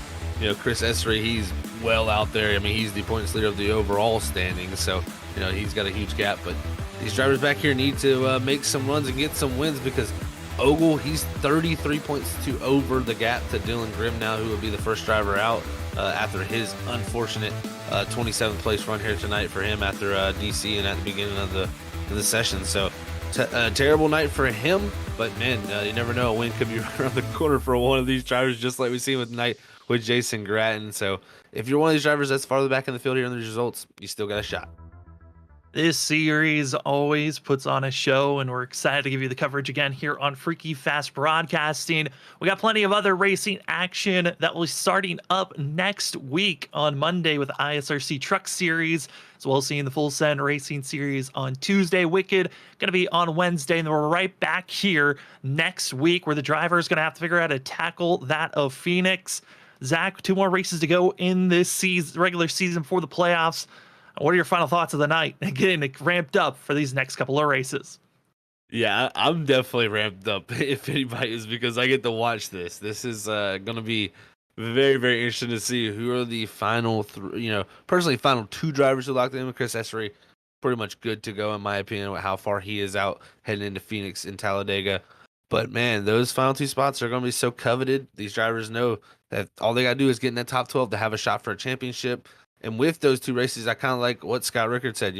Chris Essery, he's well out there. I mean, he's the points leader of the overall standings, so he's got a huge gap. But these drivers back here need to make some runs and get some wins, because Ogle, he's 33 points to over the gap to Dylan Grimm now, who will be the first driver out after his unfortunate 27th place run here tonight for him after DC and at the beginning of the session. So a terrible night for him, but man, you never know, a win could be right around the corner for one of these drivers, just like we see with tonight with Jason Gratton. So if you're one of these drivers that's farther back in the field here in the results, you still got a shot. This series always puts on a show, and we're excited to give you the coverage again here on Freaky Fast Broadcasting. We got plenty of other racing action that will be starting up next week on Monday with ISRC Truck Series, as well as seeing the Full Send Racing Series on Tuesday. Wicked going to be on Wednesday, and then we're right back here next week where the driver is going to have to figure out how to tackle that of Phoenix. Zach, 2 more races to go in this season, regular season for the playoffs. What are your final thoughts of the night and getting ramped up for these next couple of races? Yeah, I'm definitely ramped up, if anybody is, because I get to watch this. This is going to be very, very interesting to see who are the final, personally, final 2 drivers who locked in with Chris Essery. Pretty much good to go, in my opinion, with how far he is out heading into Phoenix and Talladega. But man, those final 2 spots are going to be so coveted. These drivers know that all they got to do is get in that top 12 to have a shot for a championship. And with those 2 races, I kind of like what Scott Rickard said.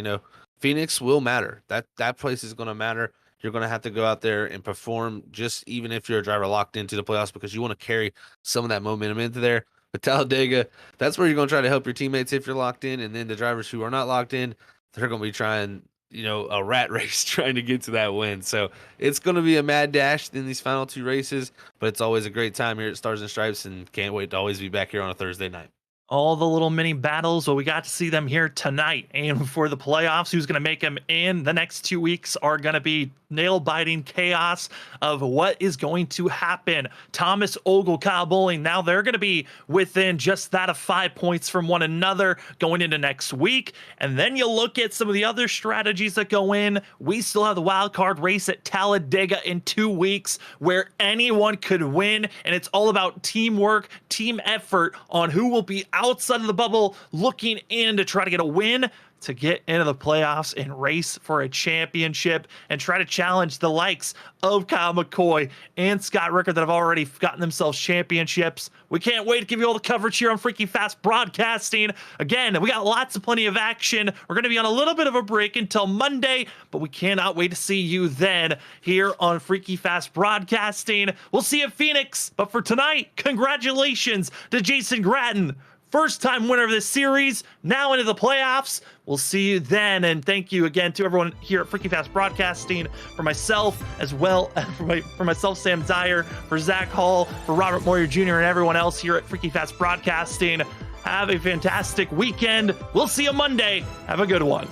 Phoenix will matter. That place is going to matter. You're going to have to go out there and perform, just even if you're a driver locked into the playoffs, because you want to carry some of that momentum into there. But Talladega, that's where you're going to try to help your teammates if you're locked in. And then the drivers who are not locked in, they're going to be trying, a rat race trying to get to that win. So it's going to be a mad dash in these final 2 races. But it's always a great time here at Stars and Stripes, and can't wait to always be back here on a Thursday night. All the little mini battles, well, we got to see them here tonight. And for the playoffs, who's going to make them in the next 2 weeks are going to be nail-biting chaos of what is going to happen. Thomas Ogle, Kyle Bowling, now they're going to be within just that of 5 points from one another going into next week. And then you look at some of the other strategies that go in. We still have the wild card race at Talladega in 2 weeks where anyone could win, and it's all about teamwork, team effort on who will be outside of the bubble looking in to try to get a win to get into the playoffs and race for a championship and try to challenge the likes of Kyle McCoy and Scott Rickard that have already gotten themselves championships. We can't wait to give you all the coverage here on Freaky Fast Broadcasting. Again, we got plenty of action. We're going to be on a little bit of a break until Monday, but we cannot wait to see you then here on Freaky Fast Broadcasting. We'll see you at Phoenix, but for tonight, congratulations to Jason Gratton. First-time winner of this series, now into the playoffs. We'll see you then, and thank you again to everyone here at Freaky Fast Broadcasting, for myself, as well as for myself, Sam Dyer, for Zach Hall, for Robert Moyer Jr., and everyone else here at Freaky Fast Broadcasting. Have a fantastic weekend. We'll see you Monday. Have a good one.